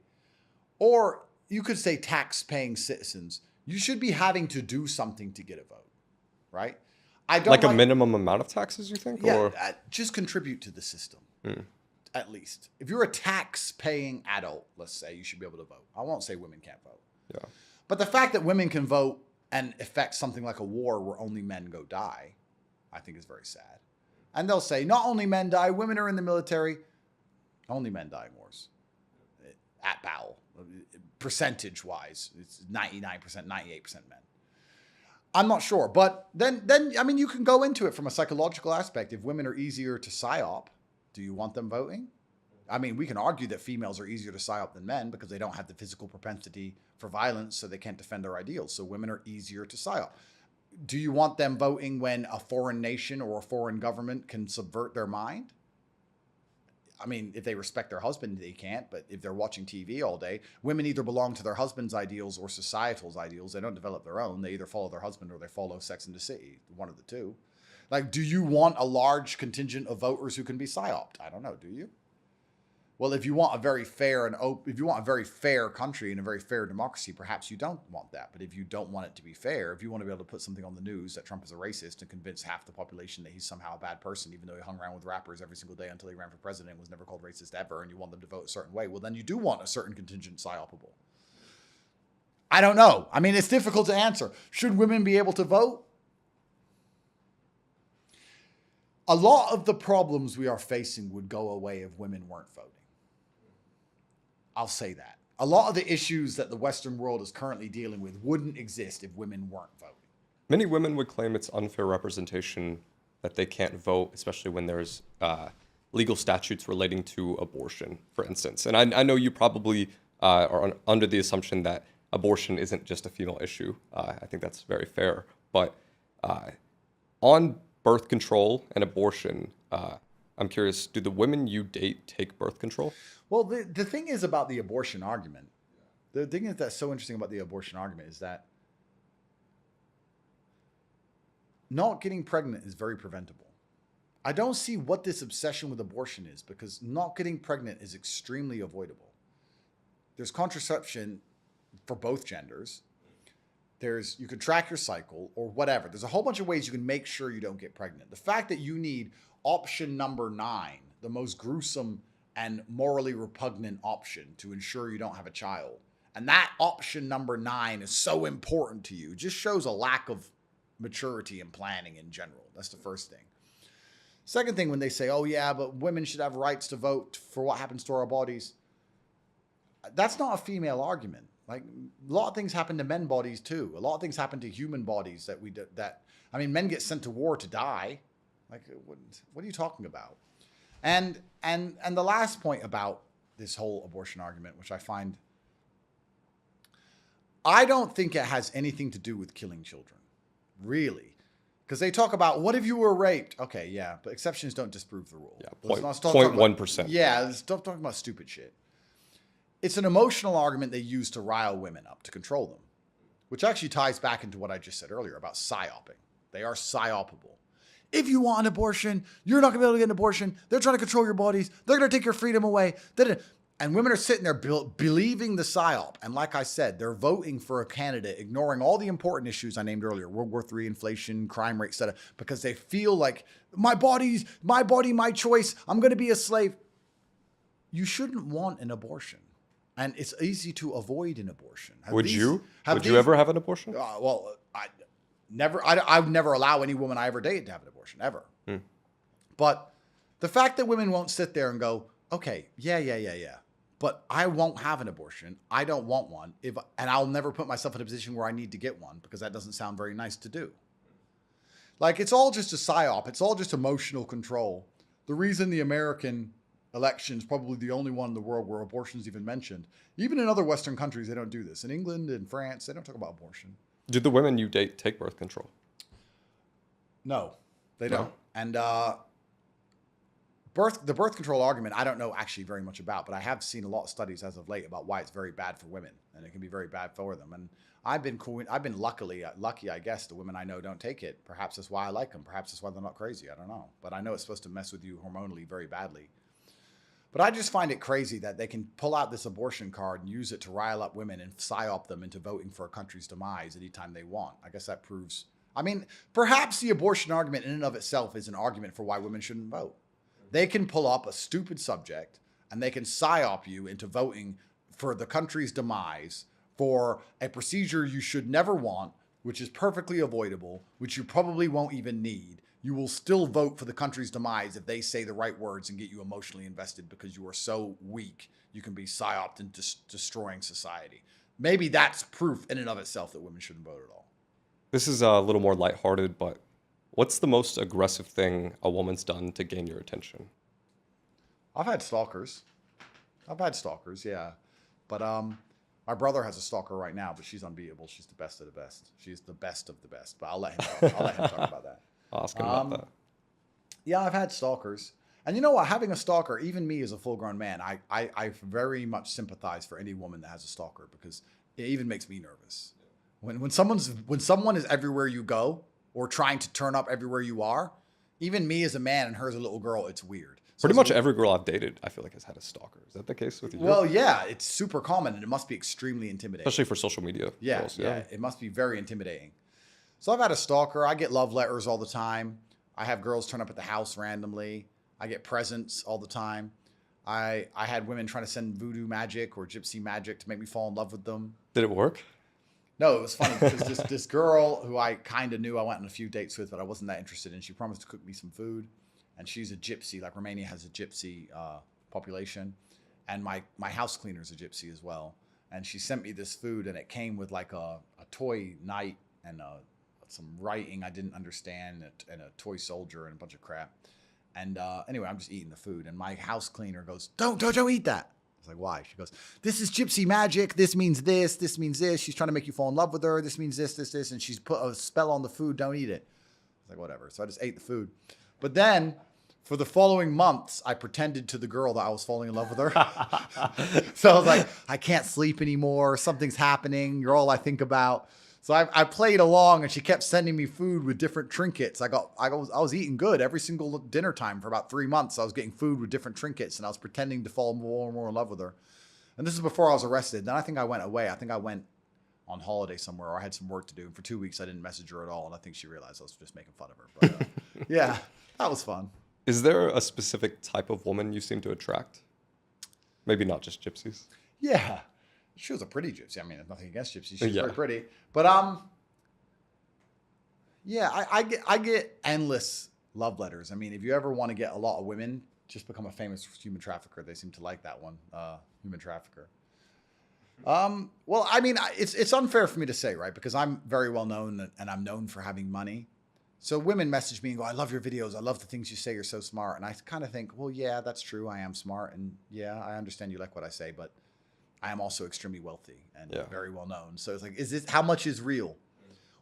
or you could say tax-paying citizens. You should be having to do something to get a vote, right? I don't Like a minimum amount of taxes, you think? Yeah, Or just contribute to the system. At least. If you're a tax-paying adult, let's say, you should be able to vote. I won't say women can't vote. yeah. But the fact that women can vote and affect something like a war where only men go die, I think is very sad. And they'll say, not only men die, women are in the military. Only men die in wars. At battle. Percentage-wise, it's 99%, 98% men. I'm not sure. But then I mean, you can go into it from a psychological aspect. If women are easier to psyop, do you want them voting? I mean, we can argue that females are easier to psyop than men because they don't have the physical propensity for violence, so they can't defend their ideals. So women are easier to psyop. Do you want them voting when a foreign nation or a foreign government can subvert their mind? I mean, if they respect their husband, they can't. But if they're watching TV all day, women either belong to their husband's ideals or societal's ideals. They don't develop their own. They either follow their husband or they follow Sex and the City, one of the two. Like, do you want a large contingent of voters who can be psyoped? I don't know. Do you? Well, if you want a very fair if you want a very fair country and a very fair democracy, perhaps you don't want that. But if you don't want it to be fair, if you want to be able to put something on the news that Trump is a racist and convince half the population that he's somehow a bad person, even though he hung around with rappers every single day until he ran for president and was never called racist ever, and you want them to vote a certain way, well, then you do want a certain contingent psyopable. I don't know. I mean, it's difficult to answer. Should women be able to vote? A lot of the problems we are facing would go away if women weren't voting. I'll say that. A lot of the issues that the Western world is currently dealing with wouldn't exist if women weren't voting. Many women would claim it's unfair representation that they can't vote, especially when there's legal statutes relating to abortion, for instance. And I know you probably are under the assumption that abortion isn't just a female issue. I think that's very fair. But on birth control and abortion, I'm curious, do the women you date take birth control? Well, the thing is about the abortion argument, the thing that's so interesting about the abortion argument is that not getting pregnant is very preventable. I don't see what this obsession with abortion is, because not getting pregnant is extremely avoidable. There's contraception for both genders. You could track your cycle or whatever. There's a whole bunch of ways you can make sure you don't get pregnant. The fact that you need option number 9, the most gruesome and morally repugnant option to ensure you don't have a child, and that option number 9 is so important to you, just shows a lack of maturity and planning in general. That's the first thing. Second thing, when they say, oh yeah, but women should have rights to vote for what happens to our bodies, that's not a female argument. Like, a lot of things happen to men bodies too. A lot of things happen to human bodies I mean, men get sent to war to die. Like, what are you talking about? And the last point about this whole abortion argument, which I don't think it has anything to do with killing children, really. Because they talk about, what if you were raped? Okay, yeah, but exceptions don't disprove the rule. Yeah, Let's not talk about- 0.1%. Yeah, stop talking about stupid shit. It's an emotional argument they use to rile women up, to control them, which actually ties back into what I just said earlier about psyoping. They are psyopable. If you want an abortion, you're not going to be able to get an abortion. They're trying to control your bodies. They're going to take your freedom away. And women are sitting there believing the psyop. And like I said, they're voting for a candidate, ignoring all the important issues I named earlier, World War III, inflation, crime rate, etc., because they feel like, my body, my choice. I'm going to be a slave. You shouldn't want an abortion. And it's easy to avoid an abortion. Would you ever have an abortion? Well, I would never allow any woman I ever date to have an abortion, ever. But the fact that women won't sit there and go, okay, yeah, but I won't have an abortion. I don't want one. And I'll never put myself in a position where I need to get one, because that doesn't sound very nice to do. Like, it's all just a psyop. It's all just emotional control. The reason the American election is probably the only one in the world where abortion is even mentioned. Even in other Western countries, they don't do this. In England and France, they don't talk about abortion. Do the women you date take birth control? No, they don't. And the birth control argument, I don't know actually very much about, but I have seen a lot of studies as of late about why it's very bad for women, and it can be very bad for them. And I've been lucky, I guess. The women I know don't take it. Perhaps that's why I like them. Perhaps that's why they're not crazy. I don't know. But I know it's supposed to mess with you hormonally very badly. But I just find it crazy that they can pull out this abortion card and use it to rile up women and psyop them into voting for a country's demise anytime they want. I guess that proves, I mean, perhaps the abortion argument in and of itself is an argument for why women shouldn't vote. They can pull up a stupid subject and they can psyop you into voting for the country's demise for a procedure you should never want, which is perfectly avoidable, which you probably won't even need. You will still vote for the country's demise if they say the right words and get you emotionally invested because you are so weak you can be psyoped into destroying society. Maybe that's proof in and of itself that women shouldn't vote at all. This is a little more lighthearted, but what's the most aggressive thing a woman's done to gain your attention? I've had stalkers, yeah. But my brother has a stalker right now, but she's unbeatable. She's the best of the best. She's the best of the best. But I'll let him talk about that. I'll ask him about that. Yeah, I've had stalkers. And you know what? Having a stalker, even me as a full-grown man, I very much sympathize for any woman that has a stalker because it even makes me nervous. When someone is everywhere you go or trying to turn up everywhere you are, even me as a man and her as a little girl, it's weird. So Pretty much every girl I've dated, I feel like, has had a stalker. Is that the case with you? Well, yeah, it's super common and it must be extremely intimidating. Especially for social media. Yeah, girls, yeah, it must be very intimidating. So I've had a stalker. I get love letters all the time. I have girls turn up at the house randomly. I get presents all the time. I had women trying to send voodoo magic or gypsy magic to make me fall in love with them. Did it work? No, it was funny because this girl who I kind of knew I went on a few dates with, but I wasn't that interested in, she promised to cook me some food. And she's a gypsy, like Romania has a gypsy population. And my house cleaner's a gypsy as well. And she sent me this food and it came with like a toy knight and some writing I didn't understand and a toy soldier and a bunch of crap. And anyway, I'm just eating the food. And my house cleaner goes, don't eat that. I was like, why? She goes, this is gypsy magic. This means this. This means this. She's trying to make you fall in love with her. This means this. And she's put a spell on the food. Don't eat it. I was like, whatever. So I just ate the food. But then for the following months, I pretended to the girl that I was falling in love with her. So I was like, I can't sleep anymore. Something's happening. You're all I think about. So I played along and she kept sending me food with different trinkets. I was eating good every single dinner time for about 3 months. I was getting food with different trinkets and I was pretending to fall more and more in love with her. And this is before I was arrested. Then I think I went away. I think I went on holiday somewhere or I had some work to do. And for 2 weeks, I didn't message her at all. And I think she realized I was just making fun of her. But yeah, that was fun. Is there a specific type of woman you seem to attract? Maybe not just gypsies. Yeah. She was a pretty gypsy. I mean, nothing against gypsies. She's Yeah. very pretty. But yeah, I get endless love letters. I mean, if you ever want to get a lot of women, just become a famous human trafficker. They seem to like that one, human trafficker. Well, I mean, it's unfair for me to say, right? Because I'm very well known and I'm known for having money. So women message me and go, I love your videos. I love the things you say. You're so smart. And I kind of think, well, yeah, that's true. I am smart. And yeah, I understand you like what I say, but I am also extremely wealthy and very well known. So it's like, how much is real?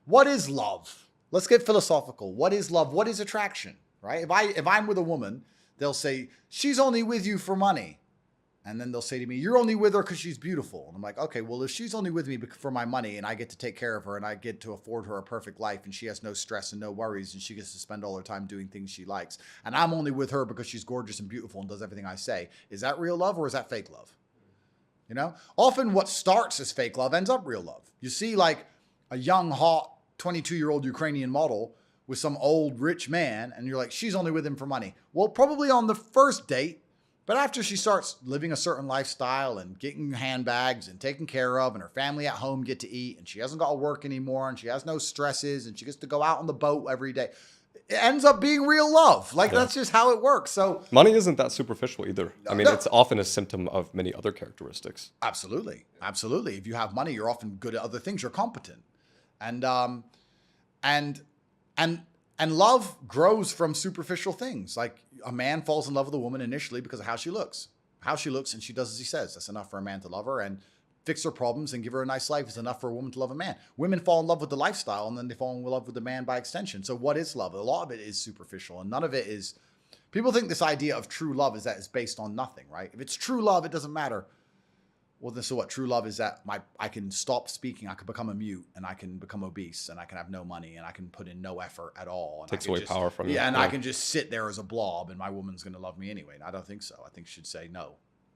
What is love? Let's get philosophical. What is love? What is attraction? Right? If I'm with a woman, they'll say, she's only with you for money. And then they'll say to me, you're only with her because she's beautiful. And I'm like, okay, well, if she's only with me for my money and I get to take care of her and I get to afford her a perfect life and she has no stress and no worries and she gets to spend all her time doing things she likes, and I'm only with her because she's gorgeous and beautiful and does everything I say, is that real love or is that fake love? You know, often what starts as fake love ends up real love. You see like a young, hot 22-year-old Ukrainian model with some old rich man and you're like, she's only with him for money. Well, probably on the first date, but after she starts living a certain lifestyle and getting handbags and taken care of and her family at home get to eat and she hasn't got to work anymore and she has no stresses and she gets to go out on the boat every day, it ends up being real love. Like that's just how it works. So money isn't that superficial either. I mean, it's often a symptom of many other characteristics. Absolutely. Absolutely. If you have money, you're often good at other things. You're competent. And love grows from superficial things. Like a man falls in love with a woman initially because of how she looks. How she looks and she does as he says. That's enough for a man to love her. And fix her problems and give her a nice life is enough for a woman to love a man. Women fall in love with the lifestyle and then they fall in love with the man by extension. So what is love? A lot of it is superficial and none of it is People think this idea of true love is that it's based on nothing, right? If it's true love, it doesn't matter. Well, so what? True love is that I can stop speaking, I can become a mute, and I can become obese, and I can have no money, and I can put in no effort at all. And Takes I can away power from you. Yeah, and I can just sit there as a blob, and my woman's going to love me anyway. And I don't think so. I think she should say, no,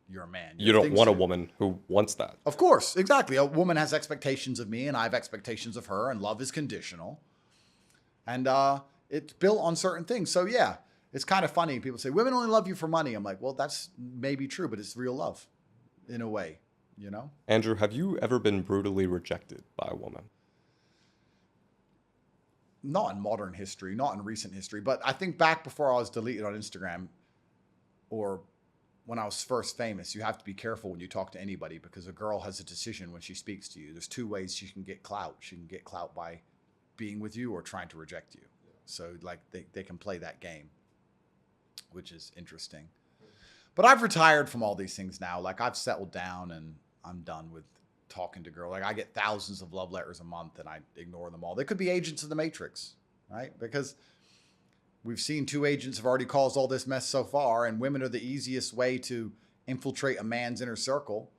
you're a man. You don't want a woman who wants that. Of course, exactly. A woman has expectations of me, and I have expectations of her, and love is conditional. And it's built on certain things. So, yeah, it's kind of funny. People say, women only love you for money. I'm like, well, that's maybe true, but it's real love in a way. You know? Andrew, have you ever been brutally rejected by a woman? Not in modern history, not in recent history, but I think back before I was deleted on Instagram or when I was first famous, you have to be careful when you talk to anybody because a girl has a decision when she speaks to you. There's two ways she can get clout. She can get clout by being with you or trying to reject you. So like they can play that game, which is interesting. But I've retired from all these things now. Like I've settled down and I'm done with talking to girls. Like I get thousands of love letters a month and I ignore them all. They could be agents of the Matrix, right? Because we've seen 2 agents have already caused all this mess so far, and women are the easiest way to infiltrate a man's inner circle.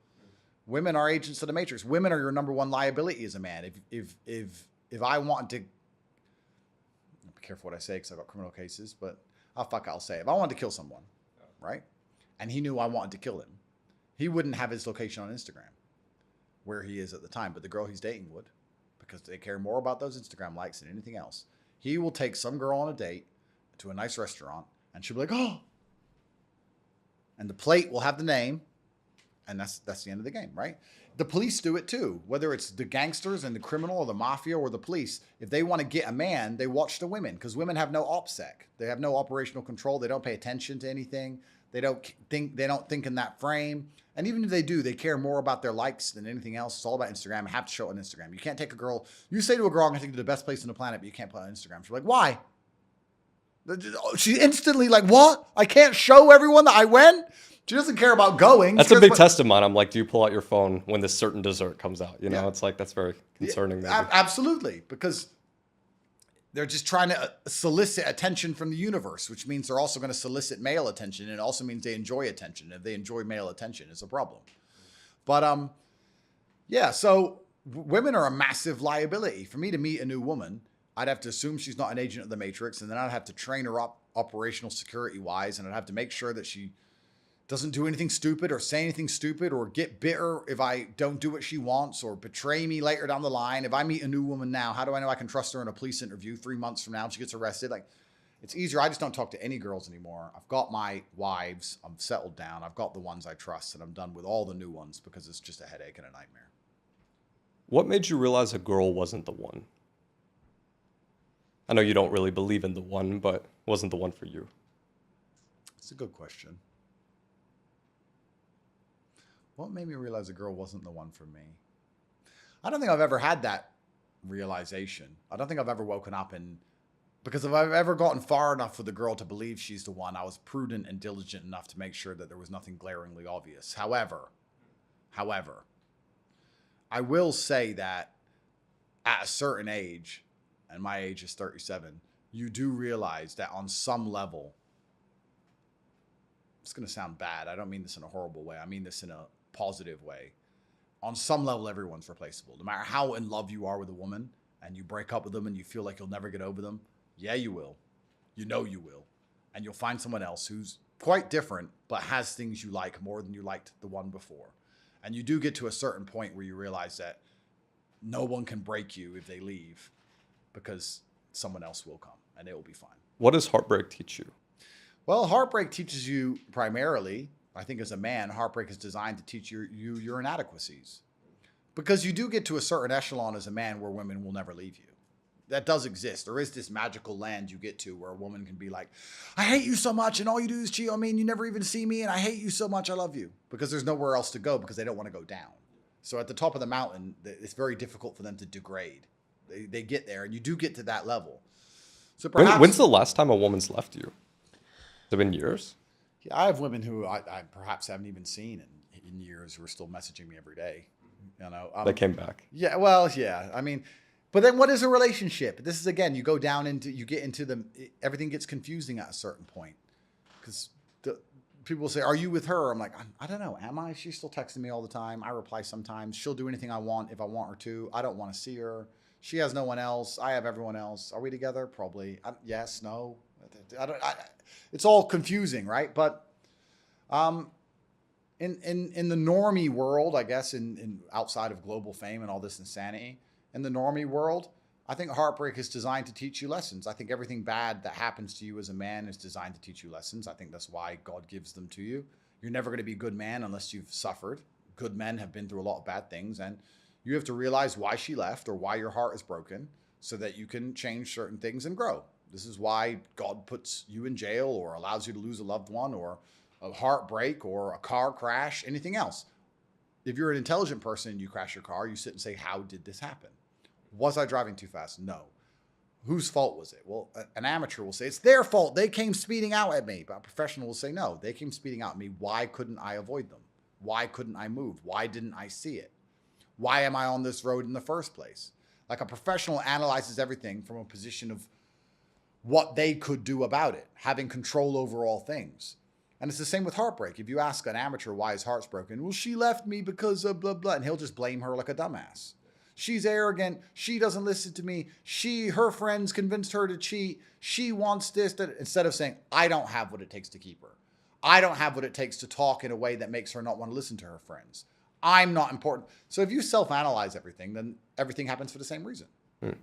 Women are agents of the Matrix. Women are your number one liability as a man. If I want to, be careful what I say because I've got criminal cases, but I'll say it. If I wanted to kill someone, right? And he knew I wanted to kill him, he wouldn't have his location on Instagram where he is at the time, but the girl he's dating would, because they care more about those Instagram likes than anything else. He will take some girl on a date to a nice restaurant and she'll be like, oh, and the plate will have the name, and that's the end of the game, right? The police do it too, whether it's the gangsters and the criminal or the mafia or the police. If they want to get a man, they watch the women because women have no OPSEC. They have no operational control. They don't pay attention to anything. They don't think in that frame. And even if they do, they care more about their likes than anything else. It's all about Instagram. You have to show it on Instagram. You can't take a girl. You say to a girl, I'm going to take you to the best place on the planet, but you can't put it on Instagram. She's like, why? She instantly like, what? I can't show everyone that I went? She doesn't care about going. That's a big test of mine. I'm like, do you pull out your phone when this certain dessert comes out? You know, it's like, that's very concerning. Yeah, absolutely. Because they're just trying to solicit attention from the universe, which means they're also going to solicit male attention. And it also means they enjoy attention. If they enjoy male attention, it's a problem. But yeah, so women are a massive liability. For me to meet a new woman, I'd have to assume she's not an agent of the Matrix, and then I'd have to train her up operational security wise, and I'd have to make sure that she doesn't do anything stupid or say anything stupid or get bitter if I don't do what she wants or betray me later down the line. If I meet a new woman now, how do I know I can trust her in a police interview 3 months from now and she gets arrested? Like, it's easier. I just don't talk to any girls anymore. I've got my wives. I'm settled down. I've got the ones I trust, and I'm done with all the new ones because it's just a headache and a nightmare. What made you realize a girl wasn't the one? I know you don't really believe in the one, but wasn't the one for you? It's a good question. What made me realize a girl wasn't the one for me? I don't think I've ever had that realization. I don't think I've ever woken up and, because if I've ever gotten far enough with a girl to believe she's the one, I was prudent and diligent enough to make sure that there was nothing glaringly obvious. However, I will say that at a certain age, and my age is 37, you do realize that on some level, it's going to sound bad. I don't mean this in a horrible way. I mean this in a positive way. On some level, everyone's replaceable. No matter how in love you are with a woman and you break up with them and you feel like you'll never get over them, yeah, you will. You know you will. And you'll find someone else who's quite different, but has things you like more than you liked the one before. And you do get to a certain point where you realize that no one can break you if they leave because someone else will come and it will be fine. What does heartbreak teach you? Well, heartbreak teaches you primarily, I think as a man, heartbreak is designed to teach you your inadequacies. Because you do get to a certain echelon as a man where women will never leave you. That does exist. There is this magical land you get to where a woman can be like, I hate you so much and all you do is cheat on me and you never even see me and I hate you so much, I love you. Because there's nowhere else to go because they don't want to go down. So at the top of the mountain, it's very difficult for them to degrade. They get there and you do get to that level. So perhaps, when's the last time a woman's left you? Has it been years? Yeah, I have women who I perhaps haven't even seen in years who are still messaging me every day. You know, they came back. Yeah, well, yeah. I mean, but then what is a relationship? This is, again, you go down into, you get into everything gets confusing at a certain point. because people will say, "Are you with her?" I'm like, I don't know. Am I? She's still texting me all the time. I reply sometimes. She'll do anything I want if I want her to. I don't want to see her. She has no one else. I have everyone else. Are we together? Probably. Yes. No. It's all confusing, right? But in the normie world, I guess, in outside of global fame and all this insanity, in the normie world, I think heartbreak is designed to teach you lessons. I think everything bad that happens to you as a man is designed to teach you lessons. I think that's why God gives them to you. You're never going to be a good man unless you've suffered. Good men have been through a lot of bad things, and you have to realize why she left or why your heart is broken so that you can change certain things and grow. This is why God puts you in jail or allows you to lose a loved one or a heartbreak or a car crash, anything else. If you're an intelligent person and you crash your car, you sit and say, how did this happen? Was I driving too fast? No. Whose fault was it? Well, an amateur will say, it's their fault. They came speeding out at me. But a professional will say, no, they came speeding out at me. Why couldn't I avoid them? Why couldn't I move? Why didn't I see it? Why am I on this road in the first place? Like a professional analyzes everything from a position of what they could do about it, having control over all things. And it's the same with heartbreak. If you ask an amateur why his heart's broken, well, she left me because of blah, blah, and he'll just blame her like a dumbass. She's arrogant. She doesn't listen to me. Her friends convinced her to cheat. She wants this, that, instead of saying, I don't have what it takes to keep her. I don't have what it takes to talk in a way that makes her not want to listen to her friends. I'm not important. So if you self-analyze everything, then everything happens for the same reason.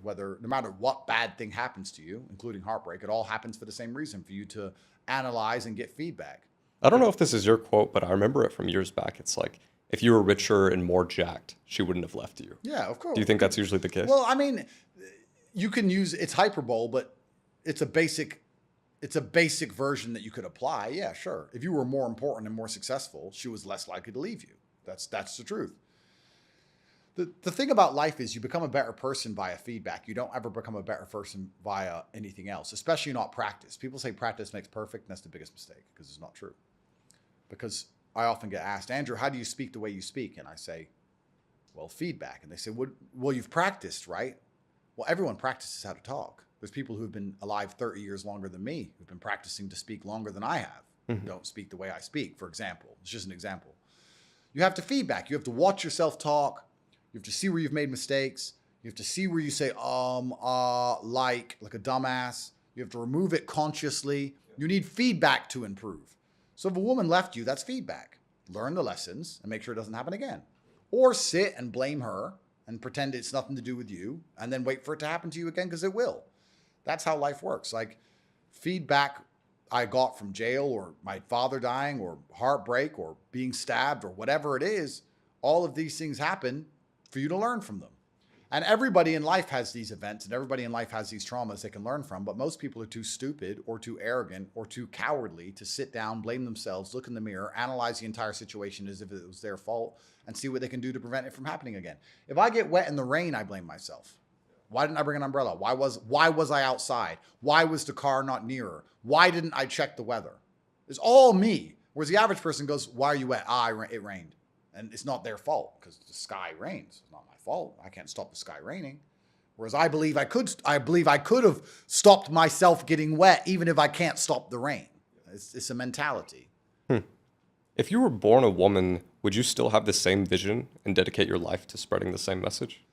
Whether, no matter what bad thing happens to you, including heartbreak, it all happens for the same reason, for you to analyze and get feedback. I don't know if this is your quote, but I remember it from years back. It's like, if you were richer and more jacked, she wouldn't have left you. Yeah, of course. Do you think that's usually the case? Well, I mean, you can use, it's hyperbole, but it's a basic version that you could apply. Yeah, sure. If you were more important and more successful, she was less likely to leave you. That's the truth. The thing about life is you become a better person via feedback. You don't ever become a better person via anything else, especially not practice. People say practice makes perfect, and that's the biggest mistake because it's not true. Because I often get asked, Andrew, how do you speak the way you speak? And I say, well, feedback. And they say, well, you've practiced, right? Well, everyone practices how to talk. There's people who've been alive 30 years longer than me, who've been practicing to speak longer than I have, who don't speak the way I speak, for example. It's just an example. You have to feedback. You have to watch yourself talk. You have to see where you've made mistakes. You have to see where you say, like a dumbass. You have to remove it consciously. You need feedback to improve. So if a woman left you, that's feedback. Learn the lessons and make sure it doesn't happen again. Or sit and blame her and pretend it's nothing to do with you and then wait for it to happen to you again because it will. That's how life works. Like feedback I got from jail or my father dying or heartbreak or being stabbed or whatever it is, all of these things happen for you to learn from them. And everybody in life has these events and everybody in life has these traumas they can learn from, but most people are too stupid or too arrogant or too cowardly to sit down, blame themselves, look in the mirror, analyze the entire situation as if it was their fault, and see what they can do to prevent it from happening again. If I get wet in the rain, I blame myself. Why didn't I bring an umbrella? Why was I outside? Why was the car not nearer? Why didn't I check the weather? It's all me. Whereas the average person goes, why are you wet? It rained. And it's not their fault because the sky rains. It's not my fault. I can't stop the sky raining. Whereas I believe I could have stopped myself getting wet even if I can't stop the rain. It's a mentality. If you were born a woman, would you still have the same vision and dedicate your life to spreading the same message?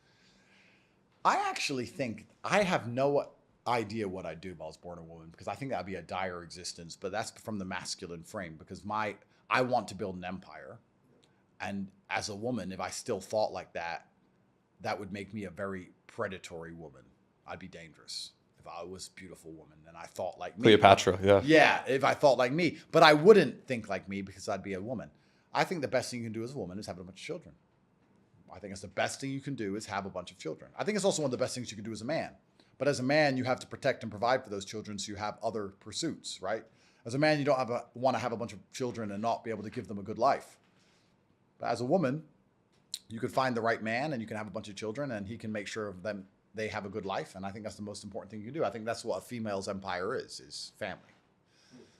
I actually think I have no idea what I'd do if I was born a woman because I think that'd be a dire existence, but that's from the masculine frame because I want to build an empire. And as a woman, if I still thought like that, that would make me a very predatory woman. I'd be dangerous if I was a beautiful woman and I thought like me. Cleopatra, yeah. Yeah, if I thought like me. But I wouldn't think like me because I'd be a woman. I think the best thing you can do as a woman is have a bunch of children. I think it's the best thing you can do is have a bunch of children. I think it's also one of the best things you can do as a man. But as a man, you have to protect and provide for those children so you have other pursuits, right? As a man, you don't want to have a bunch of children and not be able to give them a good life. But as a woman, you could find the right man and you can have a bunch of children and he can make sure of them they have a good life. And I think that's the most important thing you can do. I think that's what a female's empire is family.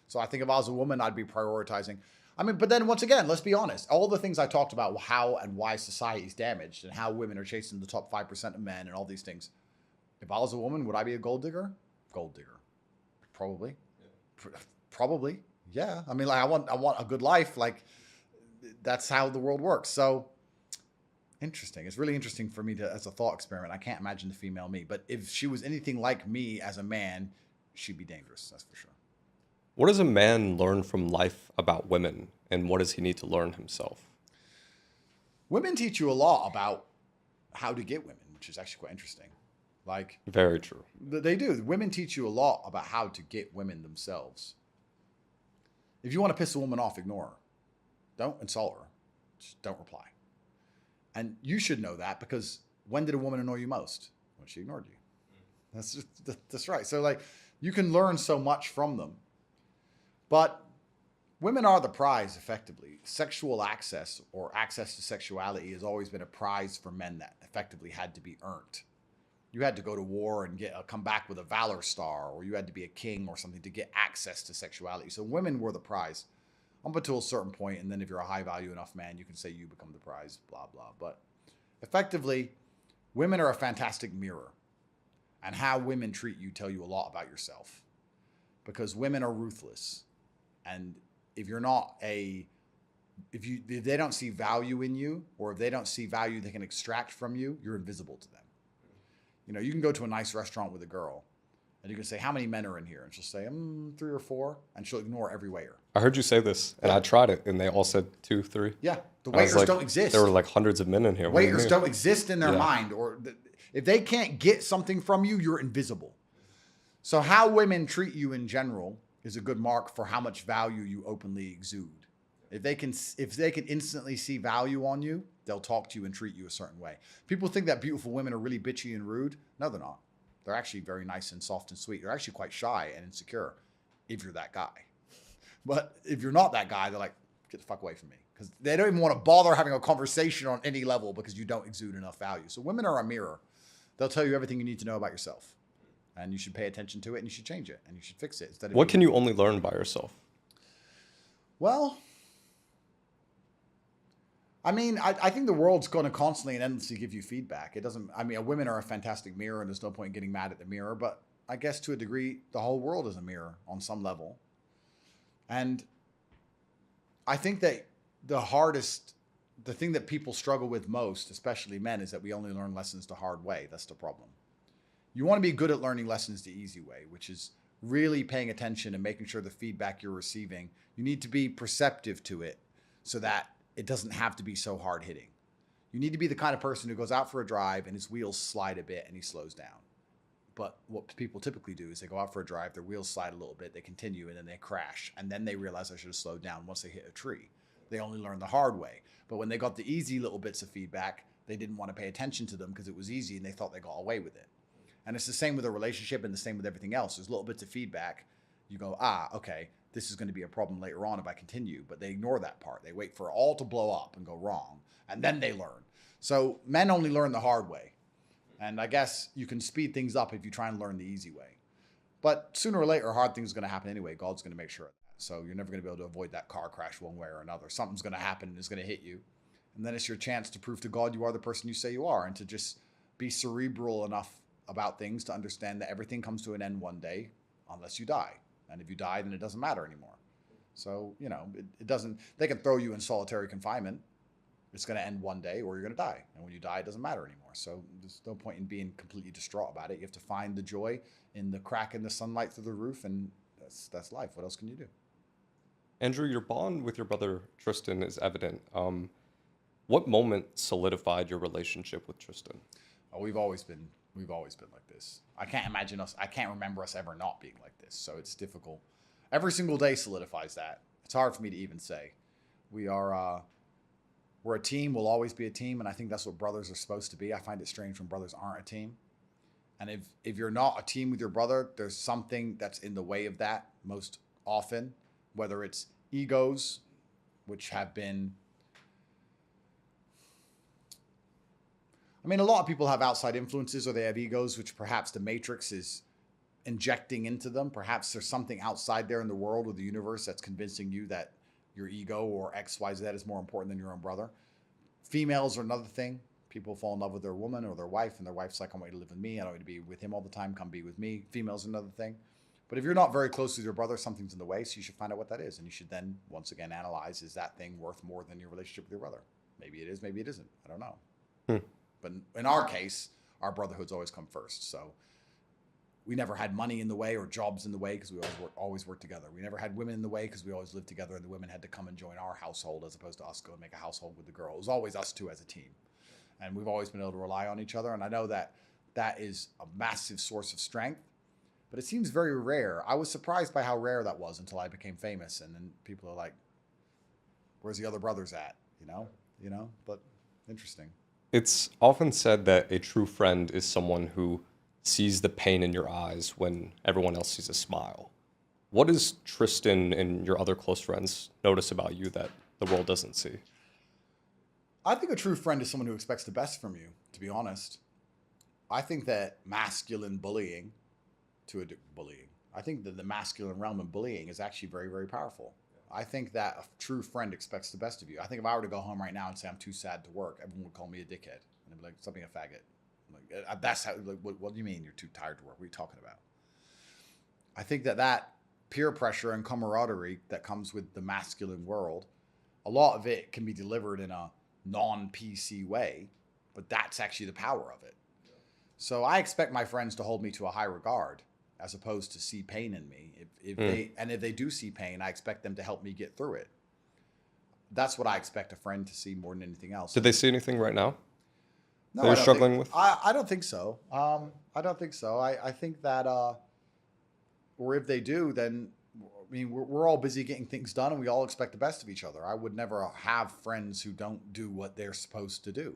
So I think if I was a woman, I'd be prioritizing. I mean, but then once again, let's be honest. All the things I talked about, how and why society is damaged and how women are chasing the top 5% of men and all these things. If I was a woman, would I be a gold digger? Gold digger. Probably. Yeah. Probably. Yeah, I mean, like I want a good life. Like that's how the world works. So interesting. It's really interesting for me to as a thought experiment. I can't imagine the female me, but if she was anything like me as a man, she'd be dangerous. That's for sure. What does a man learn from life about women, and what does he need to learn himself? Women teach you a lot about how to get women, which is actually quite interesting. Like Very true. they do. Women teach you a lot about how to get women themselves. If you want to piss a woman off, ignore her. Don't insult her. Just don't reply. And you should know that because when did a woman annoy you most? When she ignored you. That's right. So like you can learn so much from them. But women are the prize effectively. Sexual access or access to sexuality has always been a prize for men that effectively had to be earned. You had to go to war and come back with a valor star, or you had to be a king or something to get access to sexuality. So women were the prize up until a certain point, and then if you're a high value enough man, you can say you become the prize, blah, blah. But effectively, women are a fantastic mirror, and how women treat you tell you a lot about yourself because women are ruthless. And if you're not if they don't see value in you, or if they don't see value they can extract from you, you're invisible to them. You know, you can go to a nice restaurant with a girl and you can say, how many men are in here? And she'll say, 3 or 4. And she'll ignore every waiter. I heard you say this, and I tried it, and they all said 2, 3. Yeah. The And I was waiters like, don't exist. There were like hundreds of men in here. What do you Waiters mean? don't exist in their Yeah. mind. If they can't get something from you, you're invisible. So how women treat you in general is a good mark for how much value you openly exude. If they can instantly see value on you, they'll talk to you and treat you a certain way. People think that beautiful women are really bitchy and rude. No, they're not. They're actually very nice and soft and sweet. They're actually quite shy and insecure if you're that guy. But if you're not that guy, they're like, get the fuck away from me. Because they don't even want to bother having a conversation on any level because you don't exude enough value. So women are a mirror. They'll tell you everything you need to know about yourself. And you should pay attention to it and you should change it and you should fix it. Instead of What can you only learn by yourself? Well, I mean, I think the world's going to constantly and endlessly give you feedback. It doesn't, I mean, women are a fantastic mirror and there's no point in getting mad at the mirror, but I guess to a degree, the whole world is a mirror on some level. And I think that the thing that people struggle with most, especially men, is that we only learn lessons the hard way. That's the problem. You want to be good at learning lessons the easy way, which is really paying attention and making sure the feedback you're receiving, you need to be perceptive to it so that it doesn't have to be so hard hitting. You need to be the kind of person who goes out for a drive and his wheels slide a bit and he slows down. But what people typically do is they go out for a drive, their wheels slide a little bit, they continue, and then they crash. And then they realize I should have slowed down once they hit a tree. They only learn the hard way. But when they got the easy little bits of feedback, they didn't want to pay attention to them because it was easy and they thought they got away with it. And it's the same with a relationship and the same with everything else. There's little bits of feedback. You go, okay, this is going to be a problem later on if I continue. But they ignore that part. They wait for it all to blow up and go wrong. And then they learn. So men only learn the hard way. And I guess you can speed things up if you try and learn the easy way. But sooner or later, hard things are going to happen anyway. God's going to make sure of that. So you're never going to be able to avoid that car crash one way or another. Something's going to happen and it's going to hit you. And then it's your chance to prove to God you are the person you say you are and to just be cerebral enough about things to understand that everything comes to an end one day unless you die. And if you die, then it doesn't matter anymore. So, it doesn't, they can throw you in solitary confinement. It's going to end one day or you're going to die. And when you die, it doesn't matter anymore. So there's no point in being completely distraught about it. You have to find the joy in the crack in the sunlight through the roof. And that's life. What else can you do? Andrew, your bond with your brother Tristan is evident. What moment solidified your relationship with Tristan? Oh, we've always been like this. I can't remember us ever not being like this. So it's difficult. Every single day solidifies that. It's hard for me to even say. We're a team. We'll always be a team. And I think that's what brothers are supposed to be. I find it strange when brothers aren't a team. And if you're not a team with your brother, there's something that's in the way of that most often, whether it's egos, which have been, a lot of people have outside influences or they have egos, which perhaps the matrix is injecting into them. Perhaps there's something outside there in the world or the universe that's convincing you that your ego or X, Y, Z is more important than your own brother. Females are another thing. People fall in love with their woman or their wife, and their wife's like, I want you to live with me. I don't want you to be with him all the time. Come be with me. Females are another thing. But if you're not very close with your brother, something's in the way, so you should find out what that is. And you should then, once again, analyze, is that thing worth more than your relationship with your brother? Maybe it is, maybe it isn't. I don't know. But in our case, our brotherhoods always come first. So we never had money in the way or jobs in the way because we always worked together. We never had women in the way because we always lived together, and the women had to come and join our household as opposed to us go and make a household with the girl. It was always us two as a team. And we've always been able to rely on each other. And I know that that is a massive source of strength. But it seems very rare. I was surprised by how rare that was until I became famous. And then people are like, where's the other brothers at? But interesting. It's often said that a true friend is someone who sees the pain in your eyes when everyone else sees a smile. What does Tristan and your other close friends notice about you that the world doesn't see? I think a true friend is someone who expects the best from you, to be honest. I think that masculine bullying, I think that the masculine realm of bullying is actually very, very powerful. I think that a true friend expects the best of you. I think if I were to go home right now and say I'm too sad to work, everyone would call me a dickhead. And they'd be like, stop being a faggot. Like, that's how, like, what do you mean you're too tired to work? What are you talking about? I think that peer pressure and camaraderie that comes with the masculine world, a lot of it can be delivered in a non-PC way, but that's actually the power of it. So I expect my friends to hold me to a high regard as opposed to see pain in me. If they do see pain, I expect them to help me get through it. That's what I expect a friend to see more than anything else. Did they see anything right now? No, they're struggling with? I don't think so. I don't think so. I think that, or if they do, then, I mean, we're all busy getting things done and we all expect the best of each other. I would never have friends who don't do what they're supposed to do.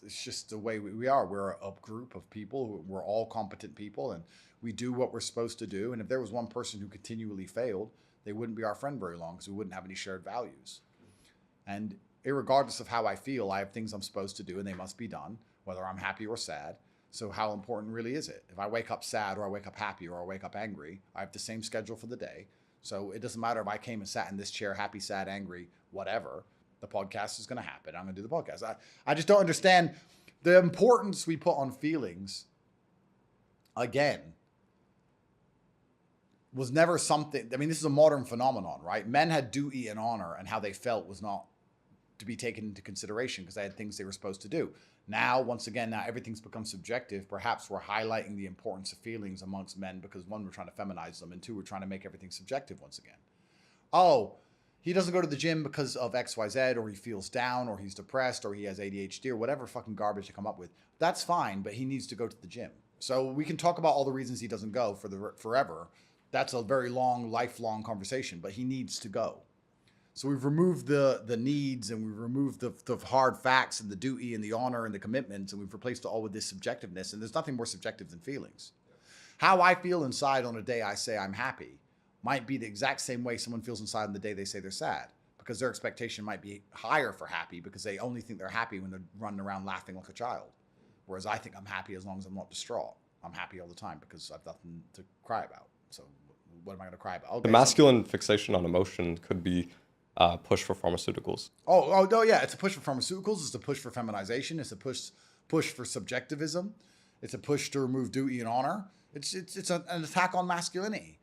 It's just the way we are. We're a group of people. We're all competent people and we do what we're supposed to do. And if there was one person who continually failed, they wouldn't be our friend very long because we wouldn't have any shared values. And irregardless of how I feel, I have things I'm supposed to do and they must be done, whether I'm happy or sad. So how important really is it? If I wake up sad or I wake up happy or I wake up angry, I have the same schedule for the day. So it doesn't matter if I came and sat in this chair, happy, sad, angry, whatever, the podcast is going to happen. I'm going to do the podcast. I just don't understand the importance we put on feelings. Again, was never something, I mean, this is a modern phenomenon, right? Men had duty and honor and how they felt was not to be taken into consideration because they had things they were supposed to do. Now, once again, now everything's become subjective. Perhaps we're highlighting the importance of feelings amongst men because one, we're trying to feminize them, and two, we're trying to make everything subjective once again. Oh, he doesn't go to the gym because of XYZ, or he feels down, or he's depressed, or he has ADHD, or whatever fucking garbage they come up with. That's fine, but he needs to go to the gym. So we can talk about all the reasons he doesn't go forever. That's a very long, lifelong conversation, but he needs to go. So we've removed the needs and we've removed the hard facts and the duty and the honor and the commitments, and we've replaced it all with this subjectiveness. And there's nothing more subjective than feelings. How I feel inside on a day I say I'm happy might be the exact same way someone feels inside on the day they say they're sad, because their expectation might be higher for happy because they only think they're happy when they're running around laughing like a child. Whereas I think I'm happy as long as I'm not distraught. I'm happy all the time because I've nothing to cry about. So what am I going to cry about? Okay, the masculine fixation on emotion could be push for pharmaceuticals. Oh, no, yeah. It's a push for pharmaceuticals. It's a push for feminization. It's a push for subjectivism. It's a push to remove duty and honor. It's an attack on masculinity.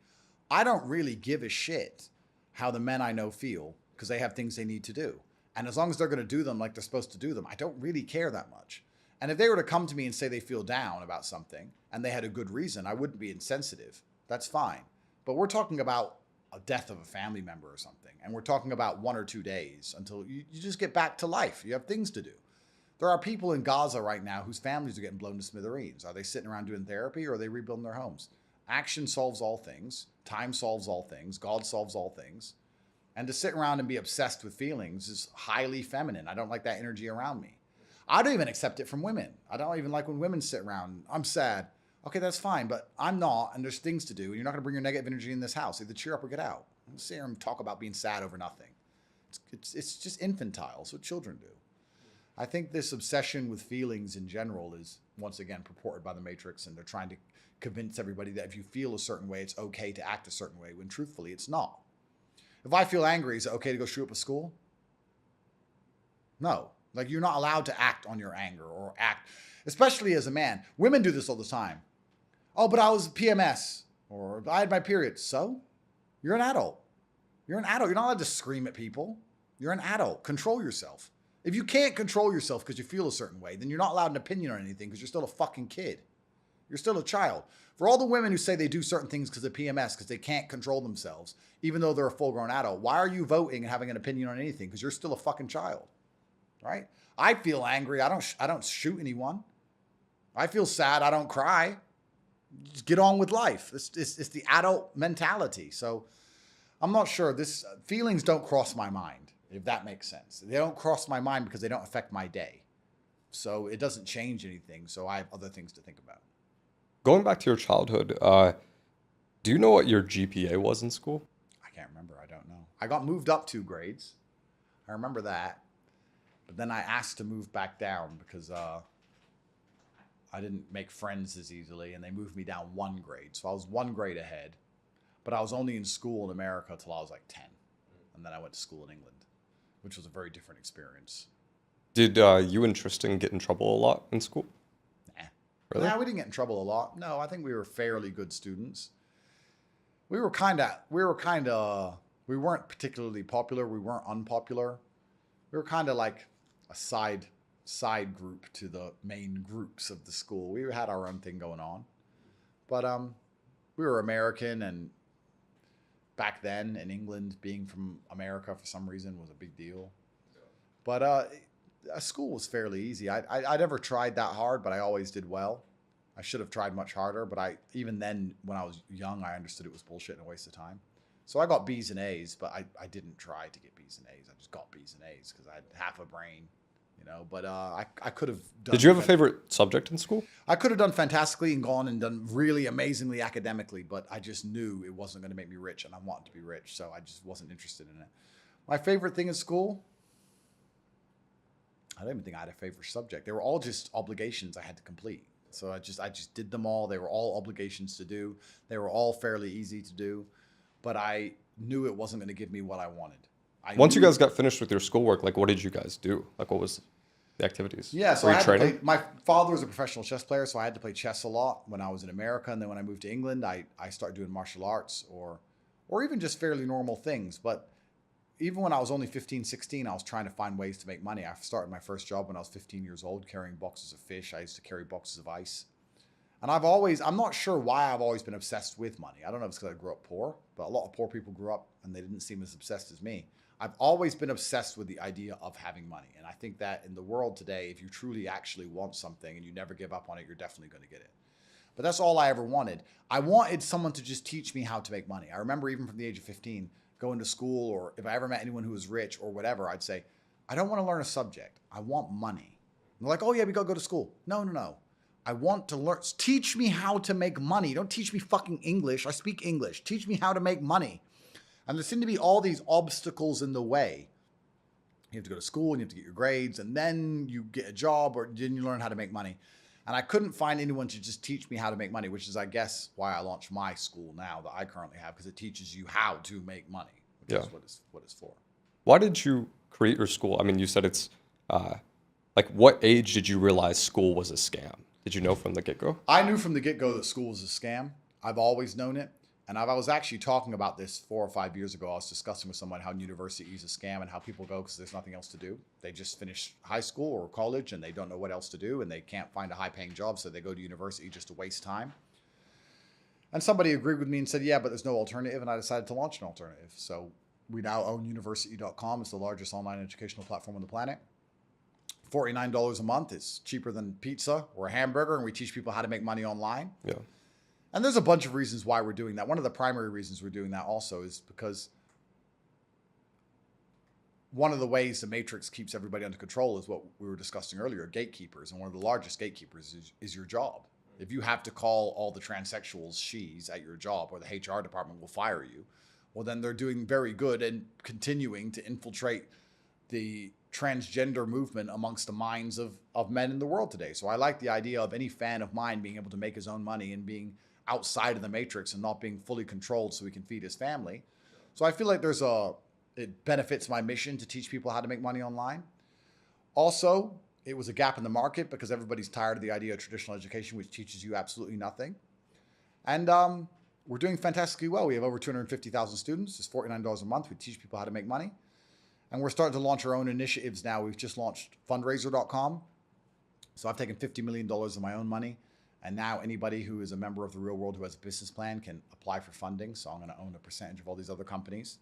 I don't really give a shit how the men I know feel because they have things they need to do. And as long as they're going to do them like they're supposed to do them, I don't really care that much. And if they were to come to me and say they feel down about something and they had a good reason, I wouldn't be insensitive. That's fine. But we're talking about a death of a family member or something. And we're talking about 1 or 2 days until you just get back to life. You have things to do. There are people in Gaza right now whose families are getting blown to smithereens. Are they sitting around doing therapy or are they rebuilding their homes? Action solves all things. Time solves all things. God solves all things. And to sit around and be obsessed with feelings is highly feminine. I don't like that energy around me. I don't even accept it from women. I don't even like when women sit around. I'm sad. Okay, that's fine, but I'm not, and there's things to do, and you're not going to bring your negative energy in this house. Either cheer up or get out. Don't sit here and talk about being sad over nothing. It's just infantile. It's what children do. I think this obsession with feelings in general is, once again, purported by the Matrix, and they're trying to convince everybody that if you feel a certain way, it's okay to act a certain way, when truthfully, it's not. If I feel angry, is it okay to go shoot up a school? No. Like, you're not allowed to act on your anger or act, especially as a man. Women do this all the time. Oh, but I was PMS. Or I had my period. So? You're an adult. You're an adult. You're not allowed to scream at people. You're an adult. Control yourself. If you can't control yourself because you feel a certain way, then you're not allowed an opinion on anything because you're still a fucking kid. You're still a child. For all the women who say they do certain things because of PMS, because they can't control themselves, even though they're a full-grown adult, why are you voting and having an opinion on anything? Because you're still a fucking child, right? I feel angry. I don't shoot anyone. I feel sad. I don't cry. Just get on with life. It's the adult mentality. So I'm not sure. Feelings don't cross my mind, if that makes sense. They don't cross my mind because they don't affect my day. So it doesn't change anything. So I have other things to think about. Going back to your childhood, do you know what your GPA was in school? I can't remember. I don't know. I got moved up 2 grades. I remember that. But then I asked to move back down because I didn't make friends as easily, and they moved me down 1 grade. So I was 1 grade ahead. But I was only in school in America till I was like 10. And then I went to school in England, which was a very different experience. Did you and Tristan get in trouble a lot in school? Nah. Really? Nah, we didn't get in trouble a lot. No, I think we were fairly good students. We weren't particularly popular. We weren't unpopular. We were kind of like a side group to the main groups of the school. We had our own thing going on. But we were American, and back then in England, being from America for some reason was a big deal. But school was fairly easy. I never tried that hard, but I always did well. I should have tried much harder, but even then, when I was young, I understood it was bullshit and a waste of time. So I got B's and A's, but I didn't try to get B's and A's. I just got B's and A's because I had half a brain, But I could have done. Did you have a favorite subject in school? I could have done fantastically and gone and done really amazingly academically, but I just knew it wasn't going to make me rich, and I wanted to be rich, so I just wasn't interested in it. My favorite thing in school, I don't even think I had a favorite subject. They were all just obligations I had to complete. So I just did them all. They were all obligations to do. They were all fairly easy to do, but I knew it wasn't going to give me what I wanted. Once you guys got finished with your schoolwork, like, what did you guys do? Like, what was the activities? Yeah, so Were I you had to training? play. My father was a professional chess player, so I had to play chess a lot when I was in America, and then when I moved to England, I started doing martial arts or even just fairly normal things. But even when I was only 15, 16, I was trying to find ways to make money. I started my first job when I was 15 years old, carrying boxes of fish. I used to carry boxes of ice. And I'm not sure why I've always been obsessed with money. I don't know if it's because I grew up poor, but a lot of poor people grew up and they didn't seem as obsessed as me. I've always been obsessed with the idea of having money. And I think that in the world today, if you truly actually want something and you never give up on it, you're definitely going to get it. But that's all I ever wanted. I wanted someone to just teach me how to make money. I remember even from the age of 15, going to school, or if I ever met anyone who was rich or whatever, I'd say, I don't want to learn a subject. I want money. And they're like, oh yeah, we got to go to school. No. I want to learn. Teach me how to make money. Don't teach me fucking English. I speak English. Teach me how to make money. And there seem to be all these obstacles in the way. You have to go to school and you have to get your grades, and then you get a job, or then you learn how to make money. And I couldn't find anyone to just teach me how to make money, which is, I guess, why I launched my school now that I currently have, because it teaches you how to make money, which is what it's for. Why did you create your school? I mean, you said it's like, what age did you realize school was a scam? Did you know from the get-go? I knew from the get-go that school was a scam. I've always known it. And I was actually talking about this 4 or 5 years ago. I was discussing with someone how university is a scam and how people go because there's nothing else to do. They just finish high school or college and they don't know what else to do, and they can't find a high-paying job, so they go to university just to waste time. And somebody agreed with me and said, yeah, but there's no alternative, and I decided to launch an alternative. So we now own university.com. It's the largest online educational platform on the planet. $49 a month. It's cheaper than pizza or a hamburger, and we teach people how to make money online. Yeah. And there's a bunch of reasons why we're doing that. One of the primary reasons we're doing that also is because one of the ways the Matrix keeps everybody under control is what we were discussing earlier, gatekeepers. And one of the largest gatekeepers is your job. If you have to call all the transsexuals she's at your job, or the HR department will fire you, well, then they're doing very good and continuing to infiltrate the transgender movement amongst the minds of men in the world today. So I like the idea of any fan of mine being able to make his own money and being outside of the matrix and not being fully controlled so he can feed his family. So I feel like it benefits my mission to teach people how to make money online. Also, it was a gap in the market because everybody's tired of the idea of traditional education, which teaches you absolutely nothing. And we're doing fantastically well. We have over 250,000 students. It's $49 a month. We teach people how to make money. And we're starting to launch our own initiatives now. We've just launched fundraiser.com. So I've taken $50 million of my own money. And now anybody who is a member of the real world who has a business plan can apply for funding. So I'm going to own a percentage of all these other companies.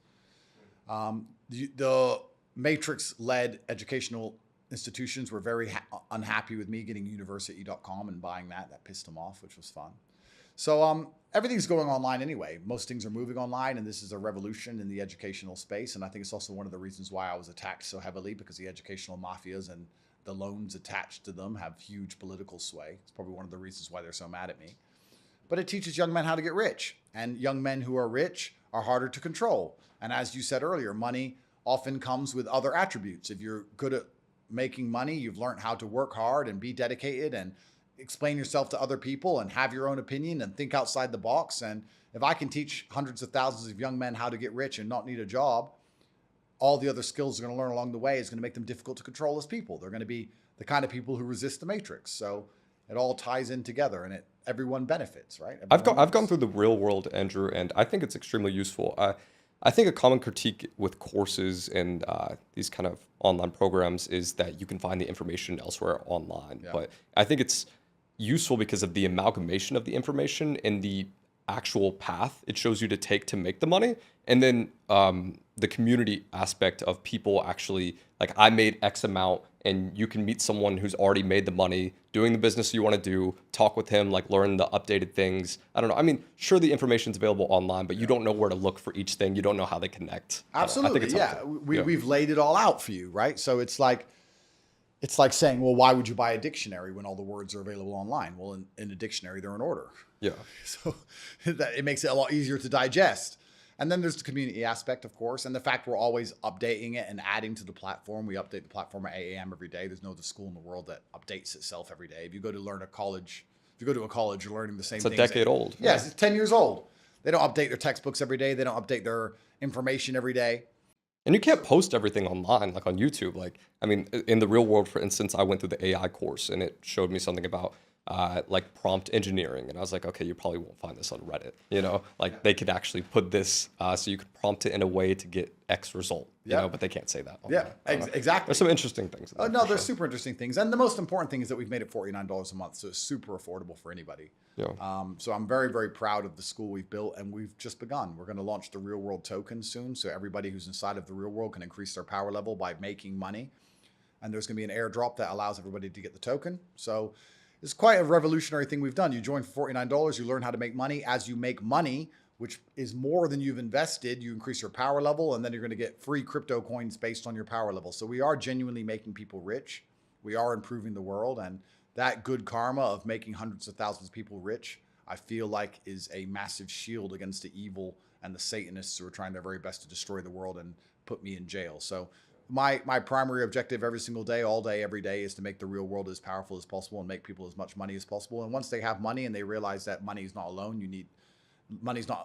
The Matrix-led educational institutions were very unhappy with me getting university.com and buying that. That pissed them off, which was fun. So everything's going online anyway. Most things are moving online, and this is a revolution in the educational space. And I think it's also one of the reasons why I was attacked so heavily, because the educational mafias and the loans attached to them have huge political sway. It's probably one of the reasons why they're so mad at me. But it teaches young men how to get rich. And young men who are rich are harder to control. And as you said earlier, money often comes with other attributes. If you're good at making money, you've learned how to work hard and be dedicated and explain yourself to other people and have your own opinion and think outside the box. And if I can teach hundreds of thousands of young men how to get rich and not need a job, all the other skills they're going to learn along the way is going to make them difficult to control as people. They're going to be the kind of people who resist the matrix. So it all ties in together, and everyone benefits, right? I've gone through the real world, Andrew, and I think it's extremely useful. I think a common critique with courses and these kind of online programs is that you can find the information elsewhere online. Yeah. But I think it's useful because of the amalgamation of the information and the actual path it shows you to take to make the money. And then the community aspect of people actually, like, I made X amount, and you can meet someone who's already made the money doing the business you want to do, talk with him, like learn the updated things. I don't know. I mean, sure, the information's available online, but you don't know where to look for each thing. You don't know how they connect. Absolutely. I think it's Yeah. helpful. We've laid it all out for you, right? So it's like saying, well, why would you buy a dictionary when all the words are available online? Well, in a dictionary, they're in order. Yeah. So it makes it a lot easier to digest. And then there's the community aspect, of course, and the fact we're always updating it and adding to the platform. We update the platform at 8 a.m. every day. There's no other school in the world that updates itself every day. If you go to a college, you're learning the same things. It's a decade old. Yes, it's 10 years old. They don't update their textbooks every day. They don't update their information every day. And you can't post everything online, like on YouTube. Like, I mean, in the real world, for instance, I went through the AI course and it showed me something about like prompt engineering. And I was like, okay, you probably won't find this on Reddit. You know, like they could actually put this so you could prompt it in a way to get X result, you know, but they can't say that. Yeah, exactly. There's some interesting things. No, there's super interesting things. And the most important thing is that we've made it $49 a month. So it's super affordable for anybody. Yeah. So I'm very, very proud of the school we've built, and we've just begun. We're going to launch the real world token soon. So everybody who's inside of the real world can increase their power level by making money. And there's going to be an airdrop that allows everybody to get the token. So it's quite a revolutionary thing we've done. You join for $49, you learn how to make money. As you make money, which is more than you've invested, you increase your power level, and then you're going to get free crypto coins based on your power level. So we are genuinely making people rich. We are improving the world, and that good karma of making hundreds of thousands of people rich, I feel like is a massive shield against the evil and the Satanists who are trying their very best to destroy the world and put me in jail. So my primary objective every single day, all day, every day, is to make the real world as powerful as possible and make people as much money as possible. And once they have money and they realize that money is not alone,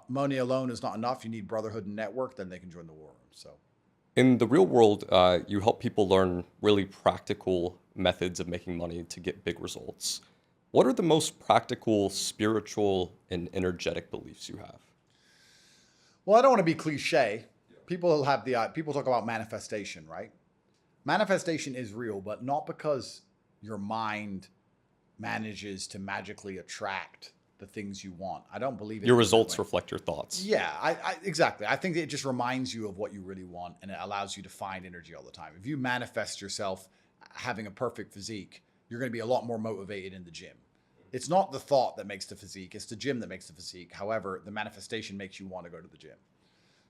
money alone is not enough. You need brotherhood and network, then they can join the war. So in the real world, you help people learn really practical methods of making money to get big results. What are the most practical, spiritual, and energetic beliefs you have? Well, I don't want to be cliche. People talk about manifestation, right? Manifestation is real, but not because your mind manages to magically attract the things you want. I don't believe it. Your results reflect your thoughts. Yeah, exactly. I think it just reminds you of what you really want, and it allows you to find energy all the time. If you manifest yourself having a perfect physique, you're going to be a lot more motivated in the gym. It's not the thought that makes the physique, it's the gym that makes the physique. However, the manifestation makes you want to go to the gym.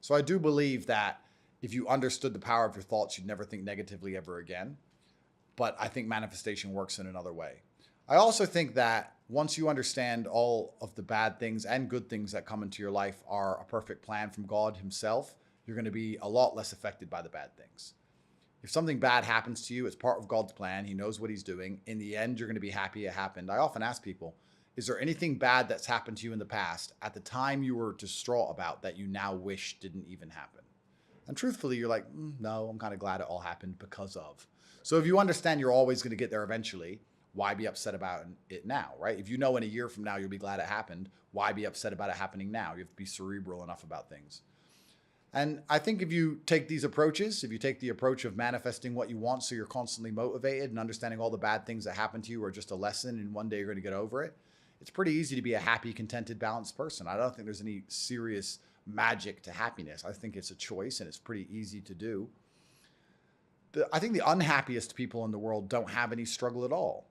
So I do believe that if you understood the power of your thoughts, you'd never think negatively ever again. But I think manifestation works in another way. I also think that once you understand all of the bad things and good things that come into your life are a perfect plan from God himself, you're going to be a lot less affected by the bad things. If something bad happens to you, it's part of God's plan. He knows what he's doing. In the end, you're going to be happy it happened. I often ask people, is there anything bad that's happened to you in the past at the time you were distraught about that you now wish didn't even happen? And truthfully, you're like, no, I'm kind of glad it all happened because of. So if you understand you're always going to get there eventually, why be upset about it now, right? If you know in a year from now you'll be glad it happened, why be upset about it happening now? You have to be cerebral enough about things. And I think if you take these approaches, if you take the approach of manifesting what you want so you're constantly motivated and understanding all the bad things that happen to you are just a lesson and one day you're going to get over it, it's pretty easy to be a happy, contented, balanced person. I don't think there's any serious magic to happiness. I think it's a choice and it's pretty easy to do. I think the unhappiest people in the world don't have any struggle at all.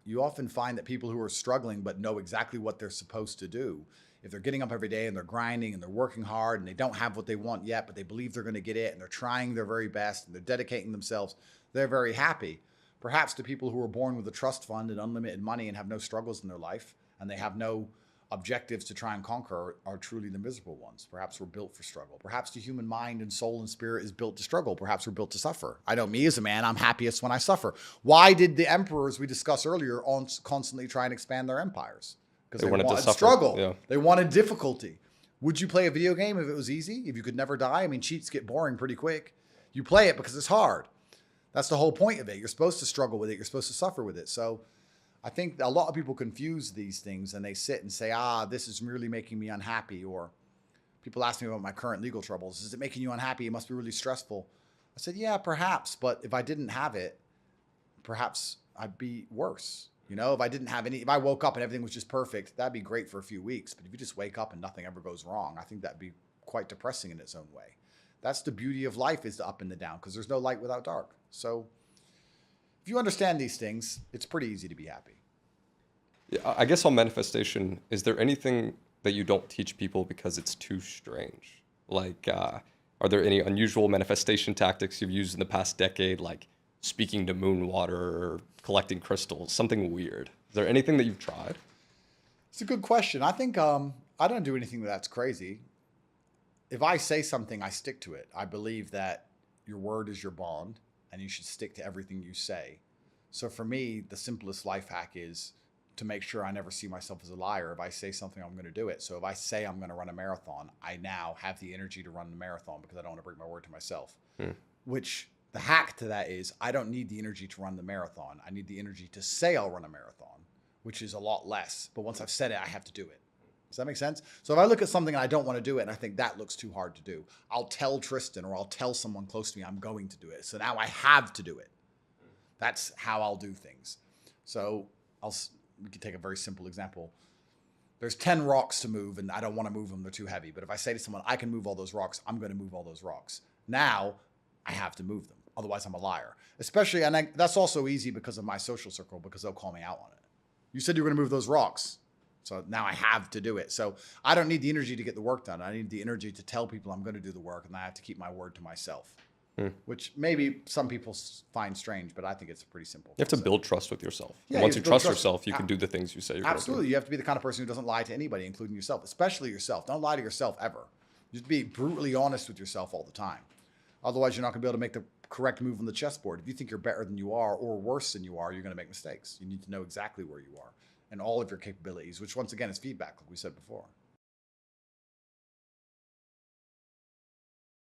You often find that people who are struggling but know exactly what they're supposed to do, if they're getting up every day and they're grinding and they're working hard and they don't have what they want yet, but they believe they're going to get it and they're trying their very best and they're dedicating themselves, they're very happy. Perhaps the people who are born with a trust fund and unlimited money and have no struggles in their life and they have no objectives to try and conquer are truly the miserable ones. Perhaps we're built for struggle. Perhaps the human mind and soul and spirit is built to struggle. Perhaps we're built to suffer. I know me as a man, I'm happiest when I suffer. Why did the emperors we discussed earlier constantly try and expand their empires? Because they wanted to struggle. Yeah. They wanted difficulty. Would you play a video game if it was easy? If you could never die? I mean, cheats get boring pretty quick. You play it because it's hard. That's the whole point of it. You're supposed to struggle with it. You're supposed to suffer with it. So I think a lot of people confuse these things and they sit and say, this is really making me unhappy. Or people ask me about my current legal troubles. Is it making you unhappy? It must be really stressful. I said, yeah, perhaps. But if I didn't have it, perhaps I'd be worse. You know, if I woke up and everything was just perfect, that'd be great for a few weeks. But if you just wake up and nothing ever goes wrong, I think that'd be quite depressing in its own way. That's the beauty of life, is the up and the down, because there's no light without dark. So if you understand these things, it's pretty easy to be happy. Yeah, I guess on manifestation, is there anything that you don't teach people because it's too strange? Like, are there any unusual manifestation tactics you've used in the past decade, like speaking to moon water or collecting crystals, something weird? Is there anything that you've tried? It's a good question. I think I don't do anything that's crazy. If I say something, I stick to it. I believe that your word is your bond and you should stick to everything you say. So for me, the simplest life hack is to make sure I never see myself as a liar. If I say something, I'm going to do it. So if I say I'm going to run a marathon, I now have the energy to run the marathon because I don't want to break my word to myself. Which the hack to that is I don't need the energy to run the marathon. I need the energy to say I'll run a marathon, which is a lot less. But once I've said it, I have to do it. Does that make sense? So if I look at something and I don't want to do it and I think that looks too hard to do, I'll tell Tristan or I'll tell someone close to me I'm going to do it. So now I have to do it. That's how I'll do things. So we can take a very simple example. There's 10 rocks to move and I don't want to move them. They're too heavy. But if I say to someone, I can move all those rocks, I'm going to move all those rocks. Now I have to move them. Otherwise I'm a liar. Especially, and that's also easy because of my social circle, because they'll call me out on it. You said you were going to move those rocks. So now I have to do it. So I don't need the energy to get the work done. I need the energy to tell people I'm going to do the work, and I have to keep my word to myself, which maybe some people find strange, but I think it's pretty simple. You have to build trust with yourself. Yeah, once you trust yourself, you can do the things you say you're going to do. Absolutely. You have to be the kind of person who doesn't lie to anybody, including yourself, especially yourself. Don't lie to yourself ever. You have to be brutally honest with yourself all the time. Otherwise, you're not going to be able to make the correct move on the chessboard. If you think you're better than you are or worse than you are, you're going to make mistakes. You need to know exactly where you are and all of your capabilities, which once again is feedback, like we said before.